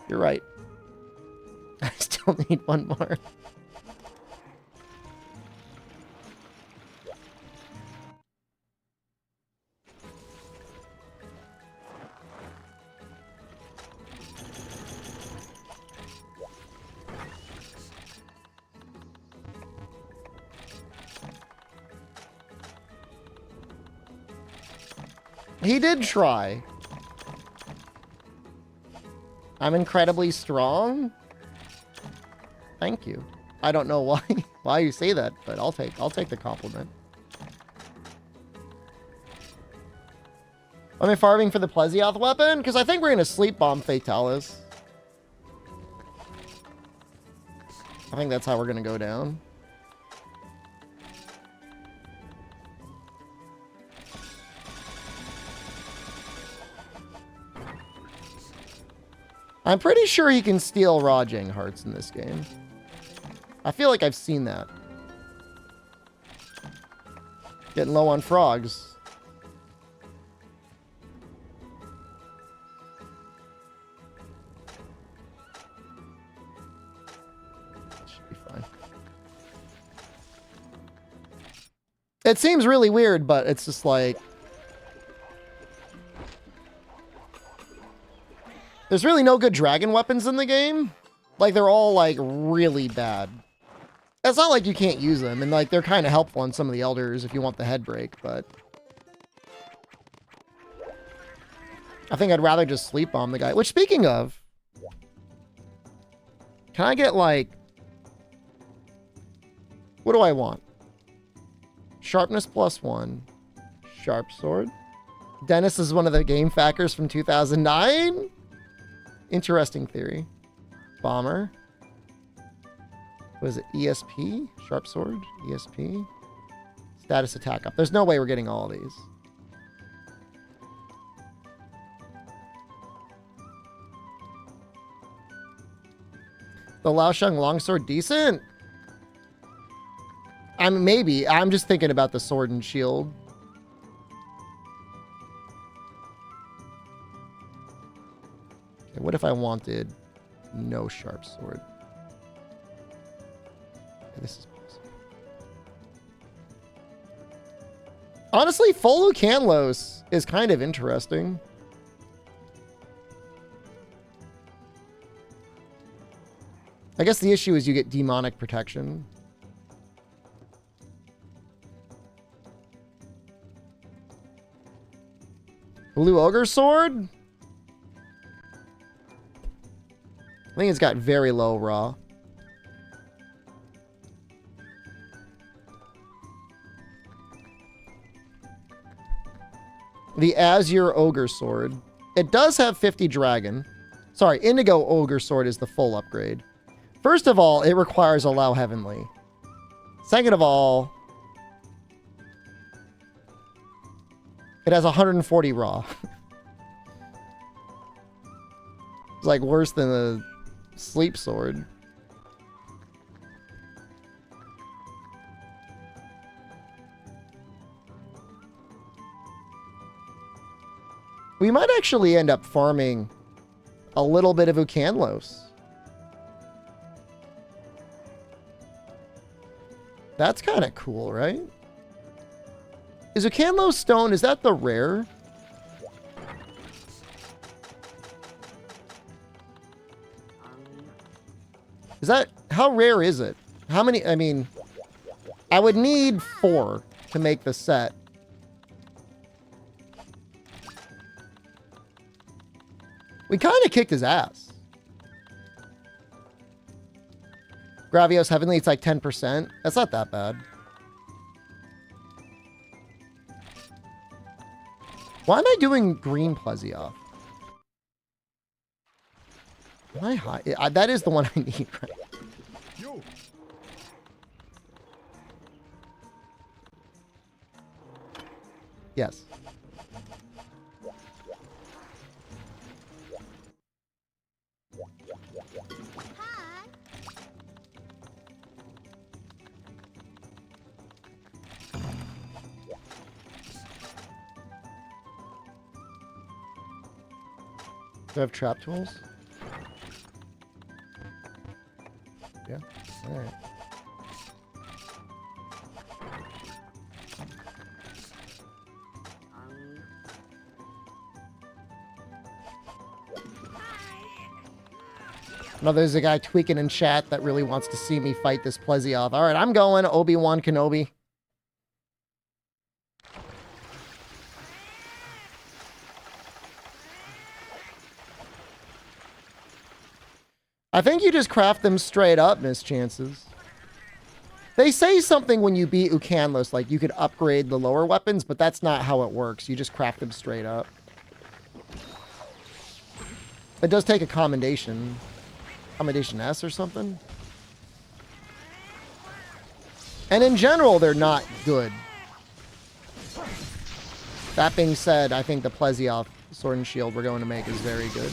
You're right. I still need 1 more. He did try. I'm incredibly strong. Thank you. I don't know why you say that, but I'll take the compliment. Am I farming for the Plesioth weapon? Because I think we're gonna sleep bomb Fatalis. I think that's how we're gonna go down. I'm pretty sure he can steal Rajang hearts in this game. I feel like I've seen that. Getting low on frogs. Should be fine. It seems really weird, but it's just like... There's really no good dragon weapons in the game. Like, they're all, like, really bad. It's not like you can't use them, and like they're kind of helpful on some of the elders if you want the head break, but I think I'd rather just sleep bomb the guy. Which, speaking of, can I get like, what do I want? Sharpness +1, sharp sword. Dennis is one of the game factors from 2009. Interesting theory. Bomber. What is it? ESP? Sharp sword? ESP? Status attack up. There's no way we're getting all of these. The Laosheng longsword decent? Maybe. I'm just thinking about the sword and shield. Okay, what if I wanted no sharp sword? Okay, this is possible. Honestly, full Lucanlos is kind of interesting. I guess the issue is you get demonic protection. Blue Ogre Sword? I think it's got very low raw. The Azure Ogre Sword. It does have 50 dragon. Sorry, Indigo Ogre Sword is the full upgrade. First of all, it requires Allow Heavenly. Second of all, it has 140 raw. It's like worse than the Sleep Sword. We might actually end up farming a little bit of Ucanlos. That's kind of cool, right? Is Ucanlos Stone, is that the rare? Is that, how rare is it? How many, I mean, I would need 4 to make the set. We kind of kicked his ass. Gravios Heavenly, it's like 10%. That's not that bad. Why am I doing green Plesioth? Am I high? That is the one I need, right? You. Yes. Do I have trap tools? Yeah. All right. No, there's a guy tweaking in chat that really wants to see me fight this Plesioth. All right, I'm going Obi-Wan Kenobi. I think you just craft them straight up, Miss Chances. They say something when you beat Ucanlos, like you could upgrade the lower weapons, but that's not how it works. You just craft them straight up. It does take a commendation. Commendation S or something. And in general, they're not good. That being said, I think the Plesioth Sword and Shield we're going to make is very good.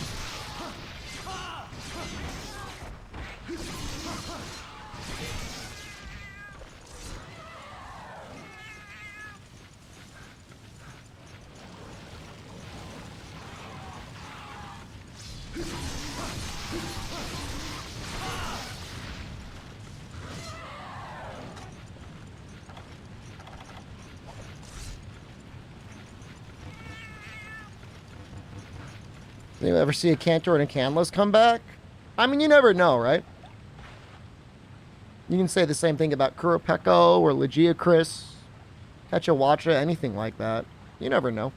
You ever see a Cantor and a Canlis come back? I mean, you never know, right? You can say the same thing about Kuropeko or Legiacris, Hechawacha, anything like that. You never know.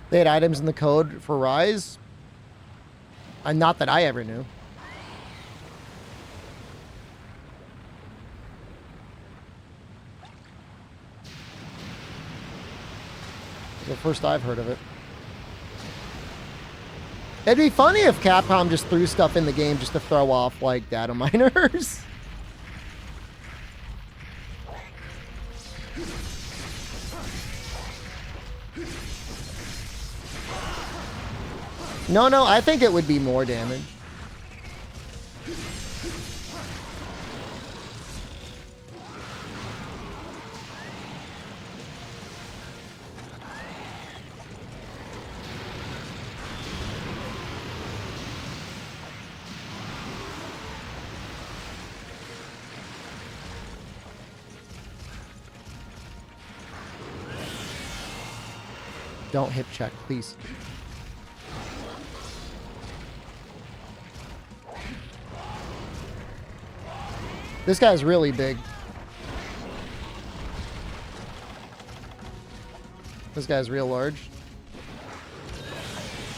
They had items in the code for Rise. Not that I ever knew. The first I've heard of it. It'd be funny if Capcom just threw stuff in the game just to throw off, like, data miners. No, I think it would be more damage. Don't hip check, please. This guy's really big. This guy's real large.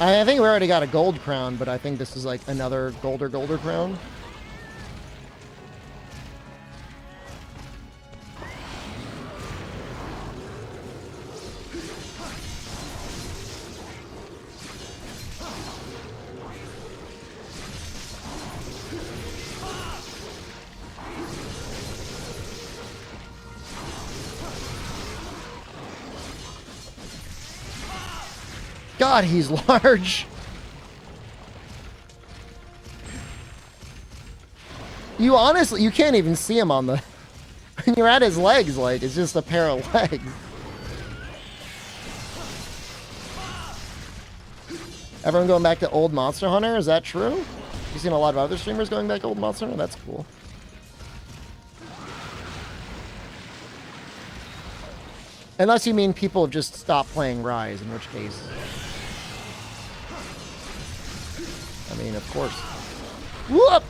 I think we already got a gold crown, but I think this is like another golder crown. God, he's large. You honestly, you can't even see him on the... When you're at his legs, like, it's just a pair of legs. Everyone going back to old Monster Hunter? Is that true? You've seen a lot of other streamers going back to old Monster Hunter? That's cool. Unless you mean people have just stopped playing Rise, in which case... I mean, of course. Whoop!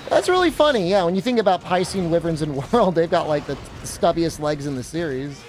That's really funny, yeah. When you think about Piscine wyverns in World, they've got like the stubbiest legs in the series.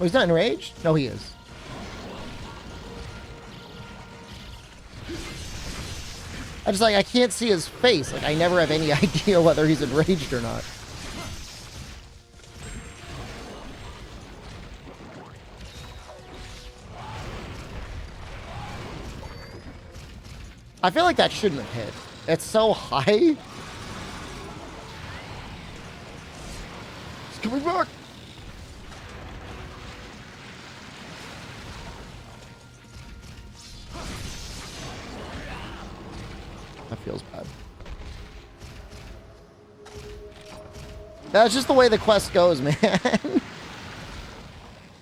Oh, he's not enraged? No, he is. I just like, I can't see his face. Like, I never have any idea whether he's enraged or not. I feel like that shouldn't have hit. It's so high. It's coming back. That feels bad. That's just the way the quest goes, man.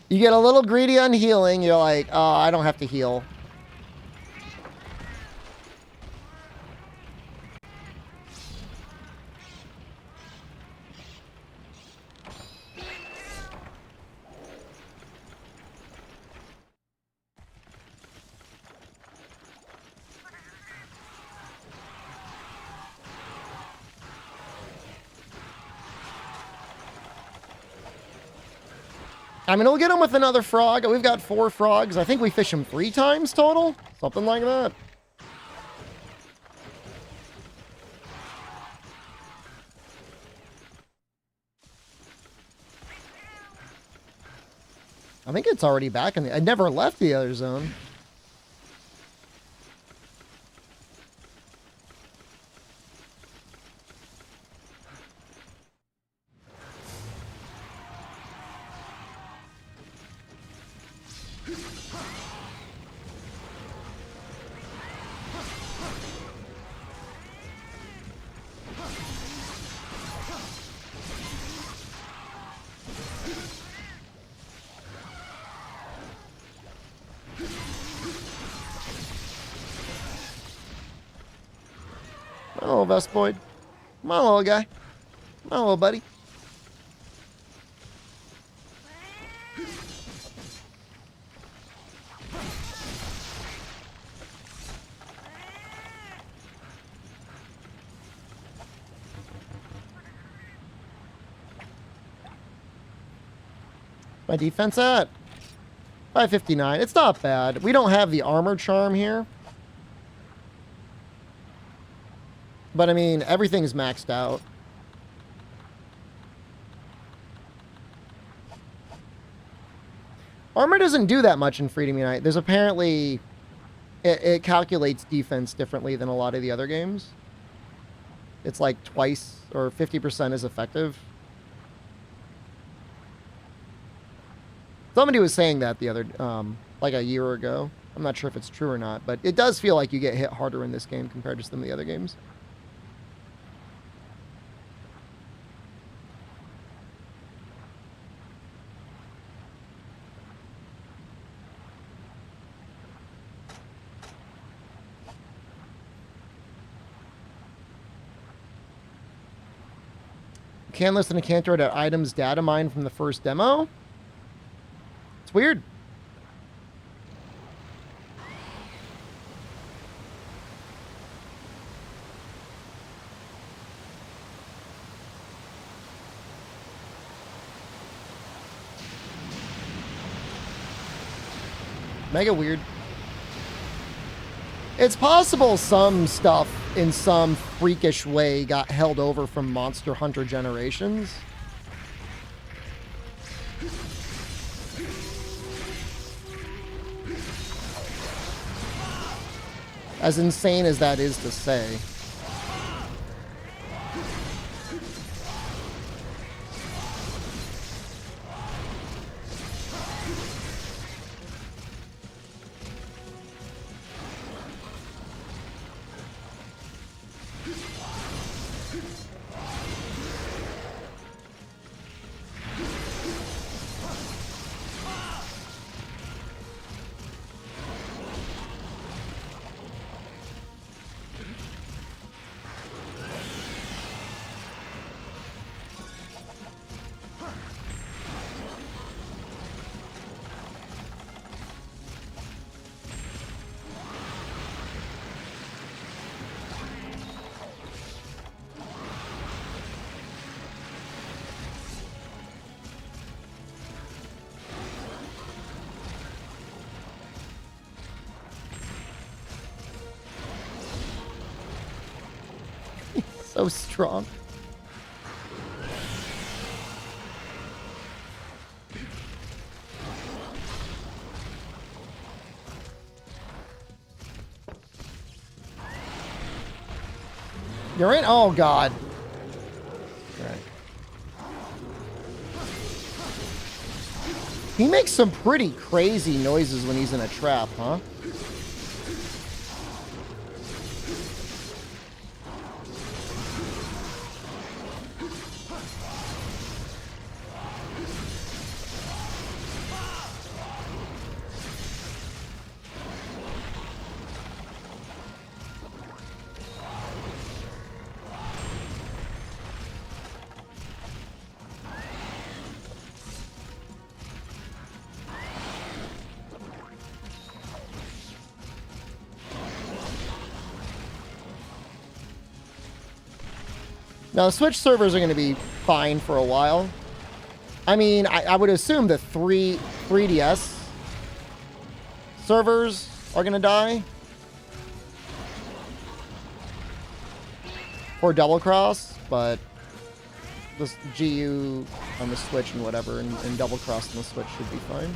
You get a little greedy on healing. You're like, oh, I don't have to heal. I mean, we'll get him with another frog. We've got 4 frogs. I think we fish him 3 times total. Something like that. I think it's already back in the... I never left the other zone. Oh, Vespoid. Come on, little guy. Come on, little buddy. My defense at 559. It's not bad. We don't have the armor charm here. But I mean, everything's maxed out. Armor doesn't do that much in Freedom Unite. There's apparently... It calculates defense differently than a lot of the other games. It's like twice or 50% as effective. Somebody was saying that the other... like a year ago. I'm not sure if it's true or not, but it does feel like you get hit harder in this game compared to some of the other games. Can listen to Cantor at items data mine from the first demo. It's weird. Mega weird. It's possible some stuff in some freakish way got held over from Monster Hunter Generations. As insane as that is to say. So strong. You're in? Oh, God. Right. He makes some pretty crazy noises when he's in a trap, huh? Now, the Switch servers are going to be fine for a while. I mean, I would assume the 3DS servers are going to die. For Double Cross, but this GU on the Switch and whatever, and Double Cross on the Switch should be fine.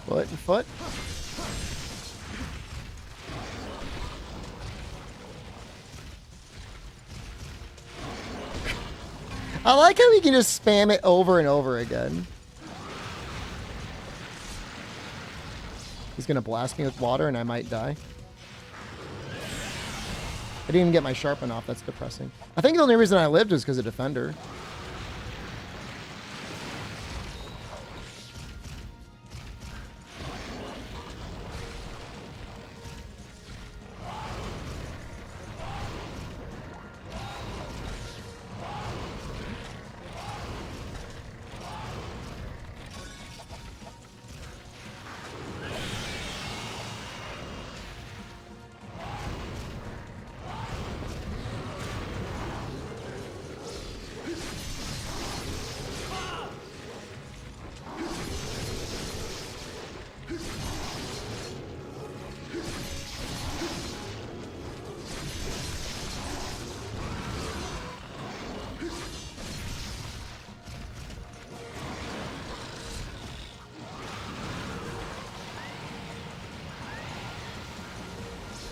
Foot and foot. I like how we can just spam it over and over again. He's gonna blast me with water and I might die. I didn't even get my sharpen off. That's depressing. I think the only reason I lived is because of Defender.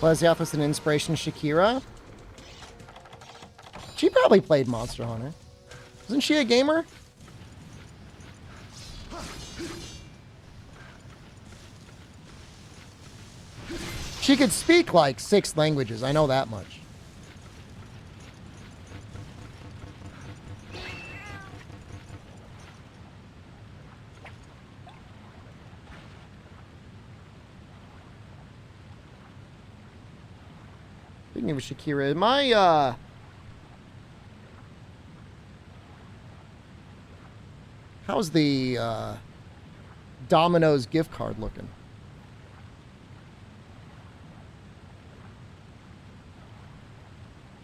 Lesioth was an inspiration, Shakira. She probably played Monster Hunter. Isn't she a gamer? She could speak like 6 languages. I know that much. Speaking of Shakira, my how's the Domino's gift card looking?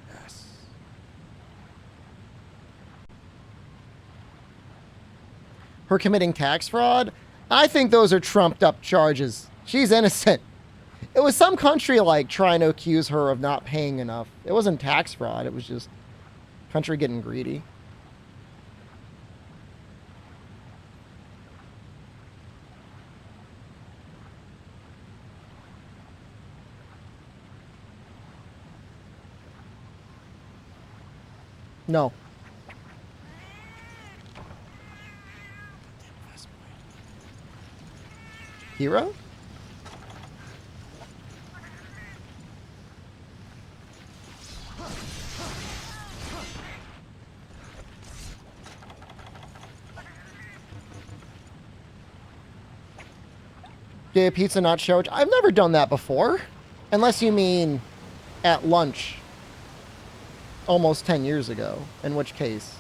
Yes. Her committing tax fraud? I think those are trumped up charges. She's innocent. It was some country like trying to accuse her of not paying enough. It wasn't tax fraud. It was just country getting greedy. No. Hero? Get a pizza, not showed. I've never done that before. Unless you mean at lunch. Almost 10 years ago. In which case,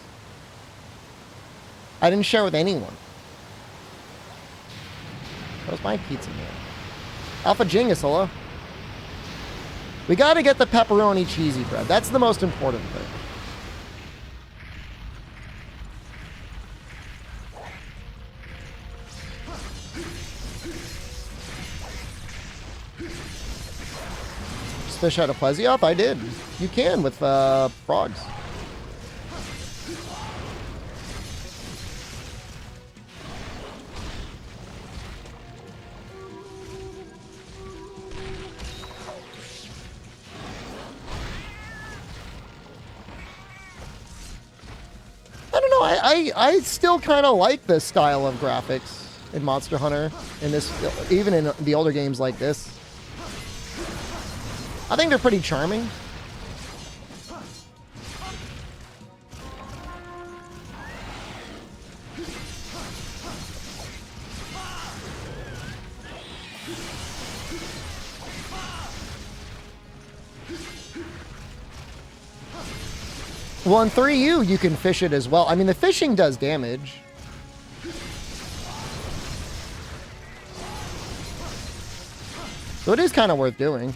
I didn't share with anyone. That was my pizza man. Alpha Jingus, hello. We gotta get the pepperoni cheesy bread. That's the most important thing. Just fish out of Plesioth? I did. You can with frogs. I don't know. I still kind of like this style of graphics in Monster Hunter, in this, even in the older games like this. I think they're pretty charming. Well, in 3U, you can fish it as well. I mean, the fishing does damage. So it is kind of worth doing.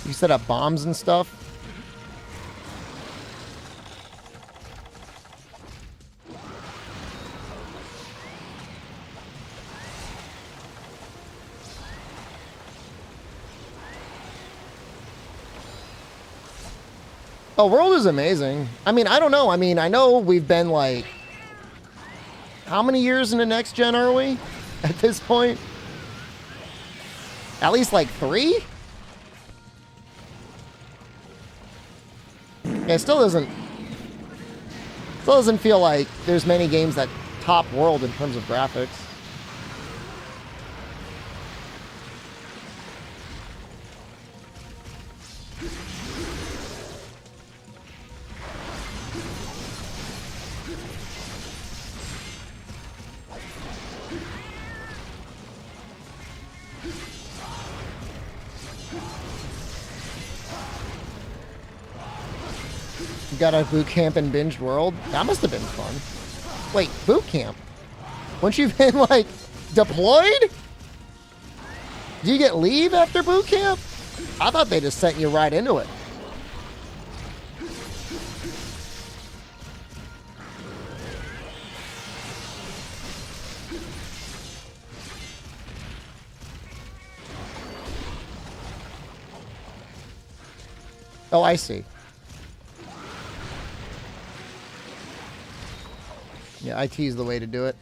You set up bombs and stuff. Oh, World is amazing. I mean, I don't know. I mean, I know we've been like... How many years in the next gen are we? At this point? At least like 3? Yeah, it still doesn't feel like there's many games that top World in terms of graphics. Got a boot camp in Binge World. That must have been fun. Wait, boot camp? Once you've been like deployed? Do you get leave after boot camp? I thought they just sent you right into it. Oh, I see. Yeah, IT is the way to do it.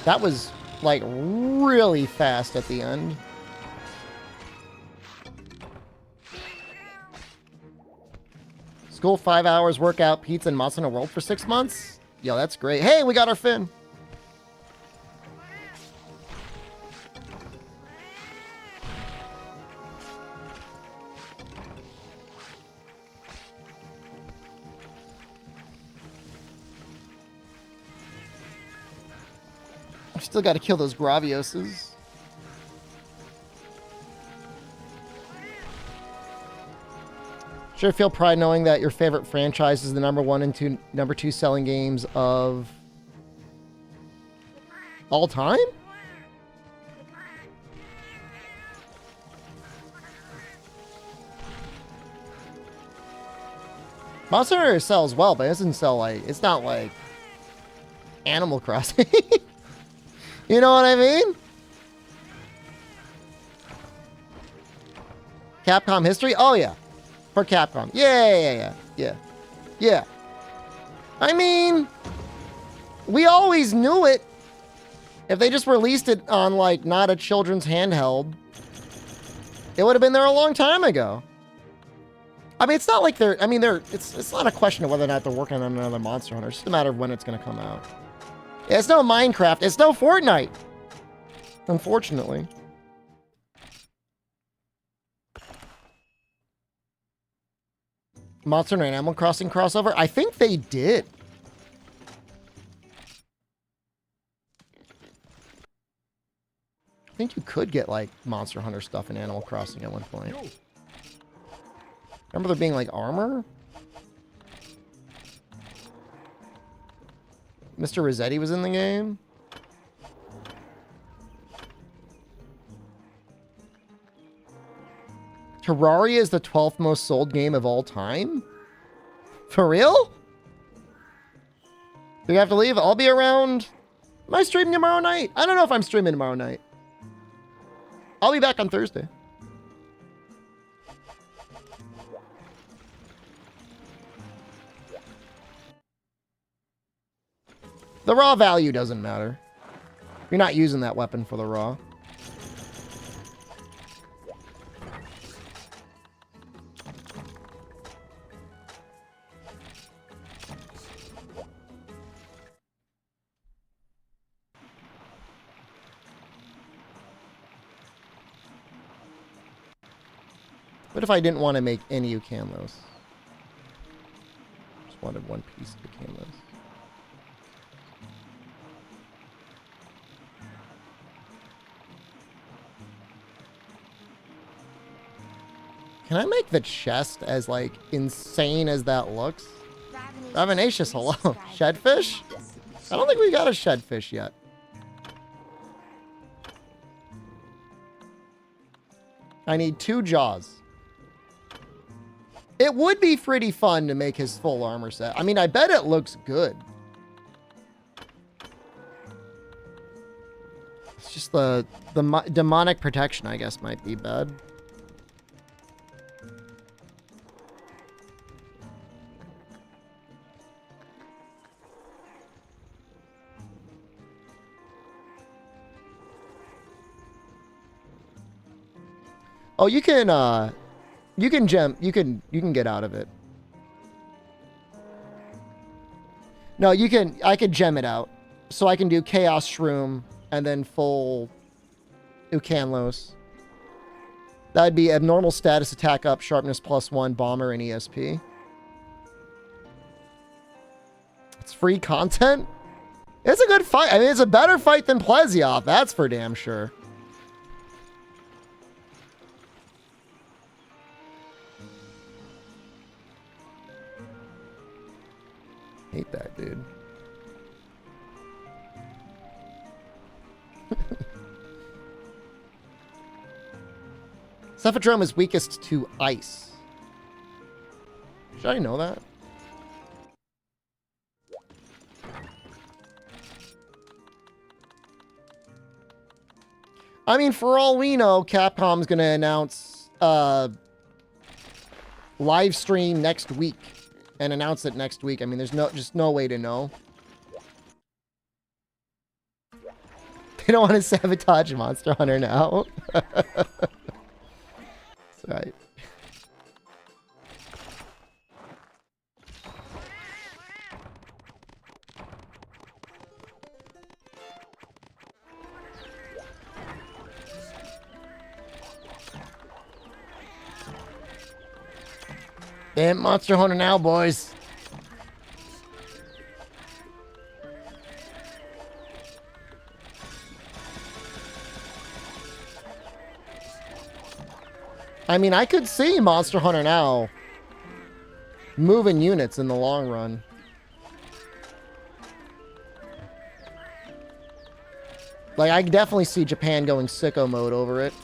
That was like really fast at the end. School 5 hours, workout, pizza, and Monster Hunter World for 6 months? Yo, that's great. Hey, we got our Finn. I've still got to kill those Gravioses. Sure feel pride knowing that your favorite franchise is the #1 and number 2 selling games of all time? Monster Hunter sells well, but it doesn't sell like, it's not like Animal Crossing. You know what I mean? Capcom history? Oh, yeah. For Capcom. Yeah. I mean, we always knew it. If they just released it on, like, not a children's handheld, it would have been there a long time ago. I mean, it's not like they're, I mean, it's not a question of whether or not they're working on another Monster Hunter. It's just a matter of when it's going to come out. Yeah, it's no Minecraft. It's no Fortnite. Unfortunately. Monster Hunter and Animal Crossing crossover? I think they did. I think you could get, like, Monster Hunter stuff in Animal Crossing at one point. Remember there being, like, armor? Mr. Rossetti was in the game? Terraria is the 12th most sold game of all time? For real? Do we have to leave? I'll be around. Am I streaming tomorrow night? I don't know if I'm streaming tomorrow night. I'll be back on Thursday. The raw value doesn't matter. You're not using that weapon for the raw. What if I didn't want to make any Ucanlos? Just wanted one piece of Ucanlos. Can I make the chest as, like, insane as that looks? Ravinacious, hello. Shedfish? I don't think we got a shedfish yet. I need 2 jaws. It would be pretty fun to make his full armor set. I mean, I bet it looks good. It's just the demonic protection, I guess, might be bad. Oh, you can gem, you can get out of it. No, I could gem it out. So I can do Chaos Shroom and then full Ucanlos. That'd be abnormal status, attack up, sharpness +1, bomber, and ESP. It's free content? It's a good fight. I mean, it's a better fight than Plesioth, that's for damn sure. Hate that, dude. Cephadrome is weakest to ice. Should I know that? I mean, for all we know, Capcom's gonna announce live stream next week. And announce it next week. I mean, there's just no way to know. They don't want to sabotage Monster Hunter now. That's right. Damn Monster Hunter now, boys. I mean, I could see Monster Hunter now moving units in the long run. Like, I can definitely see Japan going sicko mode over it.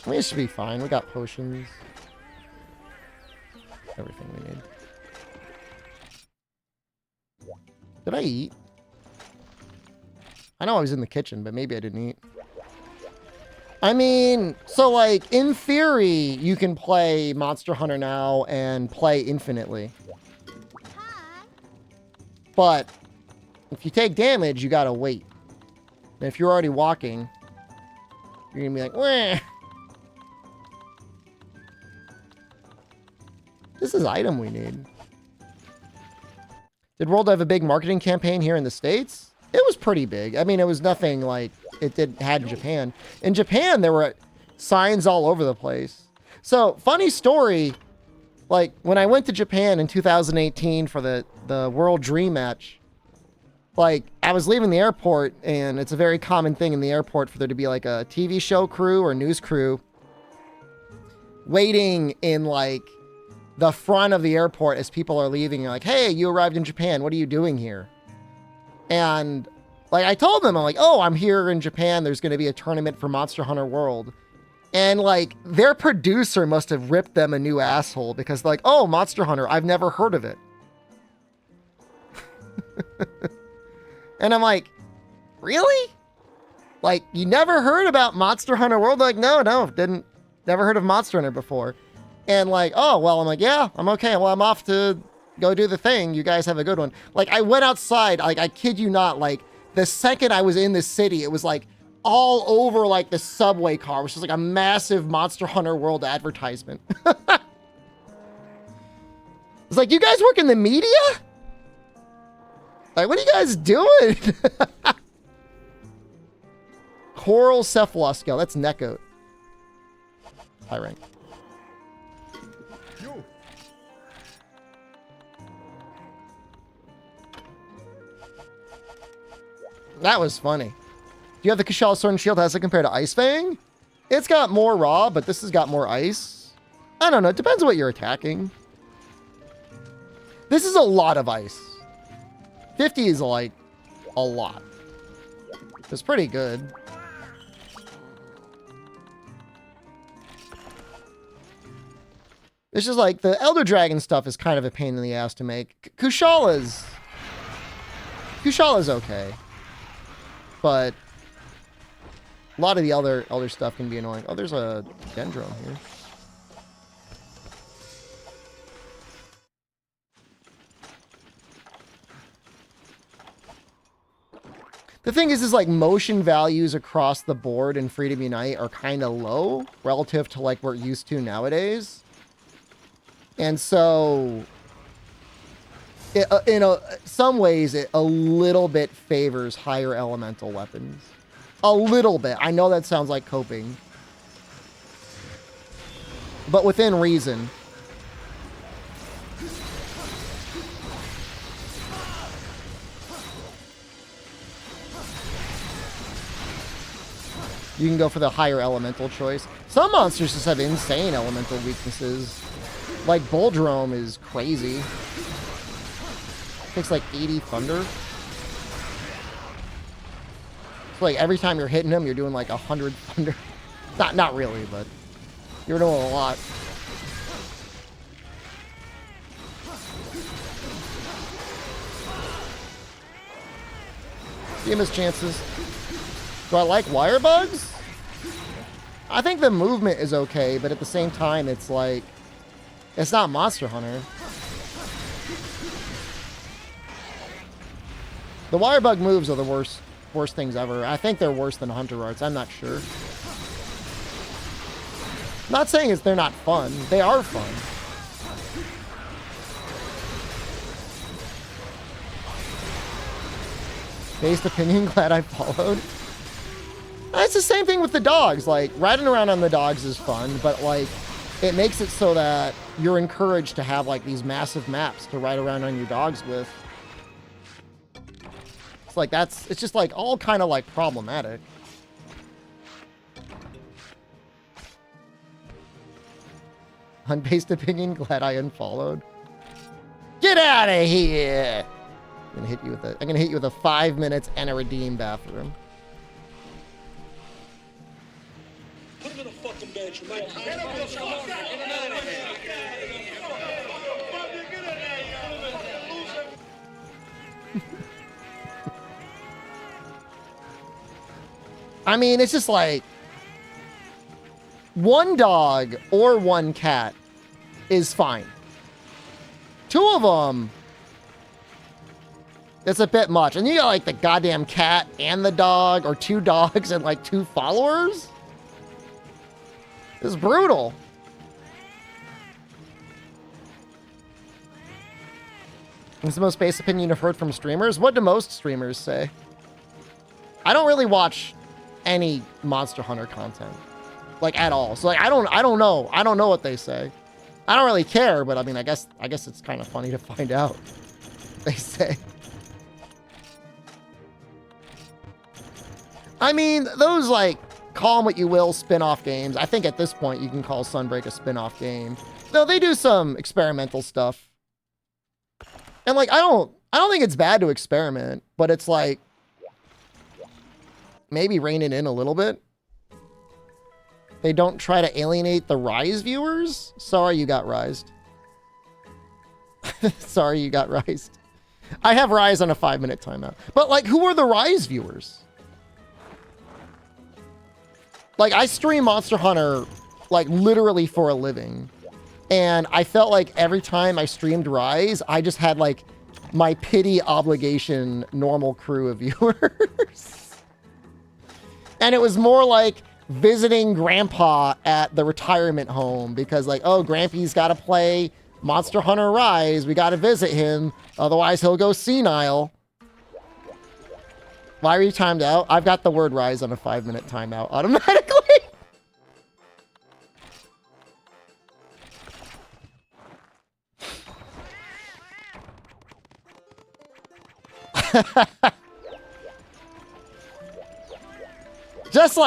I mean, it should be fine. We got potions. Everything we need. Did I eat? I know I was in the kitchen, but maybe I didn't eat. I mean, so like, in theory, you can play Monster Hunter now and play infinitely. But if you take damage, you gotta wait. And if you're already walking, you're gonna be like, wah. This is item we need. Did World have a big marketing campaign here in the States? It was pretty big. I mean, it was nothing like it had in Japan. In Japan, there were signs all over the place. So, funny story, like, when I went to Japan in 2018 for the World Dream match, like, I was leaving the airport, and it's a very common thing in the airport for there to be, like, a TV show crew or news crew waiting in, like, the front of the airport as people are leaving. You're like, hey, you arrived in Japan. What are you doing here? And like, I told them, I'm like, oh, I'm here in Japan. There's going to be a tournament for Monster Hunter World. And like, their producer must have ripped them a new asshole because like, oh, Monster Hunter, I've never heard of it. And I'm like, really? Like, you never heard about Monster Hunter World? Like, no, never heard of Monster Hunter before. And like, oh, well, I'm like, yeah, I'm okay. Well, I'm off to go do the thing. You guys have a good one. Like, I went outside, like, I kid you not, like, the second I was in the city, it was like all over like the subway car, which is like a massive Monster Hunter World advertisement. It's like, you guys work in the media? Like, what are you guys doing? Coral Cephaloscale, that's Neckoat. High rank. That was funny. Do you have the Kushala Sword and Shield? How does it compare to Ice Fang? It's got more raw, but this has got more ice. I don't know. It depends on what you're attacking. This is a lot of ice. 50 is like a lot. It's pretty good. It's just like the Elder Dragon stuff is kind of a pain in the ass to make. Kushala's okay. But a lot of the other stuff can be annoying. Oh, there's a Dendron here. The thing is like motion values across the board in Freedom Unite are kind of low relative to like what we're used to nowadays. And so in some ways, it a little bit favors higher elemental weapons. A little bit. I know that sounds like coping. But within reason. You can go for the higher elemental choice. Some monsters just have insane elemental weaknesses. Like Boldrome is crazy. Takes like 80 thunder. So like every time you're hitting him, you're doing like 100 thunder. Not really, but you're doing a lot. Give him his chances. Do I like wire bugs? I think the movement is okay, but at the same time, it's like, it's not Monster Hunter. The wire bug moves are the worst things ever. I think they're worse than Hunter Arts. I'm not sure. Not saying they're not fun. They are fun. Based opinion, glad I followed. It's the same thing with the dogs. Like, riding around on the dogs is fun, but like, it makes it so that you're encouraged to have like these massive maps to ride around on your dogs with. It's like it's just like all kind of like problematic. Unbased opinion, glad I unfollowed. Get out of here! I'm gonna hit you with a 5 minutes and a redeem bathroom. Put him in a fucking bedroom. I mean, it's just like one dog or one cat is fine. Two of them, it's a bit much. And you got like the goddamn cat and the dog, or two dogs and like two followers. It's brutal. It's the most basic opinion I've heard from streamers. What do most streamers say? I don't really watch any Monster Hunter content, like at all. So like I don't know. I don't know what they say. I don't really care, but I mean, I guess it's kind of funny to find out what they say. I mean, those like call them what you will spin-off games. I think at this point you can call Sunbreak a spin-off game. No, they do some experimental stuff. And like I don't think it's bad to experiment, but it's like maybe rein it in a little bit. They don't try to alienate the Rise viewers. Sorry you got Rised. Sorry you got Rised. I have Rise on a 5-minute timeout. But like, who are the Rise viewers? Like, I stream Monster Hunter like literally for a living. And I felt like every time I streamed Rise, I just had like my pity obligation normal crew of viewers. And it was more like visiting Grandpa at the retirement home because like, oh, Grampy's got to play Monster Hunter Rise. We got to visit him. Otherwise, he'll go senile. Why are you timed out? I've got the word Rise on a 5-minute timeout automatically.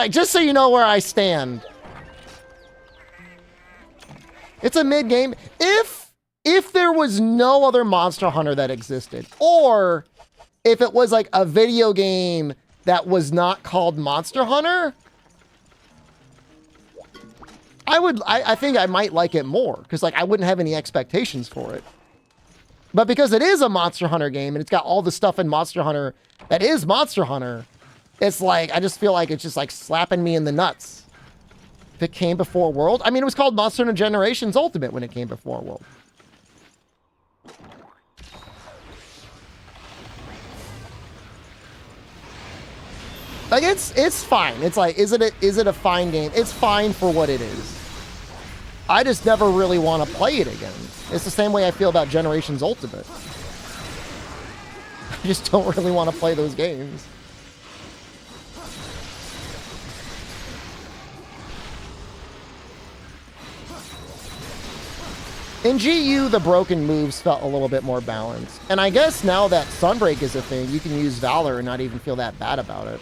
Just so you know where I stand. It's a mid game. If there was no other Monster Hunter that existed, or if it was like a video game that was not called Monster Hunter, I think I might like it more because like I wouldn't have any expectations for it. But because it is a Monster Hunter game and it's got all the stuff in Monster Hunter that is Monster Hunter, it's like, I just feel like it's just like slapping me in the nuts. If it came before World, I mean, it was called Monster Hunter Generations Ultimate when it came before World. Like, it's fine. It's like, is it a fine game? It's fine for what it is. I just never really want to play it again. It's the same way I feel about Generations Ultimate. I just don't really want to play those games. In GU, the broken moves felt a little bit more balanced. And I guess now that Sunbreak is a thing, you can use Valor and not even feel that bad about it.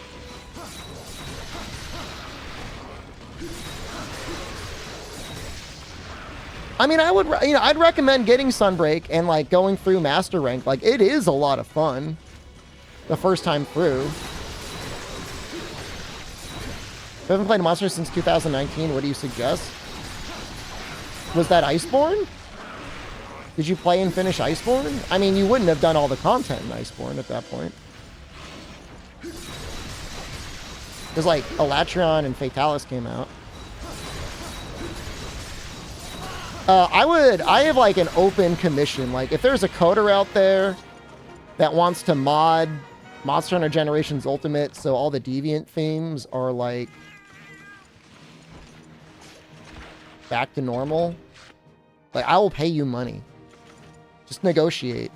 I mean, I'd recommend getting Sunbreak and like going through Master Rank. Like, it is a lot of fun the first time through. If you haven't played Monster since 2019, what do you suggest? Was that Iceborne? Did you play and finish Iceborne? I mean, you wouldn't have done all the content in Iceborne at that point. Because like Elatrion and Fatalis came out. I have like an open commission. Like if there's a coder out there that wants to mod Monster Hunter Generations Ultimate so all the deviant themes are like back to normal, like I will pay you money. Just negotiate.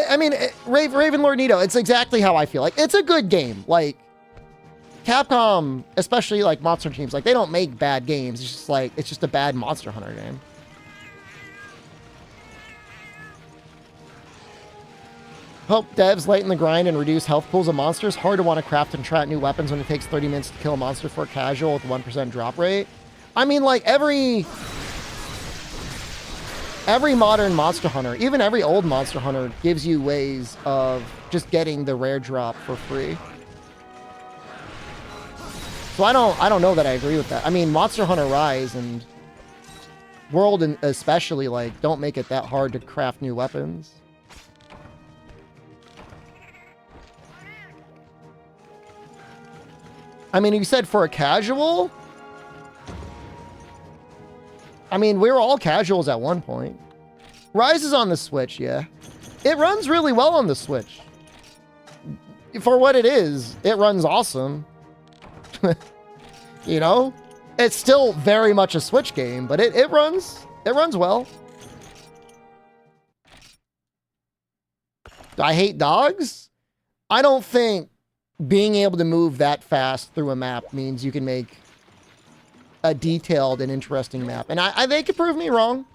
I mean, Raven Lord Nito, it's exactly how I feel. Like, it's a good game. Like, Capcom, especially like Monster teams, like they don't make bad games. It's just like, it's just a bad Monster Hunter game. Hope devs lighten the grind and reduce health pools of monsters. Hard to want to craft and trap new weapons when it takes 30 minutes to kill a monster for a casual with 1% drop rate. I mean, like every modern Monster Hunter, even every old Monster Hunter, gives you ways of just getting the rare drop for free. So I don't know that I agree with that. I mean, Monster Hunter Rise and World and especially, like, don't make it that hard to craft new weapons. I mean, you said for a casual? I mean, we were all casuals at one point. Rise is on the Switch, yeah. It runs really well on the Switch. For what it is, it runs awesome. You know? It's still very much a Switch game, but it runs well. Do I hate dogs? I don't think being able to move that fast through a map means you can make a detailed and interesting map. And they could prove me wrong.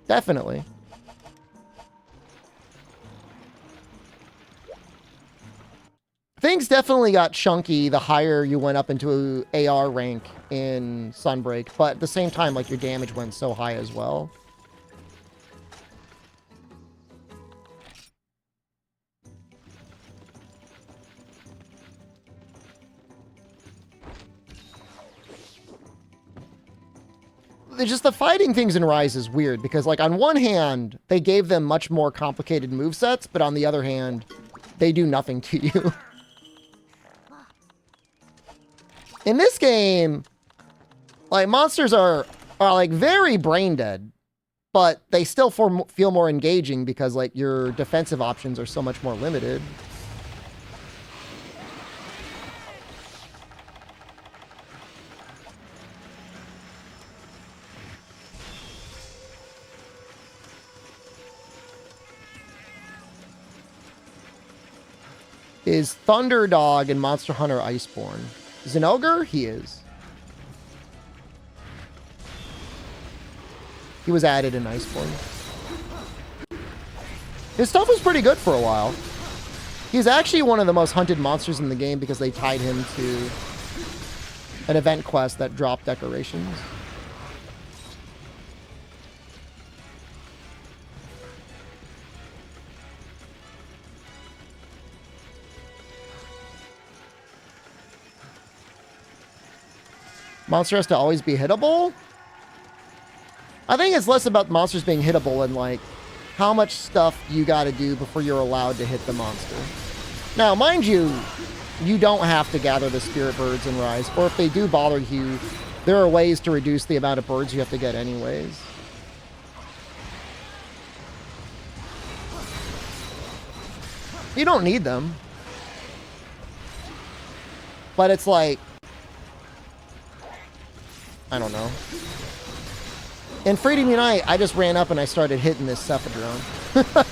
Definitely. Things definitely got chunky the higher you went up into AR rank in Sunbreak, but at the same time, like, your damage went so high as well. Just the fighting things in Rise is weird because, like, on one hand, they gave them much more complicated movesets, but on the other hand, they do nothing to you. In this game, like, monsters are like very brain dead, but they still feel more engaging because, like, your defensive options are so much more limited. Is Thunderdog in Monster Hunter Iceborne? Zinogre? He is. He was added in Iceborne. His stuff was pretty good for a while. He's actually one of the most hunted monsters in the game because they tied him to an event quest that dropped decorations. Monster has to always be hittable? I think it's less about monsters being hittable and, like, how much stuff you gotta do before you're allowed to hit the monster. Now, mind you, you don't have to gather the spirit birds in Rise, or if they do bother you, there are ways to reduce the amount of birds you have to get anyways. You don't need them. But it's like, I don't know. In Freedom Unite, I just ran up and I started hitting this Cephadrone.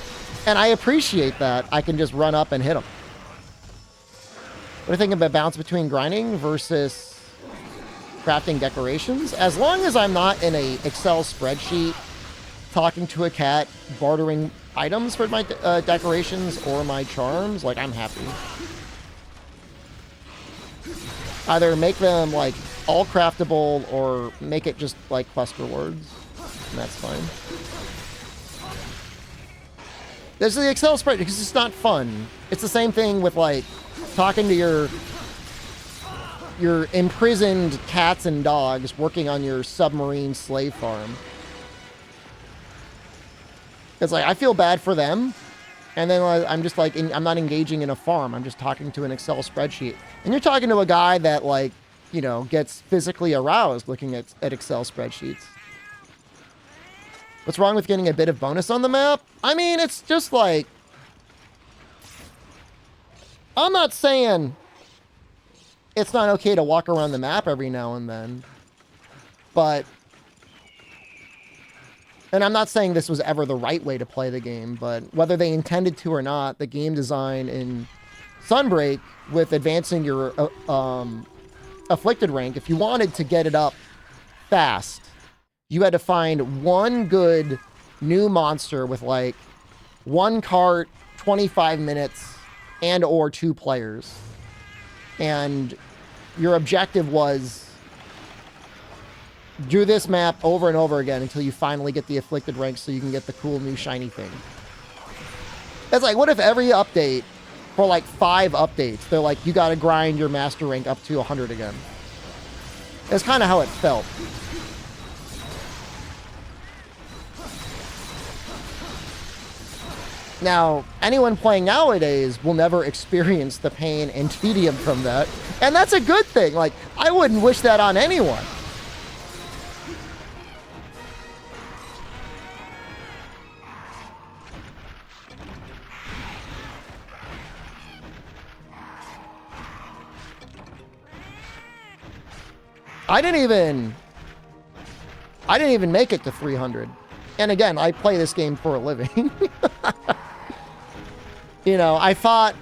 And I appreciate that. I can just run up and hit him. What do you think about balance between grinding versus crafting decorations? As long as I'm not in a Excel spreadsheet talking to a cat, bartering items for my decorations or my charms, like, I'm happy. Either make them, like, all craftable or make it just like quest rewards. And that's fine. There's the Excel spreadsheet because it's not fun. It's the same thing with, like, talking to your imprisoned cats and dogs working on your submarine slave farm. It's like, I feel bad for them. And then I'm just like, I'm not engaging in a farm. I'm just talking to an Excel spreadsheet. And you're talking to a guy that, like, you know, gets physically aroused looking at Excel spreadsheets. What's wrong with getting a bit of bonus on the map? I mean, it's just like, I'm not saying it's not okay to walk around the map every now and then, but, and I'm not saying this was ever the right way to play the game, but whether they intended to or not, the game design in Sunbreak with advancing your afflicted rank, if you wanted to get it up fast, you had to find one good new monster with like one cart, 25 minutes, and or 2 players. And your objective was do this map over and over again until you finally get the afflicted rank so you can get the cool new shiny thing. It's like, what if every update, for like 5 updates, they're like, you gotta grind your master rank up to 100 again. That's kind of how it felt. Now, anyone playing nowadays will never experience the pain and tedium from that. And that's a good thing. Like, I wouldn't wish that on anyone. I didn't even make it to 300. And again, I play this game for a living. You know, I fought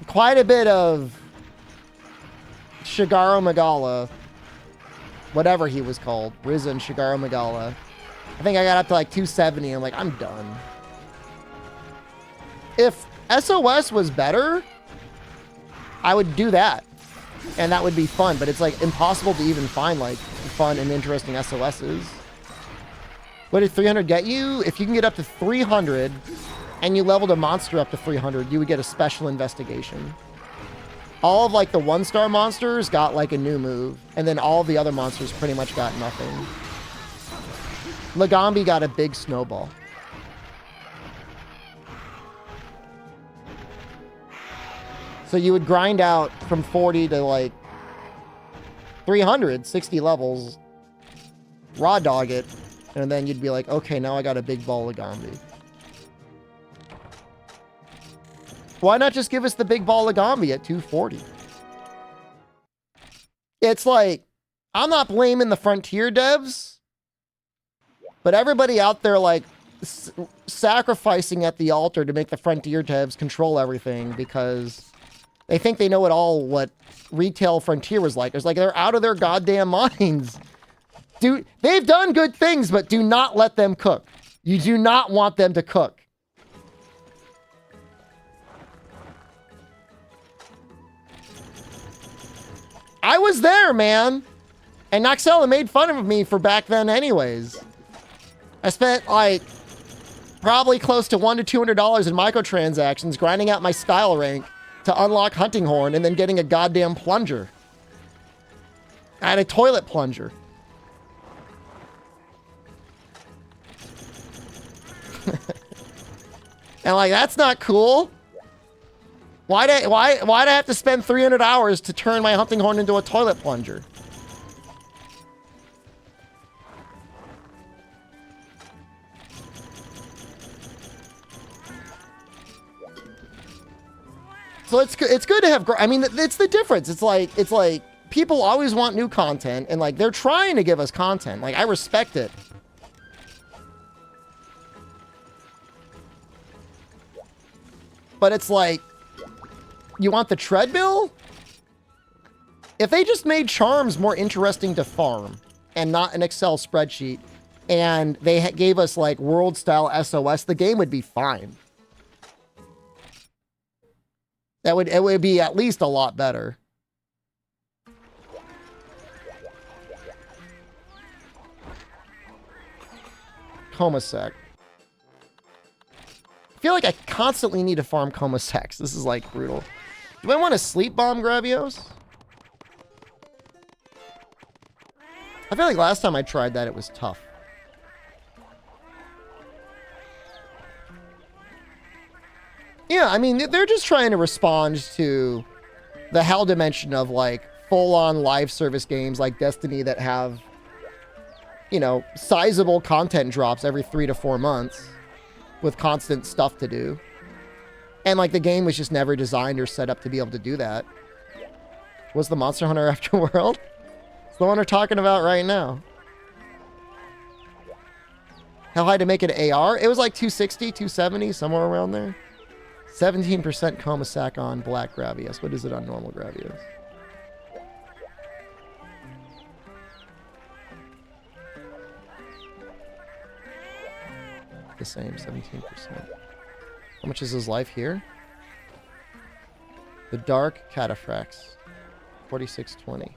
quite a bit of Shigaru Magala, whatever he was called, Risen Shigaru Magala. I think I got up to like 270. I'm like, I'm done. If SOS was better, I would do that. And that would be fun, but it's like impossible to even find like fun and interesting SOSs. What did 300 get you? If you can get up to 300 and you leveled a monster up to 300, you would get a special investigation. All of like the 1-star monsters got like a new move, and then all of the other monsters pretty much got nothing. Lagambi got a big snowball. So you would grind out from 40 to like 300, 60 levels, raw dog it, and then you'd be like, okay, now I got a big ball Lagambi. Why not just give us the big ball Lagambi at 240? It's like, I'm not blaming the Frontier devs, but everybody out there like sacrificing at the altar to make the Frontier devs control everything because they think they know it all what retail Frontier was like. It's like they're out of their goddamn minds. Dude, they've done good things, but do not let them cook. You do not want them to cook. I was there, man. And Noxella made fun of me for back then anyways. I spent like probably close to $100 to $200 in microtransactions grinding out my style rank to unlock Hunting Horn and then getting a goddamn plunger. I had a toilet plunger. And like, that's not cool. Why'd I have to spend 300 hours to turn my Hunting Horn into a toilet plunger? So it's good to have. I mean, it's the difference. It's like people always want new content, and like they're trying to give us content. Like I respect it. But it's like, you want the treadmill? If they just made charms more interesting to farm and not an Excel spreadsheet, and they gave us like world style SOS, the game would be fine. It would be at least a lot better. Comasec. I feel like I constantly need to farm Comasecs. This is like brutal. Do I want to sleep bomb Gravios? I feel like last time I tried that, it was tough. Yeah, I mean, they're just trying to respond to the hell dimension of like full-on live service games like Destiny that have, you know, sizable content drops every 3 to 4 months with constant stuff to do. And like the game was just never designed or set up to be able to do that. Was the Monster Hunter Afterworld? It's the one we're talking about right now. How high to make it AR? It was like 260, 270, somewhere around there. 17% coma sac on black Gravius. What is it on normal Gravius? The same, 17%. How much is his life here? The Dark Cataphracts, 4620.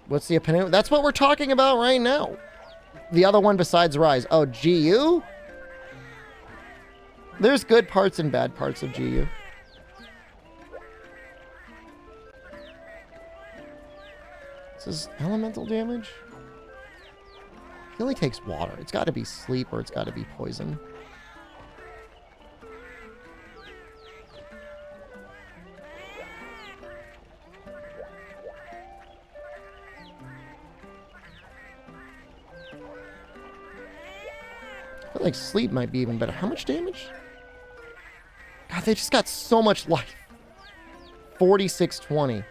What's the opinion? That's what we're talking about right now. The other one besides Rise. Oh, GU? There's good parts and bad parts of GU. This is elemental damage? It only takes water. It's got to be sleep or it's got to be poison. I feel like sleep might be even better. How much damage? God, they just got so much life. 4620.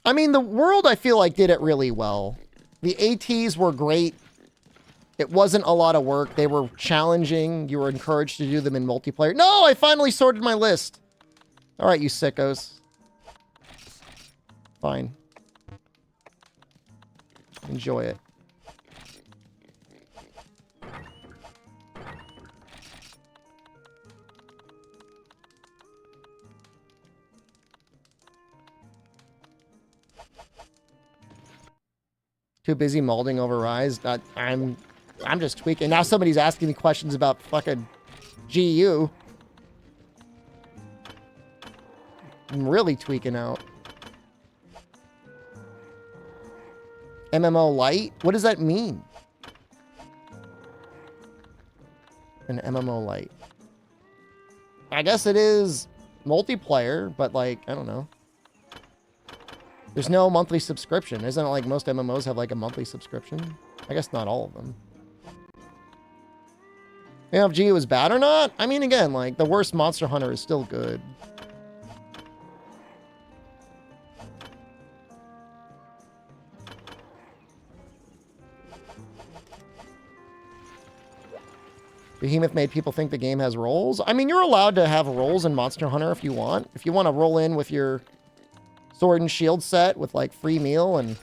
I mean, the world, I feel like, did it really well. The ATs were great. It wasn't a lot of work. They were challenging. You were encouraged to do them in multiplayer. No, I finally sorted my list. All right, you sickos. Fine. Enjoy it. Too busy molding over Rise. I'm just tweaking. Now somebody's asking me questions about fucking GU. I'm really tweaking out. MMO Lite? What does that mean? An MMO Lite. I guess it is multiplayer, but like, I don't know. There's no monthly subscription. Isn't it like most MMOs have like a monthly subscription? I guess not all of them. You know if GU is bad or not? I mean, again, like, the worst Monster Hunter is still good. Behemoth made people think the game has roles. I mean, you're allowed to have roles in Monster Hunter if you want. If you want to roll in with your sword and shield set with like free meal and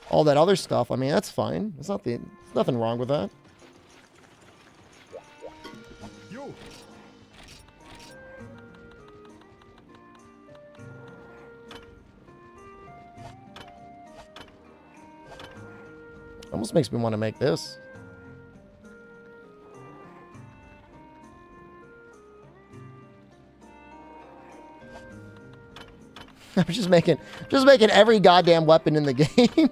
all that other stuff, I mean, that's fine. There's nothing wrong with that. Yo. Almost makes me want to make this. I'm just making every goddamn weapon in the game.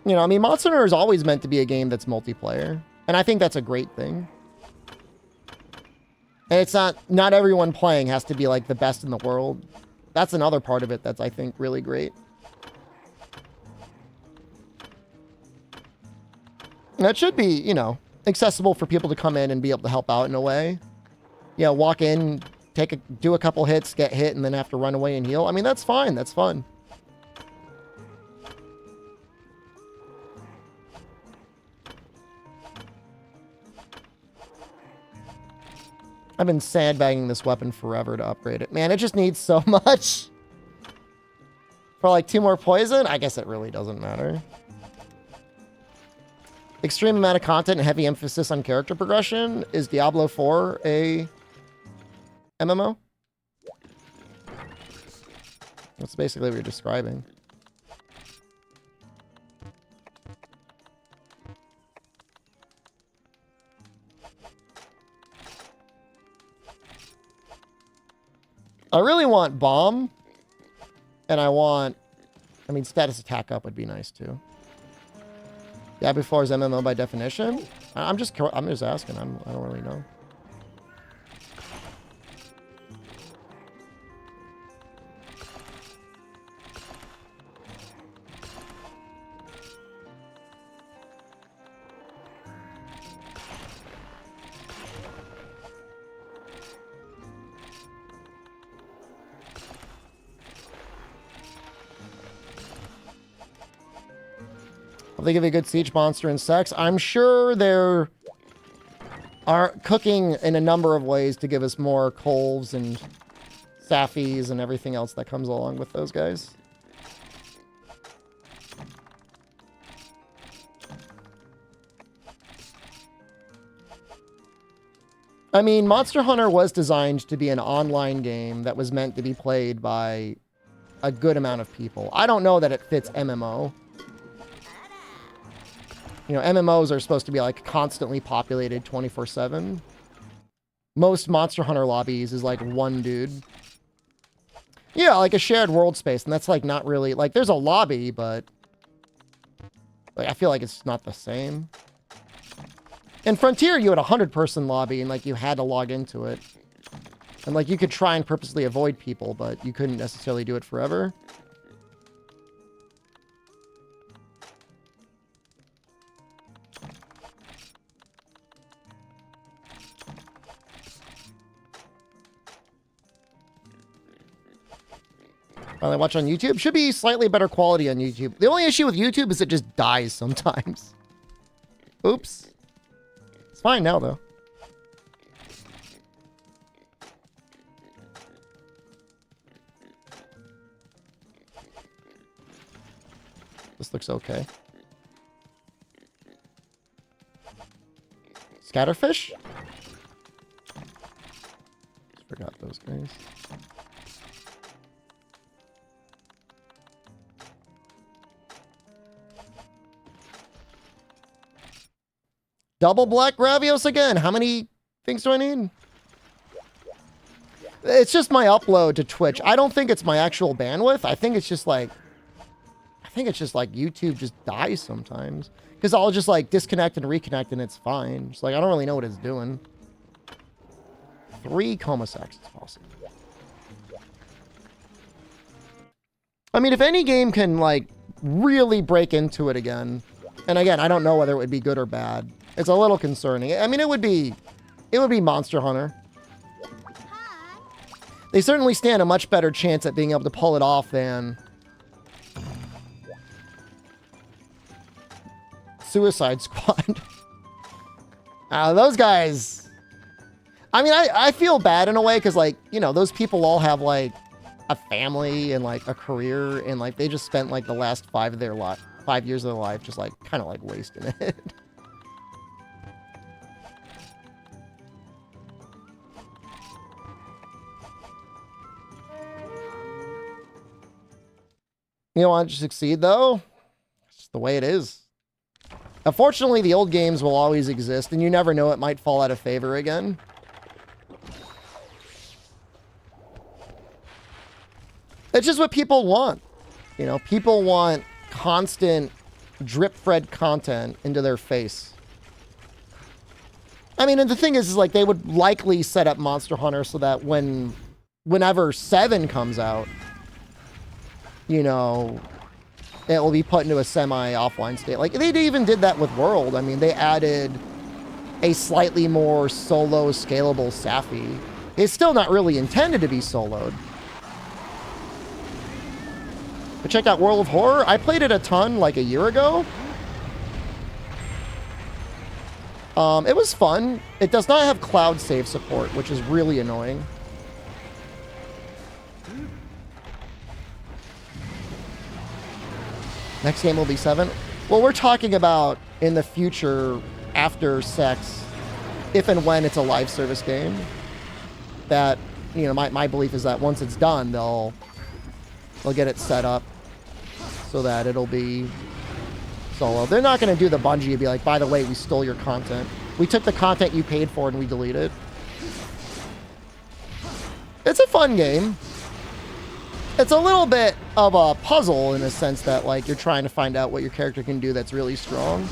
You know, I mean, Monster Hunter is always meant to be a game that's multiplayer. And I think that's a great thing. And it's not everyone playing has to be like the best in the world. That's another part of it that's, I think, really great. And it should be, you know, accessible for people to come in and be able to help out in a way. Yeah, walk in, do a couple hits, get hit, and then have to run away and heal. I mean, that's fine. That's fun. I've been sandbagging this weapon forever to upgrade it. Man, it just needs so much. For like 2 more poison? I guess it really doesn't matter. Extreme amount of content and heavy emphasis on character progression. Is Diablo 4 a MMO? That's basically what you're describing. I really want bomb. And I mean, status attack up would be nice too. Diablo 4 is MMO by definition? I'm just asking. I don't really know. If they give you a good siege monster and sex, I'm sure they're cooking in a number of ways to give us more Colves and Saphies and everything else that comes along with those guys. I mean, Monster Hunter was designed to be an online game that was meant to be played by a good amount of people. I don't know that it fits MMO. You know, MMOs are supposed to be like constantly populated 24/7. Most Monster Hunter lobbies is like one dude. Yeah, like a shared world space, and that's like not really like there's a lobby, but like I feel like it's not the same. In Frontier, you had a 100-person lobby, and like you had to log into it, and like you could try and purposely avoid people, but you couldn't necessarily do it forever. I watch on YouTube. Should be slightly better quality on YouTube. The only issue with YouTube is it just dies sometimes. Oops. It's fine now, though. This looks okay. Scatterfish? Forgot those guys. Double Black Gravios again. How many things do I need? It's just my upload to Twitch. I don't think it's my actual bandwidth. I think it's just like YouTube just dies sometimes. Because I'll just like disconnect and reconnect and it's fine. Just like I don't really know what it's doing. 3 coma sacks is possible. I mean, if any game can like really break into it again, and again, I don't know whether it would be good or bad. It's a little concerning. I mean, it would be Monster Hunter. They certainly stand a much better chance at being able to pull it off than Suicide Squad. Those guys. I mean, I feel bad in a way because, like, you know, those people all have like a family and like a career, and like they just spent like the last 5 years of their life just like kind of like wasting it. You don't want to succeed, though? It's just the way it is. Unfortunately, the old games will always exist, and you never know, it might fall out of favor again. It's just what people want. You know, people want constant drip-fed content into their face. I mean, and the thing is like, they would likely set up Monster Hunter so that whenever 7 comes out, you know, it will be put into a semi-offline state. Like, they even did that with World. I mean, they added a slightly more solo, scalable Saphi. It's still not really intended to be soloed. But check out World of Horror. I played it a ton, like, a year ago. It was fun. It does not have cloud save support, which is really annoying. Next game will be 7. Well, we're talking about in the future, after sex, if and when it's a live service game. That, you know, my belief is that once it's done, they'll get it set up so that it'll be solo. They're not going to do the Bungie and be like, by the way, we stole your content. We took the content you paid for and we deleted it. It's a fun game. It's a little bit of a puzzle in a sense that, like, you're trying to find out what your character can do that's really strong.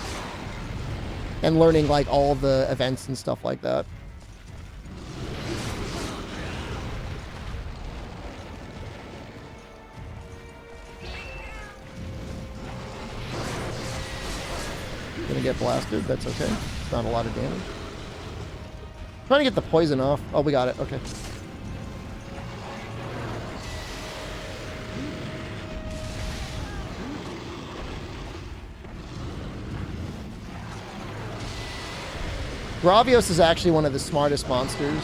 and learning like all of the events and stuff like that. Gonna get blasted. That's okay. It's not a lot of damage. Trying to get the poison off. Oh, we got it. Okay. Gravios is actually one of the smartest monsters.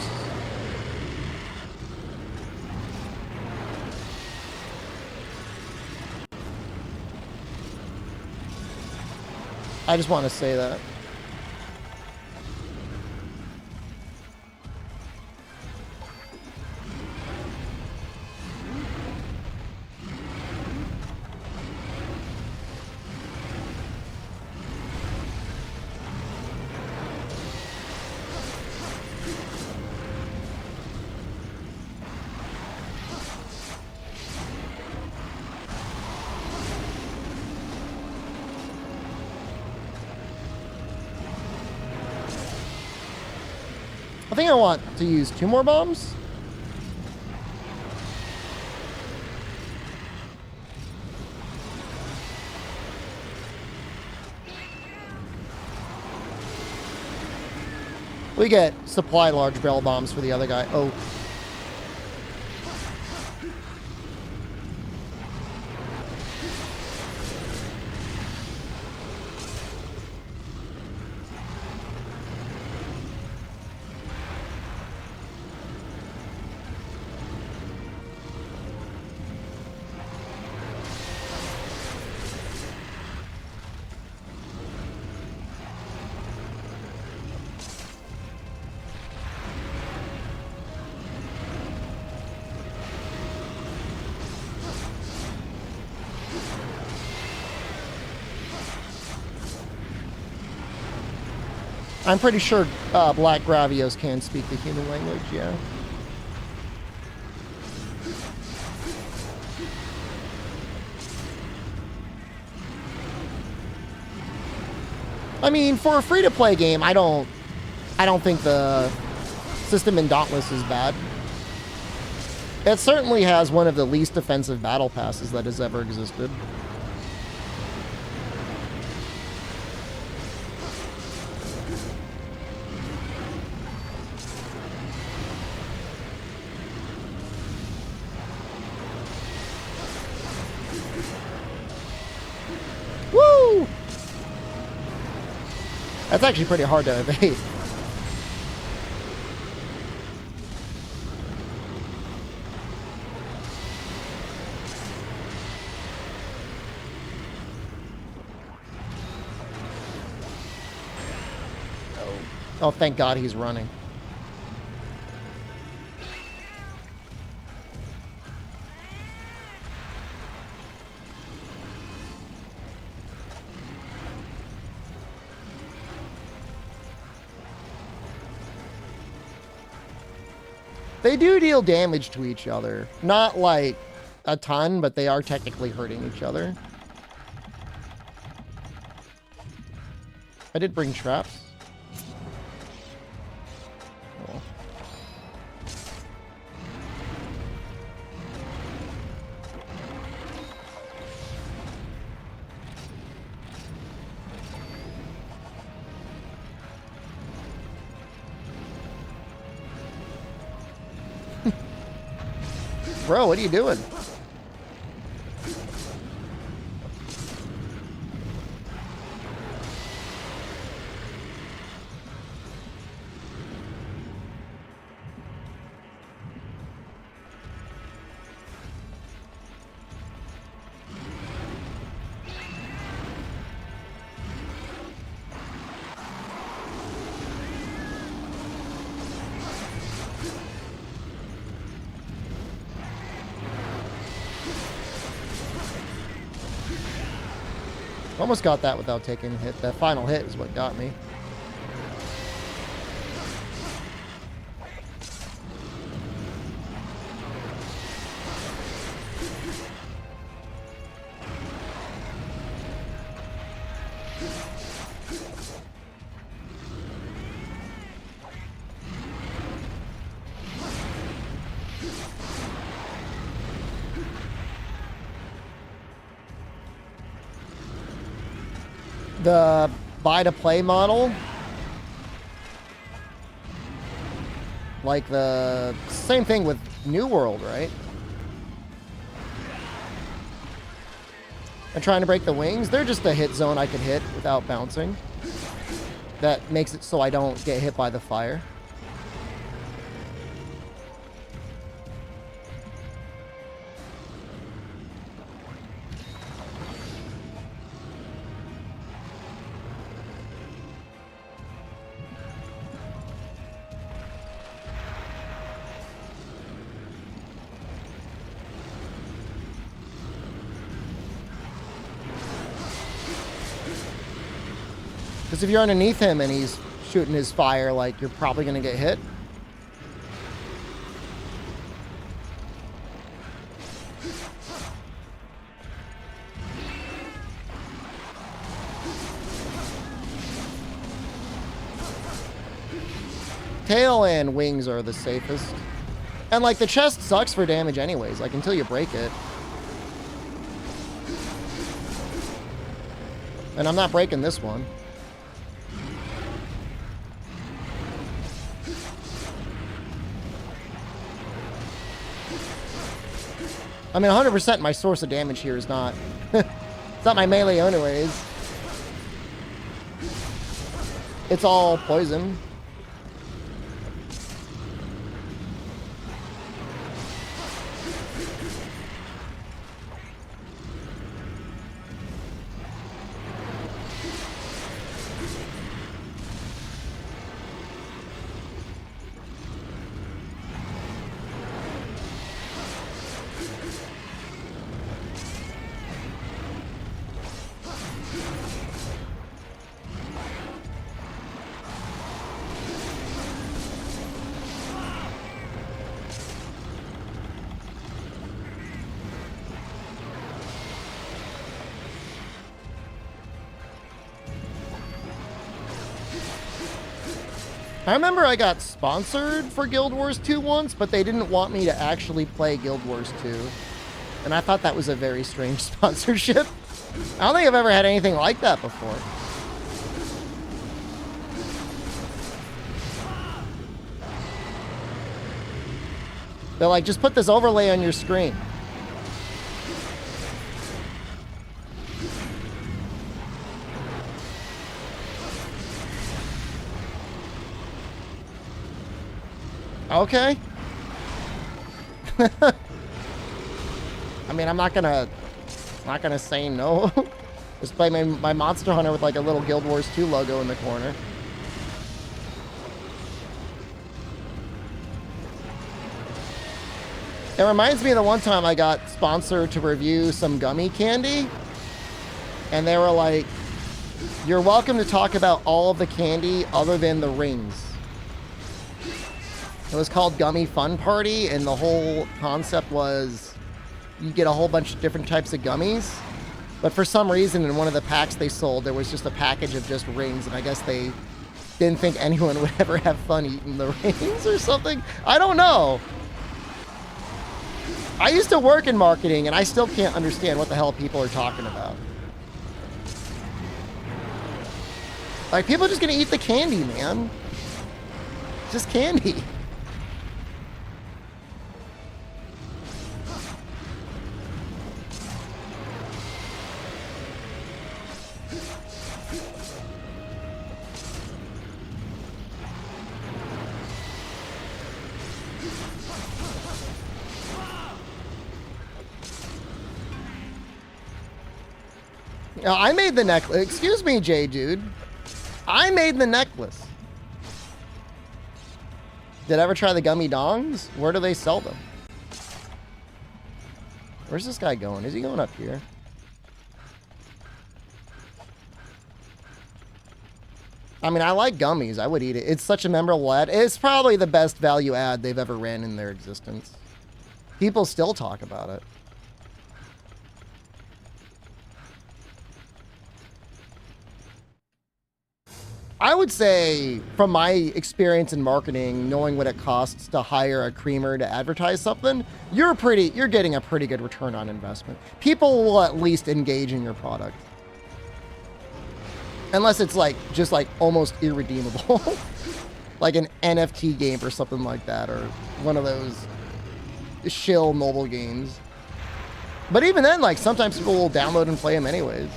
I just want to say that. I think I want to use 2 more bombs. We get supply large barrel bombs for the other guy. Oh. I'm pretty sure Black Gravios can speak the human language, yeah. I mean, for a free-to-play game, I don't think the system in Dauntless is bad. It certainly has one of the least offensive battle passes that has ever existed. Woo! That's actually pretty hard to evade. Oh, thank God he's running. They do deal damage to each other. Not like a ton, but they are technically hurting each other. I did bring traps. Oh. Bro, what are you doing? Almost got that without taking a hit. That final hit is what got me. the buy-to-play model, like the same thing with New World, right? And trying to break the wings, they're just a hit zone I could hit without bouncing. That makes it so I don't get hit by the fire. Because if you're underneath him and he's shooting his fire, like, you're probably going to get hit. Tail and wings are the safest. And, like, the chest sucks for damage anyways, like, until you break it. And I'm not breaking this one. I mean, 100% my source of damage here is not... it's not my melee anyways. It's all poison. I remember I got sponsored for Guild Wars 2 once, but they didn't want me to actually play Guild Wars 2. And I thought that was a very strange sponsorship. I don't think I've ever had anything like that before. They're like, just put this overlay on your screen. Okay. I mean, I'm not gonna say no. Just play my Monster Hunter with like a little Guild Wars 2 logo in the corner. It reminds me of the one time I got sponsored to review some gummy candy. And they were like, you're welcome to talk about all of the candy other than the rings. It was called Gummy Fun Party, and the whole concept was you get a whole bunch of different types of gummies. But for some reason, in one of the packs they sold, there was just a package of just rings, and I guess they didn't think anyone would ever have fun eating the rings or something. I don't know. I used to work in marketing, and I still can't understand what the hell people are talking about. Like, people are just gonna eat the candy, man. Just candy. Now, I made the necklace. Excuse me, Jay, dude. I made the necklace. Did I ever try the gummy dongs? Where do they sell them? Where's this guy going? Is he going up here? I mean, I like gummies. I would eat it. It's such a memorable ad. It's probably the best value ad they've ever ran in their existence. People still talk about it. I would say, from my experience in marketing, knowing what it costs to hire a creamer to advertise something, you're getting a pretty good return on investment. People will at least engage in your product. Unless it's like just like almost irredeemable. Like an NFT game or something like that, or one of those shill mobile games. But even then, like, sometimes people will download and play them anyways.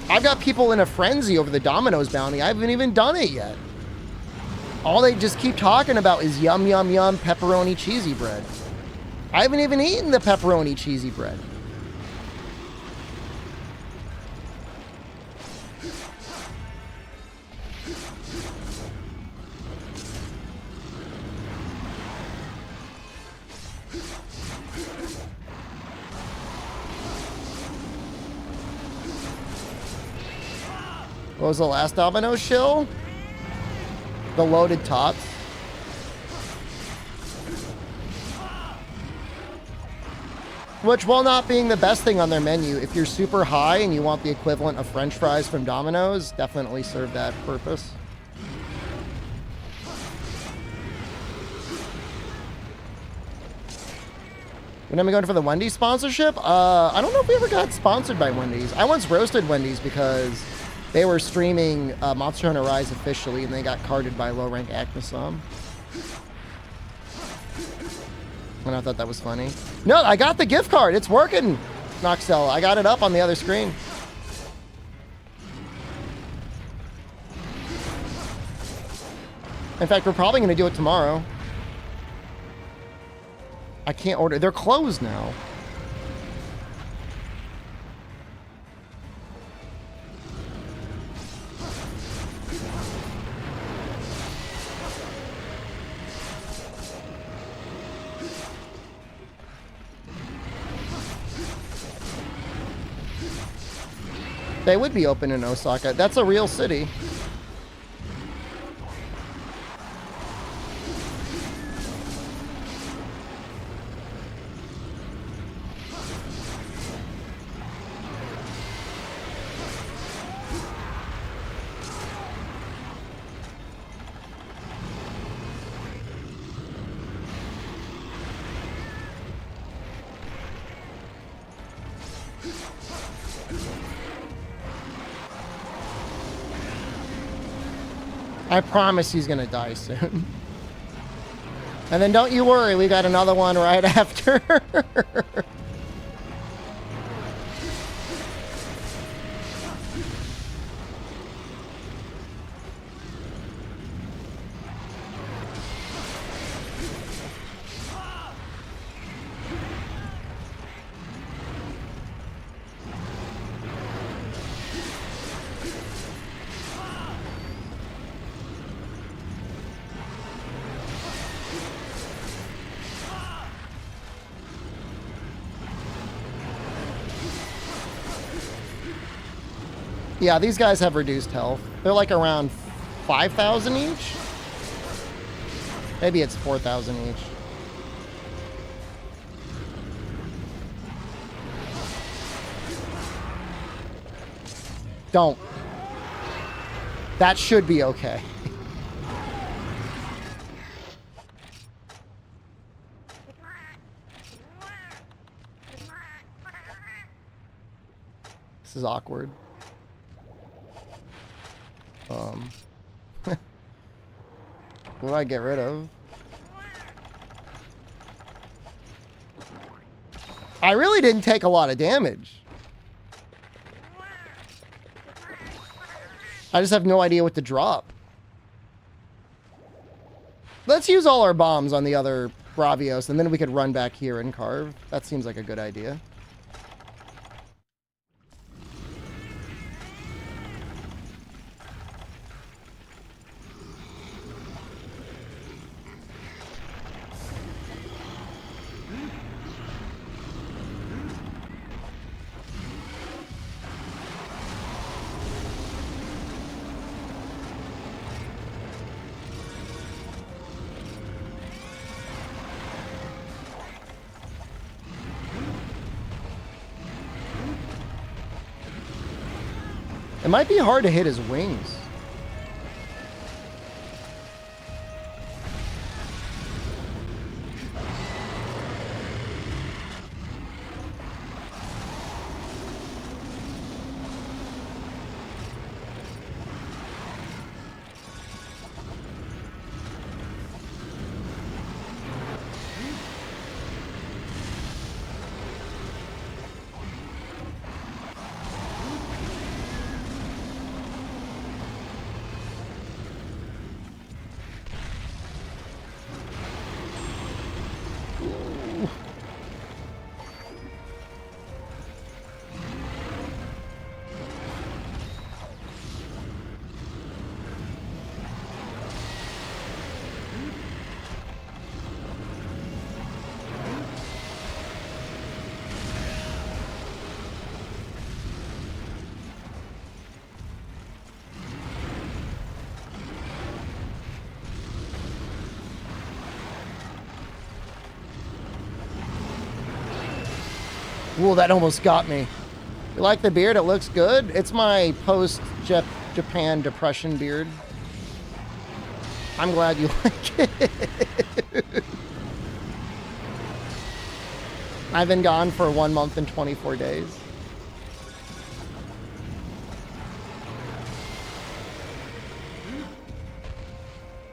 I've got people in a frenzy over the Domino's bounty. I haven't even done it yet. All they just keep talking about is yum, yum, yum, pepperoni cheesy bread. I haven't even eaten the pepperoni cheesy bread. What was the last Domino shill? The loaded tots. Which, while not being the best thing on their menu, if you're super high and you want the equivalent of French fries from Domino's, definitely serve that purpose. When am I going for the Wendy's sponsorship? I don't know if we ever got sponsored by Wendy's. I once roasted Wendy's because they were streaming Monster Hunter Rise officially, and they got carded by low-rank Acnosom. And I thought that was funny. No, I got the gift card. It's working, Noxel. I got it up on the other screen. In fact, we're probably going to do it tomorrow. I can't order. They're closed now. They would be open in Osaka. That's a real city. I promise he's gonna die soon. And then don't you worry, we got another one right after. Yeah, these guys have reduced health. They're like around 5,000 each? Maybe it's 4,000 each. Don't. That should be okay. This is awkward. What do I get rid of? I really didn't take a lot of damage. I just have no idea what to drop. Let's use all our bombs on the other Bravios, and then we could run back here and carve. That seems like a good idea. It might be hard to hit his wings. Ooh, that almost got me. You like the beard? It looks good. It's my post-Japan depression beard. I'm glad you like it. I've been gone for 1 month and 24 days.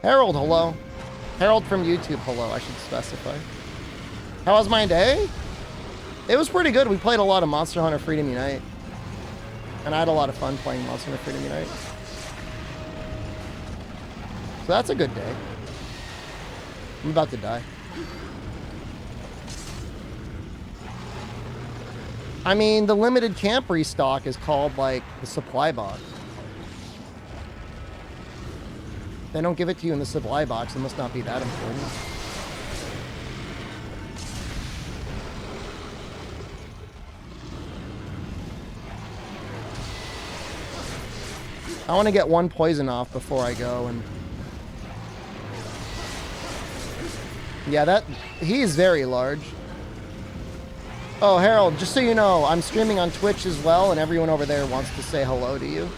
Harold, hello. Harold from YouTube, hello, I should specify. How was my day? It was pretty good. We played a lot of Monster Hunter Freedom Unite. And I had a lot of fun playing Monster Hunter Freedom Unite. So that's a good day. I'm about to die. I mean, the limited camp restock is called, like, the supply box. They don't give it to you in the supply box. It must not be that important. I want to get one poison off before I go, and... yeah, he's very large. Oh, Harold, just so you know, I'm streaming on Twitch as well, and everyone over there wants to say hello to you.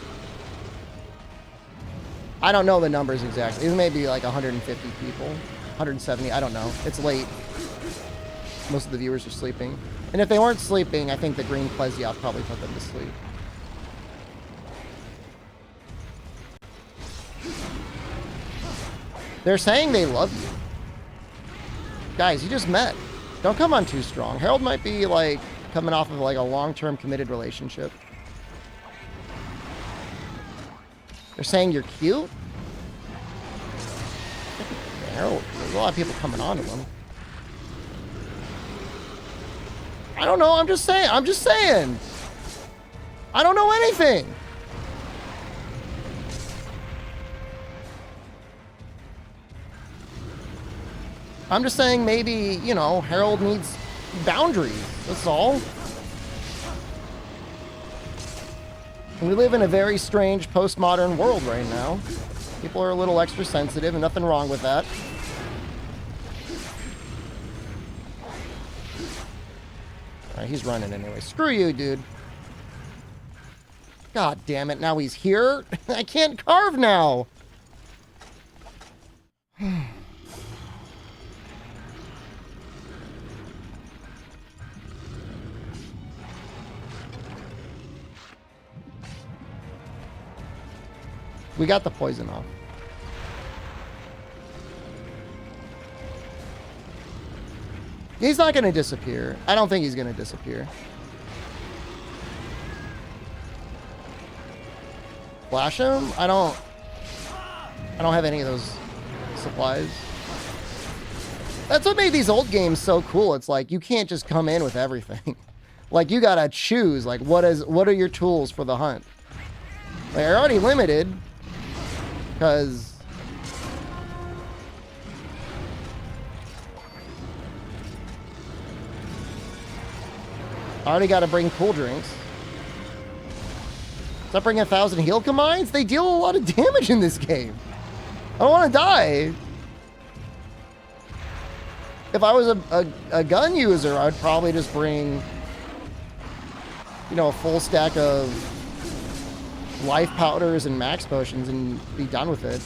I don't know the numbers exactly. It may be like 150 people, 170, I don't know. It's late. Most of the viewers are sleeping. And if they weren't sleeping, I think the green Plesioth probably put them to sleep. They're saying they love you. Guys, you just met. Don't come on too strong. Harold might be, like, coming off of, like, a long-term committed relationship. They're saying you're cute? Harold, there's a lot of people coming on to him. I don't know. I'm just saying. I'm just saying. I don't know anything. I'm just saying maybe, you know, Harold needs boundaries. That's all. And we live in a very strange postmodern world right now. People are a little extra sensitive, and nothing wrong with that. Alright, he's running anyway. Screw you, dude. God damn it, now he's here? I can't carve now! We got the poison off. He's not going to disappear. I don't think he's going to disappear. Flash him? I don't have any of those supplies. That's what made these old games so cool. It's like you can't just come in with everything. Like you got to choose like what are your tools for the hunt? Like, they're already limited because I already got to bring cool drinks. Does that bring 1,000 heal combines? They deal a lot of damage in this game. I don't want to die. If I was a gun user, I'd probably just bring, you know, a full stack of life powders and max potions and be done with it.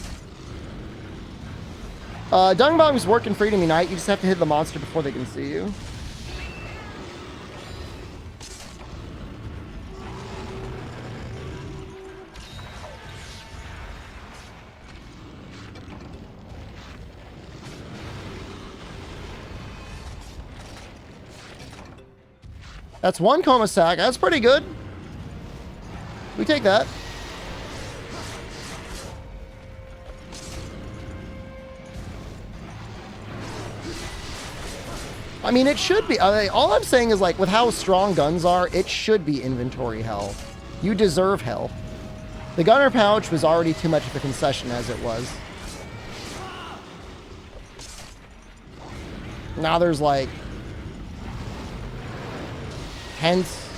Dung bombs work in Freedom Unite. You just have to hit the monster before they can see you. That's one coma sack. That's pretty good. We take that. I mean, it should be. All I'm saying is, like, with how strong guns are, it should be inventory hell. You deserve hell. The gunner pouch was already too much of a concession as it was. Now there's, like, hence.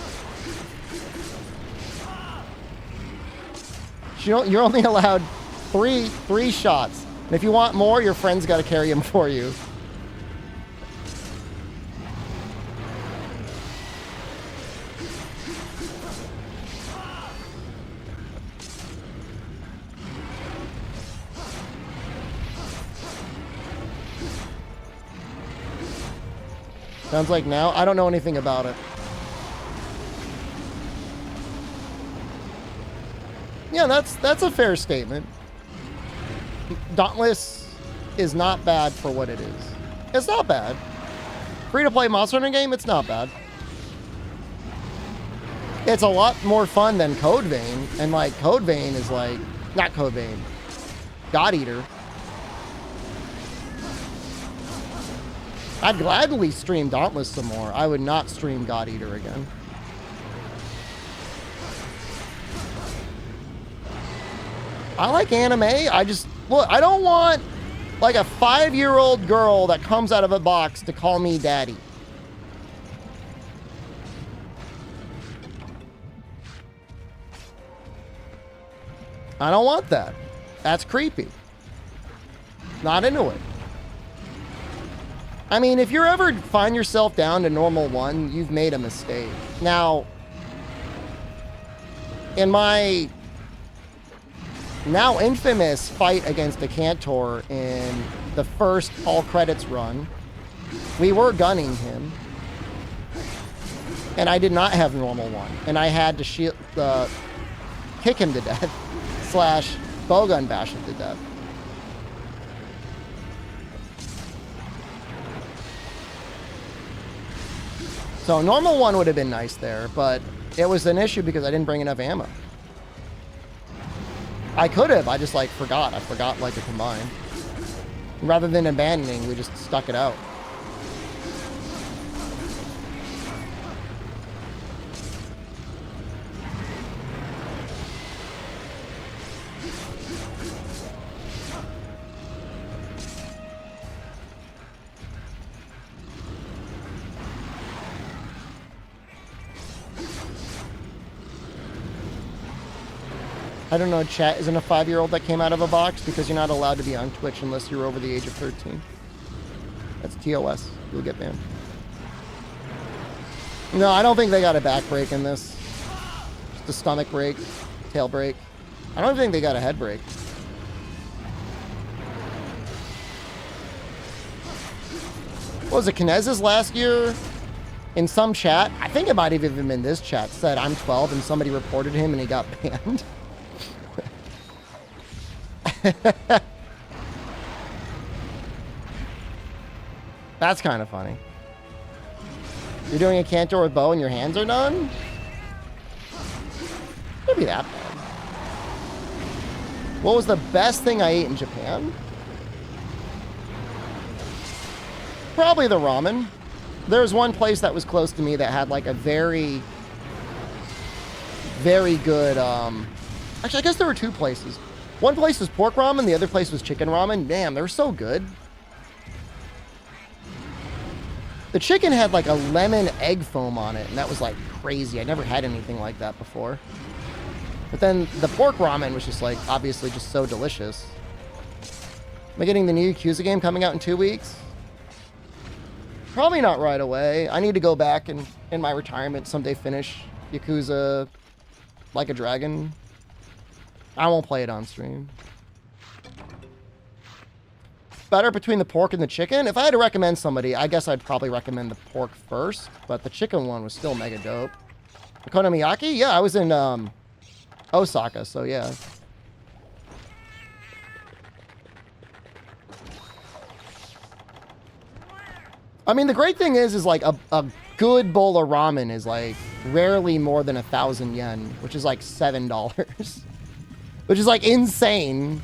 You're only allowed three shots. And if you want more, your friend's got to carry them for you. Sounds like now. I don't know anything about it. Yeah, that's a fair statement. Dauntless is not bad for what it is. It's not bad. Free-to-play Monster Hunter game, it's not bad. It's a lot more fun than Code Vein, and like Code Vein is like, not Code Vein, God Eater. I'd gladly stream Dauntless some more. I would not stream God Eater again. I like anime. Look, I don't want like a 5-year-old girl that comes out of a box to call me daddy. I don't want that. That's creepy. Not into it. I mean, if you ever find yourself down to normal 1, you've made a mistake. Now, in my now infamous fight against the Cantor in the first all credits run, we were gunning him, and I did not have normal 1, and I had to kick him to death / bowgun bash him to death. So normal 1 would have been nice there, but it was an issue because I didn't bring enough ammo. I could have, I just like forgot. I forgot like to combine. Rather than abandoning, we just stuck it out. I don't know, chat isn't a 5-year-old that came out of a box because you're not allowed to be on Twitch unless you're over the age of 13. That's TOS. You'll get banned. No, I don't think they got a back break in this. Just a stomach break, tail break. I don't think they got a head break. What was it, Kinez's last year? In some chat, I think it might have even been this chat, said I'm 12 and somebody reported him and he got banned. That's kind of funny. You're doing a Cantor with bow and your hands are done? Can't be that bad. What was the best thing I ate in Japan? Probably the ramen. There was one place that was close to me that had like a very, very good, actually I guess there were 2 places. One place was pork ramen, the other place was chicken ramen. Damn, they were so good. The chicken had like a lemon egg foam on it, and that was like crazy. I never had anything like that before. But then the pork ramen was just like, obviously just so delicious. Am I getting the new Yakuza game coming out in 2 weeks? Probably not right away. I need to go back and in my retirement someday finish Yakuza Like a Dragon. I won't play it on stream. Better between the pork and the chicken? If I had to recommend somebody, I guess I'd probably recommend the pork first, but the chicken one was still mega dope. Okonomiyaki? Yeah, I was in Osaka, so yeah. I mean, the great thing is like a good bowl of ramen is like rarely more than 1,000 yen, which is like $7. Which is like insane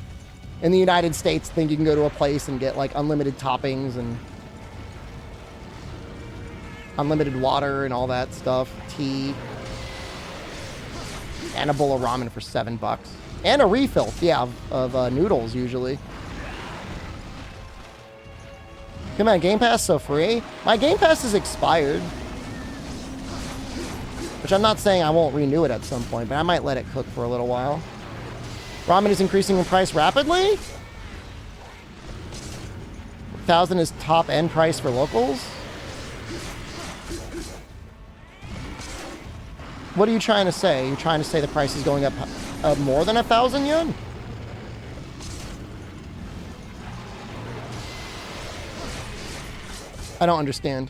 in the United States. Think you can go to a place and get like unlimited toppings and unlimited water and all that stuff, tea, and a bowl of ramen for $7. And a refill, yeah, of noodles usually. Come on, Game Pass so free? My Game Pass is expired. Which I'm not saying I won't renew it at some point, but I might let it cook for a little while. Ramen is increasing in price rapidly? 1,000 is top end price for locals? What are you trying to say? You're trying to say the price is going up more than 1,000 yen? I don't understand.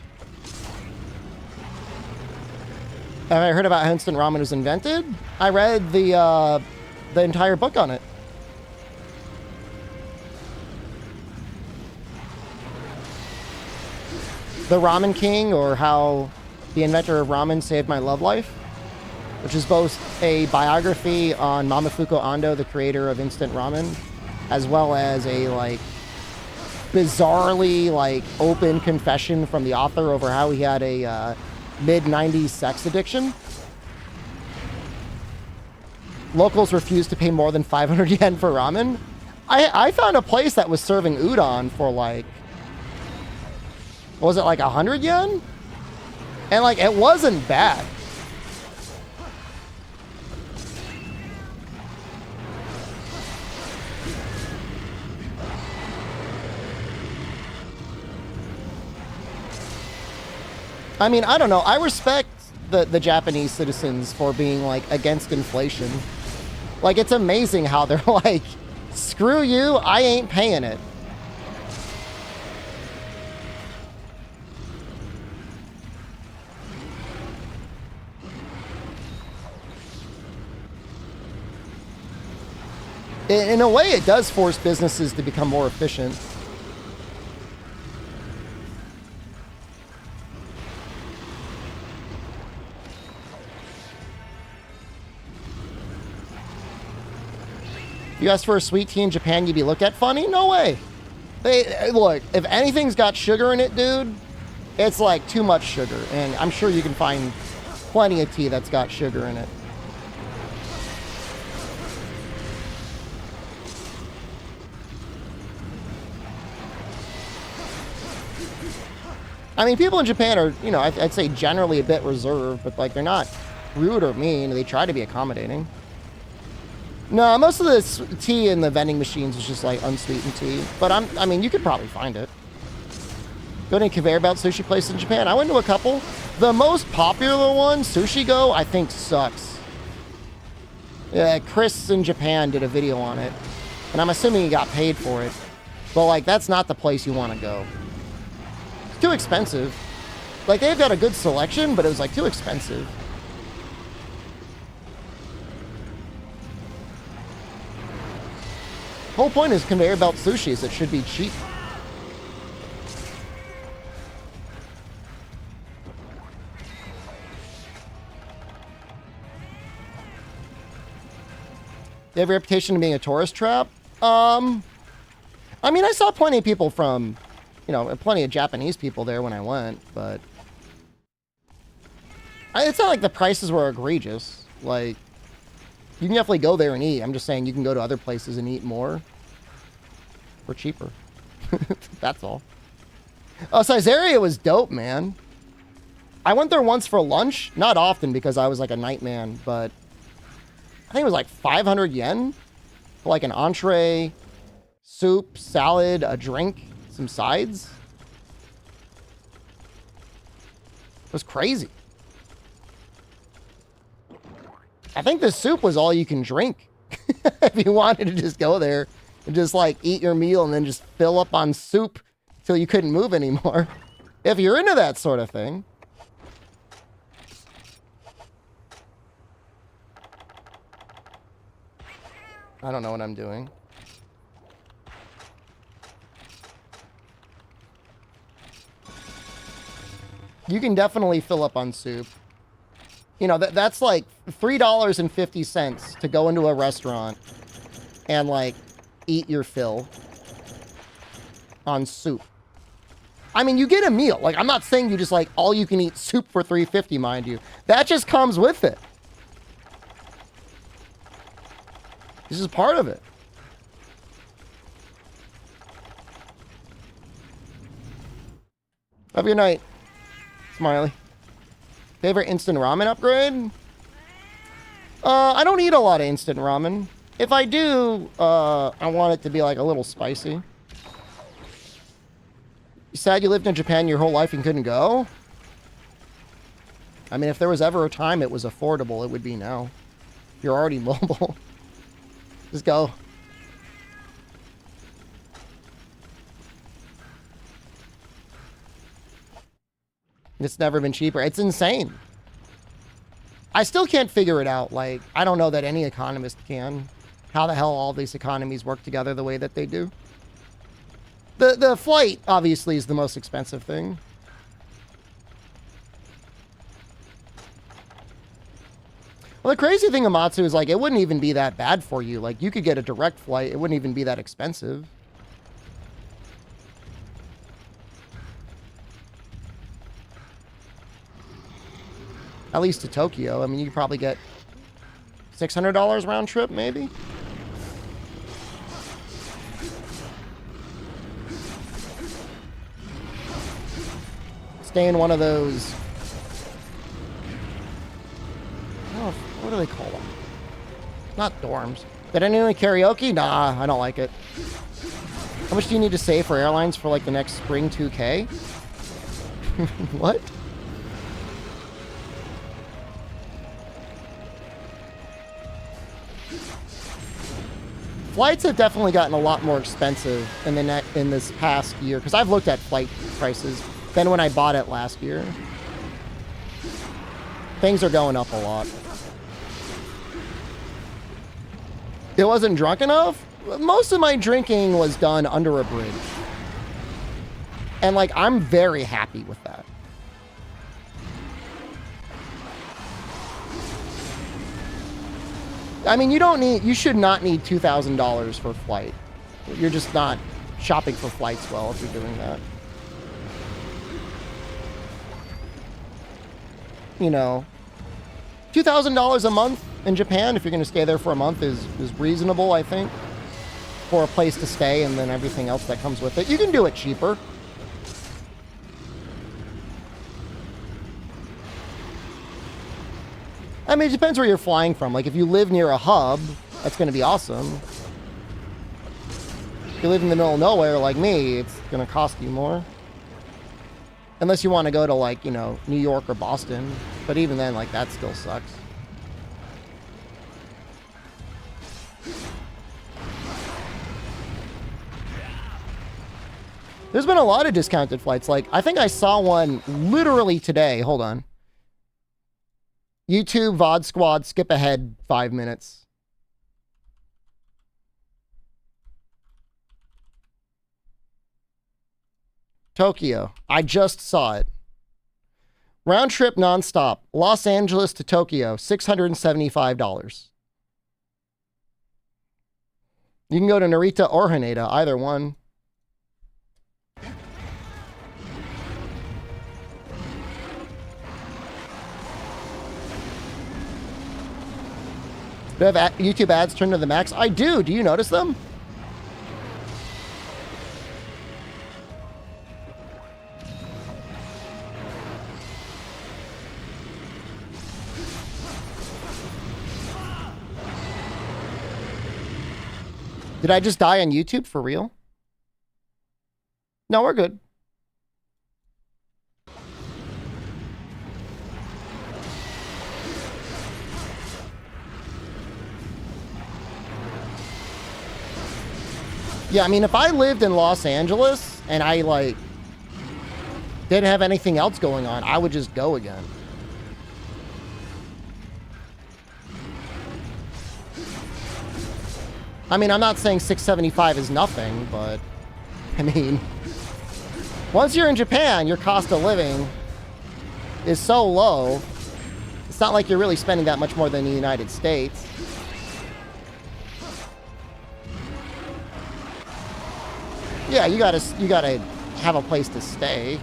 Have I heard about how instant ramen was invented? I read the entire book on it. The Ramen King, or how the inventor of ramen saved my love life, which is both a biography on Momofuku Ando, the creator of instant ramen, as well as a like bizarrely like open confession from the author over how he had a mid-90s sex addiction. Locals refused to pay more than 500 yen for ramen. I found a place that was serving udon for like, was it like 100 yen? And like, it wasn't bad. I mean, I don't know. I respect the Japanese citizens for being like against inflation. Like, it's amazing how they're like, screw you, I ain't paying it. In a way, it does force businesses to become more efficient. You ask for a sweet tea in Japan, you'd be looked at funny? No way. Look, if anything's got sugar in it, dude, it's like too much sugar. And I'm sure you can find plenty of tea that's got sugar in it. I mean, people in Japan are, you know, I'd say generally a bit reserved, but like they're not rude or mean. They try to be accommodating. No, most of the tea in the vending machines is just like unsweetened tea. But I mean, you could probably find it. Go to any conveyor belt sushi place in Japan? I went to a couple. The most popular one, Sushi Go, I think sucks. Yeah, Chris in Japan did a video on it. And I'm assuming he got paid for it. But like, that's not the place you want to go. It's too expensive. Like, they've got a good selection, but it was like too expensive. The whole point is conveyor belt sushi is it should be cheap. They have a reputation of being a tourist trap. I mean, I saw plenty of people from, you know, plenty of Japanese people there when I went, but it's not like the prices were egregious. Like, you can definitely go there and eat. I'm just saying you can go to other places and eat more for cheaper. That's all. Oh, Caesarea was dope, man. I went there once for lunch. Not often because I was like a night man, but I think it was like 500 yen for like an entree, soup, salad, a drink, some sides. It was crazy. I think the soup was all you can drink. If you wanted to just go there and just like eat your meal and then just fill up on soup till you couldn't move anymore. If you're into that sort of thing. I don't know what I'm doing. You can definitely fill up on soup. You know, that's like $3.50 to go into a restaurant and like eat your fill on soup. I mean, you get a meal. Like, I'm not saying you just like all you can eat soup for $3.50, mind you. That just comes with it. This is part of it. Have a good night, Smiley. Favorite instant ramen upgrade? I don't eat a lot of instant ramen. If I do, I want it to be like a little spicy. You sad you lived in Japan your whole life and couldn't go? I mean, if there was ever a time it was affordable, it would be now. You're already mobile. Just go. It's never been cheaper. It's insane. I still can't figure it out. Like, I don't know that any economist can. How the hell all these economies work together the way that they do. The flight, obviously, is the most expensive thing. Well, the crazy thing, Amatsu, is like, it wouldn't even be that bad for you. Like, you could get a direct flight. It wouldn't even be that expensive. At least to Tokyo. I mean, you could probably get $600 round trip, maybe? Stay in one of those... Oh, what do they call them? Not dorms. Did anyone karaoke? Nah, I don't like it. How much do you need to save for airlines for, like, the next spring 2K? What? Flights have definitely gotten a lot more expensive in this past year, because I've looked at flight prices than when I bought it last year. Things are going up a lot. It wasn't drunk enough? Most of my drinking was done under a bridge. And, like, I'm very happy with that. I mean, you should not need $2,000 for a flight. You're just not shopping for flights well if you're doing that. You know, $2,000 a month in Japan, if you're going to stay there for a month, is reasonable, I think, for a place to stay and then everything else that comes with it. You can do it cheaper. I mean, it depends where you're flying from. Like, if you live near a hub, that's going to be awesome. If you live in the middle of nowhere like me, it's going to cost you more. Unless you want to go to, like, you know, New York or Boston. But even then, like, that still sucks. There's been a lot of discounted flights. Like, I think I saw one literally today. Hold on. YouTube, VOD Squad, skip ahead 5 minutes. Tokyo. I just saw it. Round trip nonstop. Los Angeles to Tokyo, $675. You can go to Narita or Haneda, either one. Do I have YouTube ads turned to the max? I do. Do you notice them? Did I just die on YouTube for real? No, we're good. Yeah, I mean, if I lived in Los Angeles and I, like, didn't have anything else going on, I would just go again. I mean, I'm not saying 675 is nothing, but, I mean, once you're in Japan, your cost of living is so low, it's not like you're really spending that much more than the United States. Yeah, you gotta have a place to stay.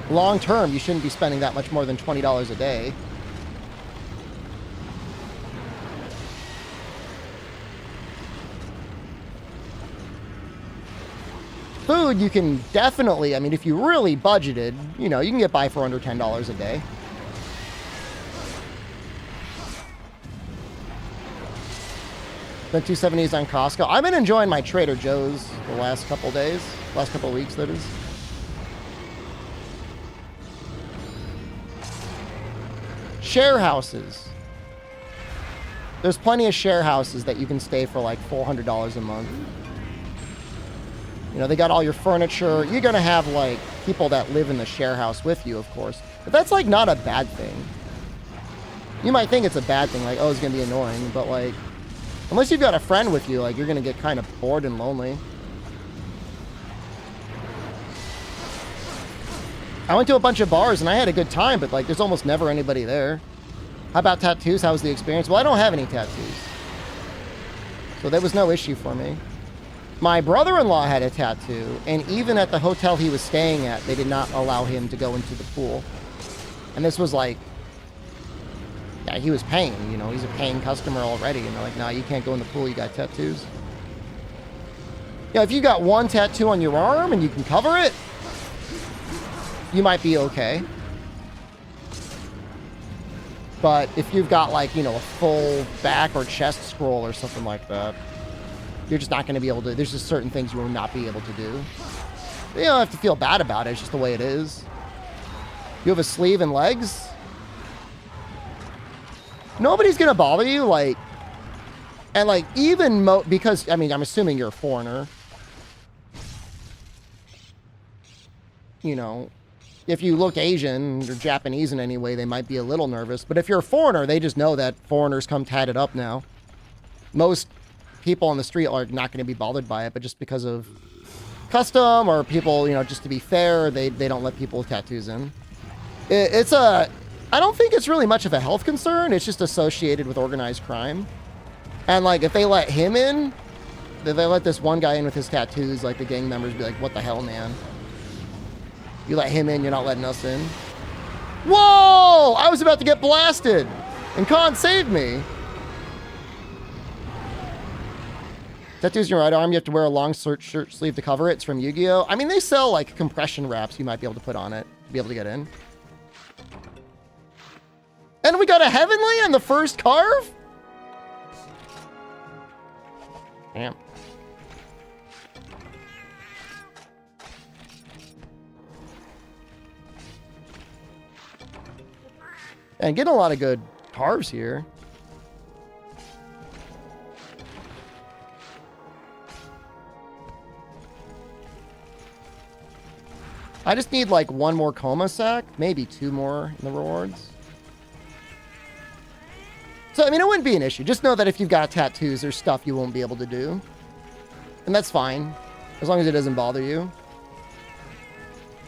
Long term, you shouldn't be spending that much more than $20 a day. Food, you can definitely, I mean, if you really budgeted, you know, you can get by for under $10 a day. Spent $270 on Costco. I've been enjoying my Trader Joe's the last couple days. Last couple weeks, that is. Share houses. There's plenty of share houses that you can stay for like $400 a month. You know, they got all your furniture. You're going to have like people that live in the share house with you, of course. But that's like not a bad thing. You might think it's a bad thing, like, oh, it's gonna be annoying, but like, unless you've got a friend with you, like, you're gonna get kind of bored and lonely. I went to a bunch of bars and I had a good time, but like, there's almost never anybody there. How about tattoos? How was the experience? Well, I don't have any tattoos, so there was no issue for me. My brother-in-law had a tattoo, and even at the hotel he was staying at, they did not allow him to go into the pool. And this was like, yeah, he was paying, you know, he's a paying customer already, and they're like, nah, you can't go in the pool, you got tattoos. Yeah, if you got one tattoo on your arm and you can cover it, you might be okay. But if you've got, like, you know, a full back or chest scroll or something like that, you're just not going to be able to, there's just certain things you will not be able to do. You don't have to feel bad about it, it's just the way it is. You have a sleeve and legs? Nobody's going to bother you, like, and like, even because, I mean, I'm assuming you're a foreigner. You know, if you look Asian or Japanese in any way, they might be a little nervous. But if you're a foreigner, they just know that foreigners come tatted up now. Most people on the street are not going to be bothered by it, but just because of custom or people, you know, just to be fair, they don't let people with tattoos in. I don't think it's really much of a health concern. It's just associated with organized crime. And like, if they let him in, if they let this one guy in with his tattoos, like the gang members be like, what the hell, man? You let him in, you're not letting us in. Whoa! I was about to get blasted, and Khan saved me. Tattoos in your right arm, you have to wear a long shirt sleeve to cover it. It's from Yu-Gi-Oh! I mean, they sell like compression wraps you might be able to put on it to be able to get in. And we got a Heavenly on the first carve? Damn. And getting a lot of good carves here. I just need like one more coma sack, maybe two more in the rewards. So, I mean, it wouldn't be an issue. Just know that if you've got tattoos, there's stuff you won't be able to do. And that's fine, as long as it doesn't bother you.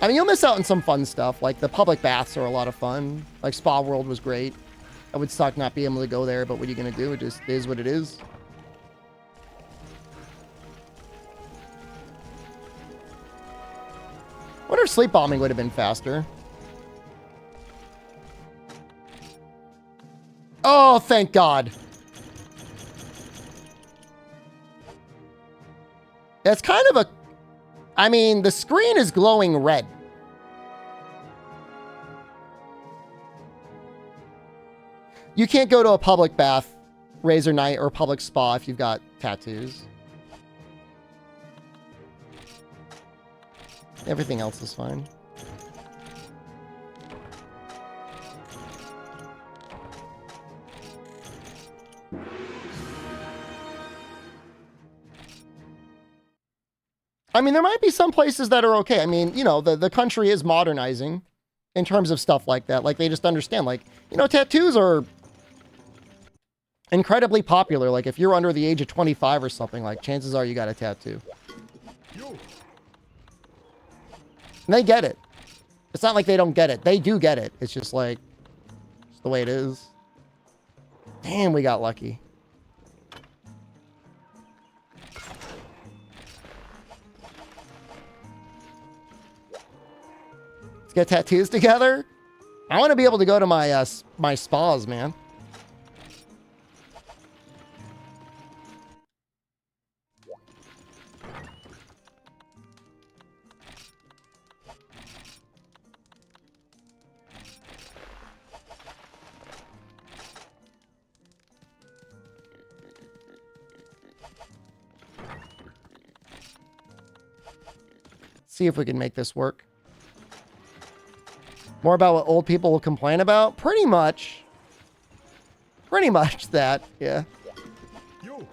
I mean, you'll miss out on some fun stuff, like the public baths are a lot of fun. Like Spa World was great. I would suck not being able to go there, but what are you going to do? It just is what it is. I wonder if sleep bombing would have been faster. Oh, thank God. It's kind of a... I mean, the screen is glowing red. You can't go to a public bath, Razor Night, or a public spa if you've got tattoos. Everything else is fine. I mean, there might be some places that are okay. I mean, you know, the country is modernizing in terms of stuff like that. Like, they just understand, like, you know, tattoos are incredibly popular. Like, if you're under the age of 25 or something, like, chances are you got a tattoo. And they get it. It's not like they don't get it. They do get it. It's just like, it's the way it is. Damn, we got lucky. Let's get tattoos together. I want to be able to go to my my spas, man. See if we can make this work. More about what old people will complain about? Pretty much. Pretty much that, yeah. Yo.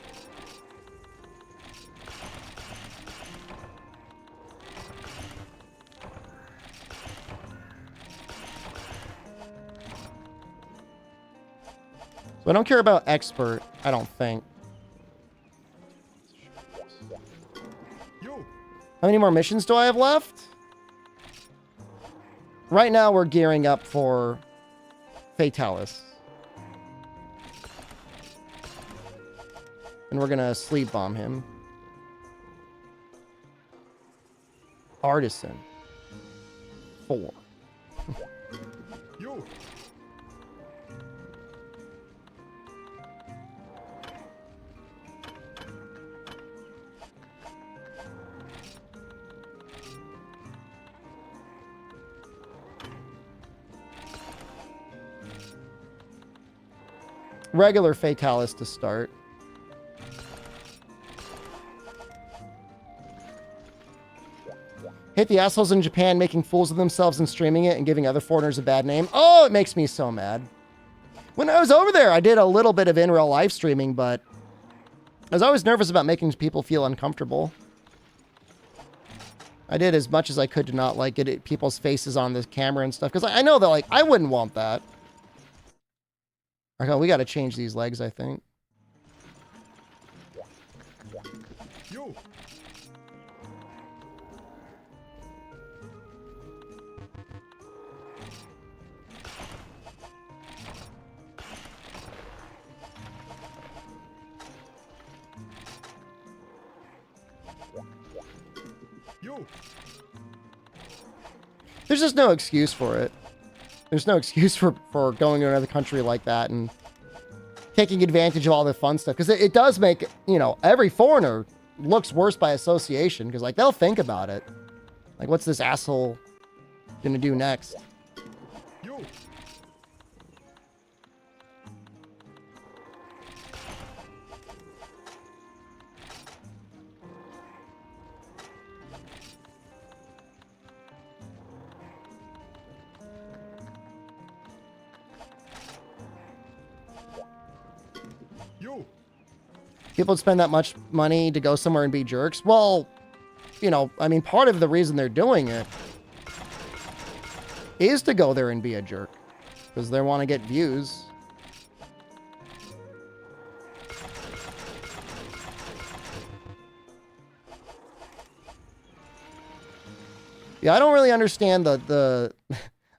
But I don't care about expert, I don't think. You. How many more missions do I have left? Right now, we're gearing up for Fatalis. And we're gonna sleep bomb him. Artisan. 4. You. Regular Fatalis to start. Hate the assholes in Japan making fools of themselves and streaming it and giving other foreigners a bad name. Oh, it makes me so mad. When I was over there, I did a little bit of in-real live streaming, but I was always nervous about making people feel uncomfortable. I did as much as I could to not, like, get people's faces on the camera and stuff, because I know that, like, I wouldn't want that. Okay, we got to change these legs, I think. You. You. There's just no excuse for it. There's no excuse for going to another country like that and taking advantage of all the fun stuff. Because it does make, you know, every foreigner looks worse by association. Because, like, they'll think about it. Like, what's this asshole going to do next? You. You. People would spend that much money to go somewhere and be jerks. Well, you know, I mean, part of the reason they're doing it is to go there and be a jerk. Because they want to get views. Yeah, I don't really understand the...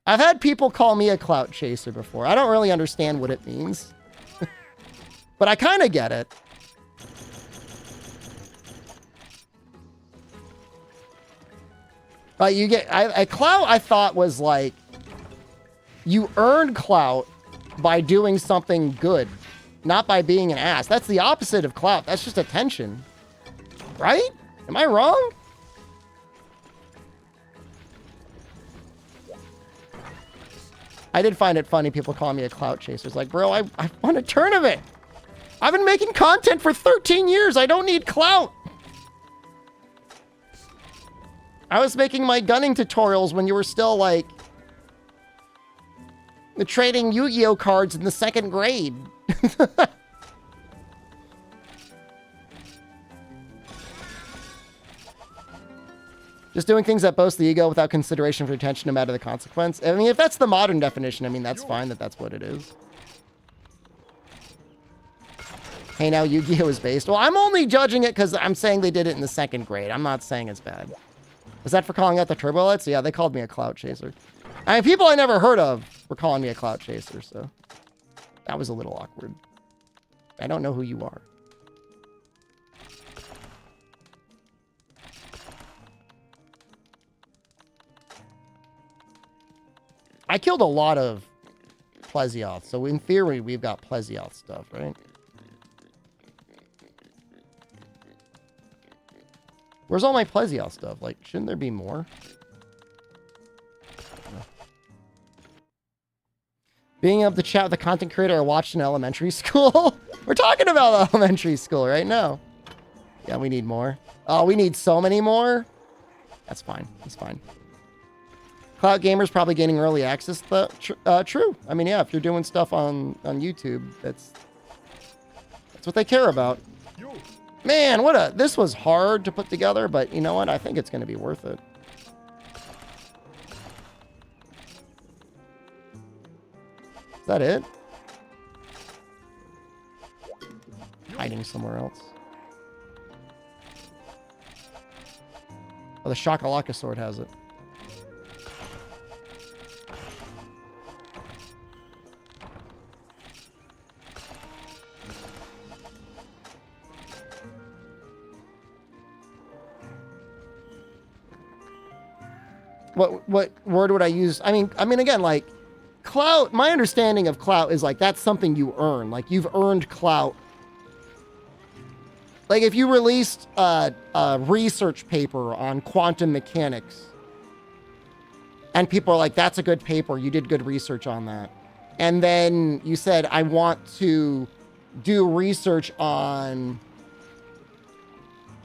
I've had people call me a clout chaser before. I don't really understand what it means. But I kind of get it. You get a clout. I thought was like you earned clout by doing something good, not by being an ass. That's the opposite of clout. That's just attention, right? Am I wrong? I did find it funny people calling me a clout chaser. It's like, bro, I won a tournament. I've been making content for 13 years. I don't need clout. I was making my gunning tutorials when you were still, like, trading Yu-Gi-Oh cards in the 2nd grade. Just doing things that boast the ego without consideration for attention no matter the consequence. I mean, if that's the modern definition, I mean, that's fine that that's what it is. Hey, now Yu-Gi-Oh is based. Well, I'm only judging it because I'm saying they did it in the 2nd grade. I'm not saying it's bad. Is that for calling out the Turbolites? Yeah, they called me a clout chaser. I mean, people I never heard of were calling me a clout chaser, so that was a little awkward. I don't know who you are. I killed a lot of Plesioth, so in theory, we've got Plesioth stuff, right? Where's all my Plesioth stuff? Like, shouldn't there be more? Being able to chat with a content creator I watched in elementary school? We're talking about elementary school right now. Yeah, we need more. Oh, we need so many more? That's fine. That's fine. Cloud Gamers probably gaining early access. True. I mean, yeah, if you're doing stuff on YouTube, that's what they care about. Man, this was hard to put together, but you know what? I think it's going to be worth it. Is that it? hiding somewhere else. Oh, the Shakalaka sword has it. What word would I use? I mean, again, like, clout, my understanding of clout is like, that's something you earn. Like, you've earned clout. Like, if you released a research paper on quantum mechanics, and people are like, that's a good paper, you did good research on that. And then you said, I want to do research on,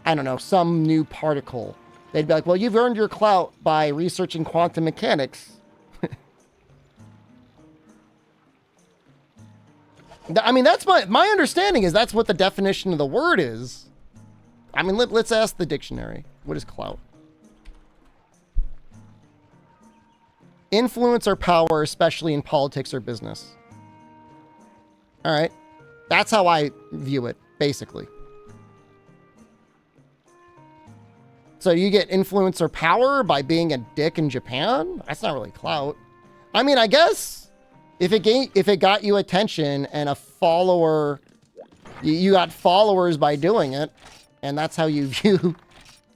I don't know, some new particle. They'd be like, well, you've earned your clout by researching quantum mechanics. I mean, that's my understanding is that's what the definition of the word is. I mean, let's ask the dictionary. What is clout? Influence or power, especially in politics or business. All right. That's how I view it, basically. So you get influence or power by being a dick in Japan? That's not really clout. I mean, I guess if it got you attention and a follower, you got followers by doing it, and that's how you view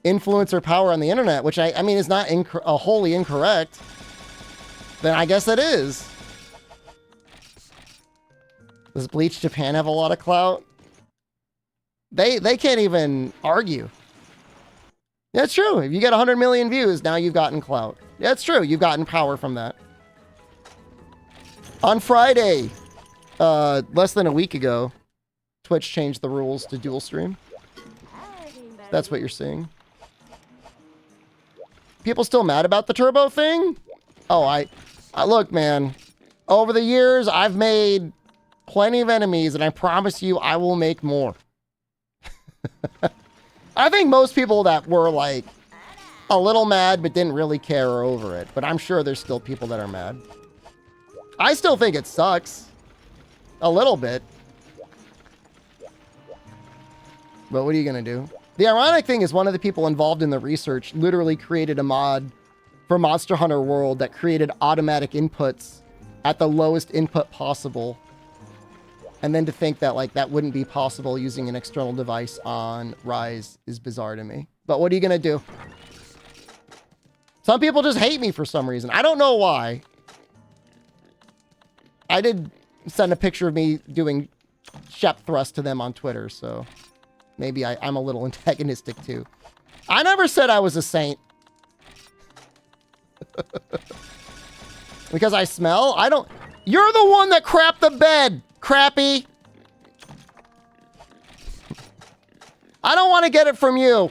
influence or power on the internet, which I mean is not wholly incorrect, then I guess it is. Does Bleach Japan have a lot of clout? They can't even argue. That's true. If you get 100 million views, now you've gotten clout. That's true. You've gotten power from that. On Friday, less than a week ago, Twitch changed the rules to dual stream. That's what you're seeing. People still mad about the turbo thing? Oh, I look, man. Over the years, I've made plenty of enemies, and I promise you, I will make more. I think most people that were like a little mad but didn't really care are over it. But I'm sure there's still people that are mad. I still think it sucks. A little bit. But what are you going to do? The ironic thing is one of the people involved in the research literally created a mod for Monster Hunter World that created automatic inputs at the lowest input possible. And then to think that, like, that wouldn't be possible using an external device on Rise is bizarre to me. But what are you going to do? Some people just hate me for some reason. I don't know why. I did send a picture of me doing Shep thrust to them on Twitter, so maybe I'm a little antagonistic too. I never said I was a saint. Because I smell? I don't... You're the one that crapped the bed! Crappy. I don't want to get it from you.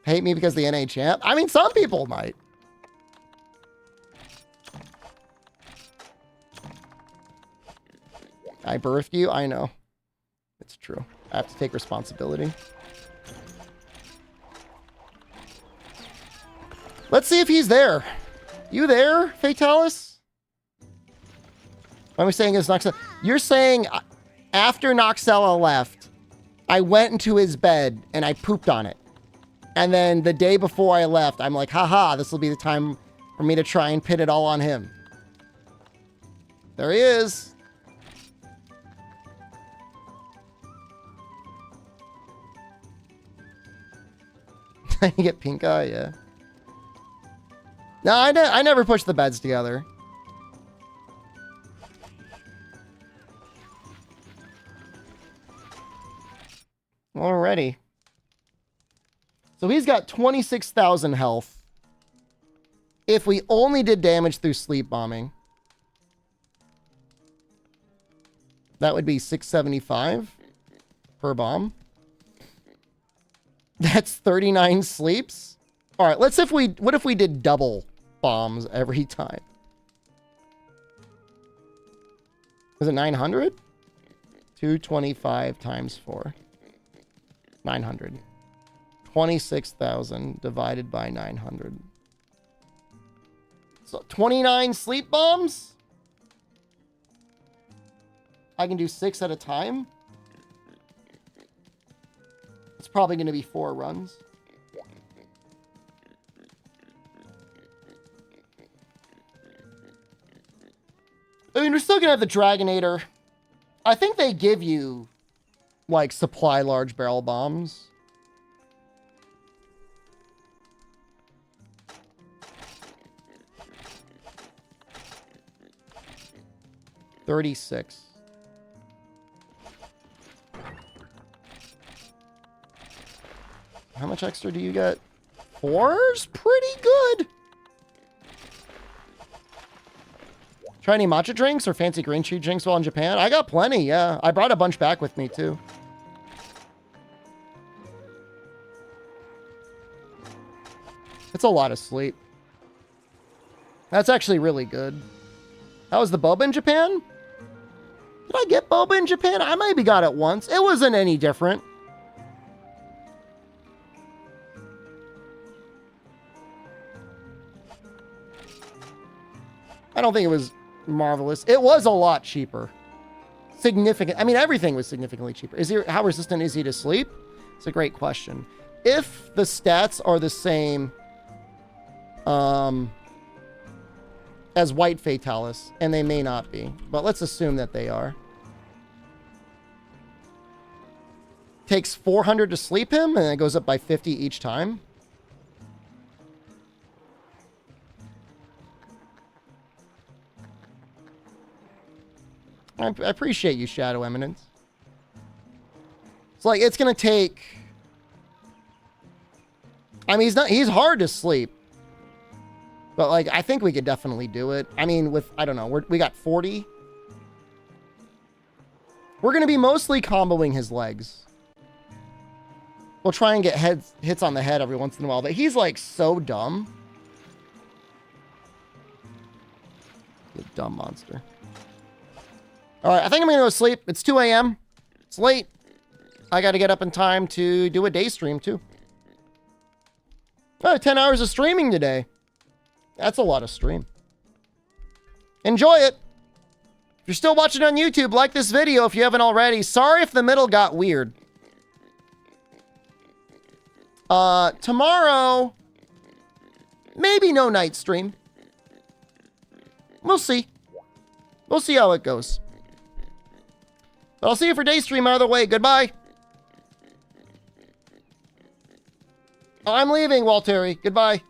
Hate me because the NA champ? I mean, some people might. I birthed you? I know. It's true. I have to take responsibility. Let's see if he's there. You there, Fatalis? What am I saying is Noxella? You're saying after Noxella left, I went into his bed and I pooped on it. And then the day before I left, I'm like, haha, this will be the time for me to try and pin it all on him. There he is. You get pink eye, yeah. No, I never pushed the beds together. Alrighty. So he's got 26,000 health. If we only did damage through sleep bombing, that would be 675 per bomb. That's 39 sleeps. All right, let's what if we did double bombs every time? Was it 900? 225 times 4. 900. 26,000 divided by 900. So 29 sleep bombs? I can do 6 at a time. It's probably going to be 4 runs. I mean, we're still going to have the Dragonator. I think they give you, like, supply large barrel bombs. $36. How much extra do you get? 4's pretty good. Try any matcha drinks or fancy green tea drinks while in Japan? I got plenty, yeah. I brought a bunch back with me, too. It's a lot of sleep. That's actually really good. How was the boba in Japan? Did I get boba in Japan? I maybe got it once. It wasn't any different. I don't think it was marvelous. It was a lot cheaper. Significant. I mean, everything was significantly cheaper. How resistant is he to sleep? It's a great question. If the stats are the same as White Fatalis, and they may not be, but let's assume that they are. Takes 400 to sleep him, and it goes up by 50 each time. I appreciate you, Shadow Eminence. It's like, it's going to take... I mean, he's hard to sleep. But, like, I think we could definitely do it. I mean, with, I don't know, we got 40. We're going to be mostly comboing his legs. We'll try and get hits on the head every once in a while. But he's, like, so dumb. You dumb monster. All right, I think I'm going to go sleep. It's 2 a.m. It's late. I got to get up in time to do a day stream, too. Oh, 10 hours of streaming today. That's a lot of stream. Enjoy it. If you're still watching on YouTube, like this video if you haven't already. Sorry if the middle got weird. Tomorrow, maybe no night stream. We'll see. We'll see how it goes. But I'll see you for day stream either way. Goodbye. I'm leaving, Walteri. Goodbye.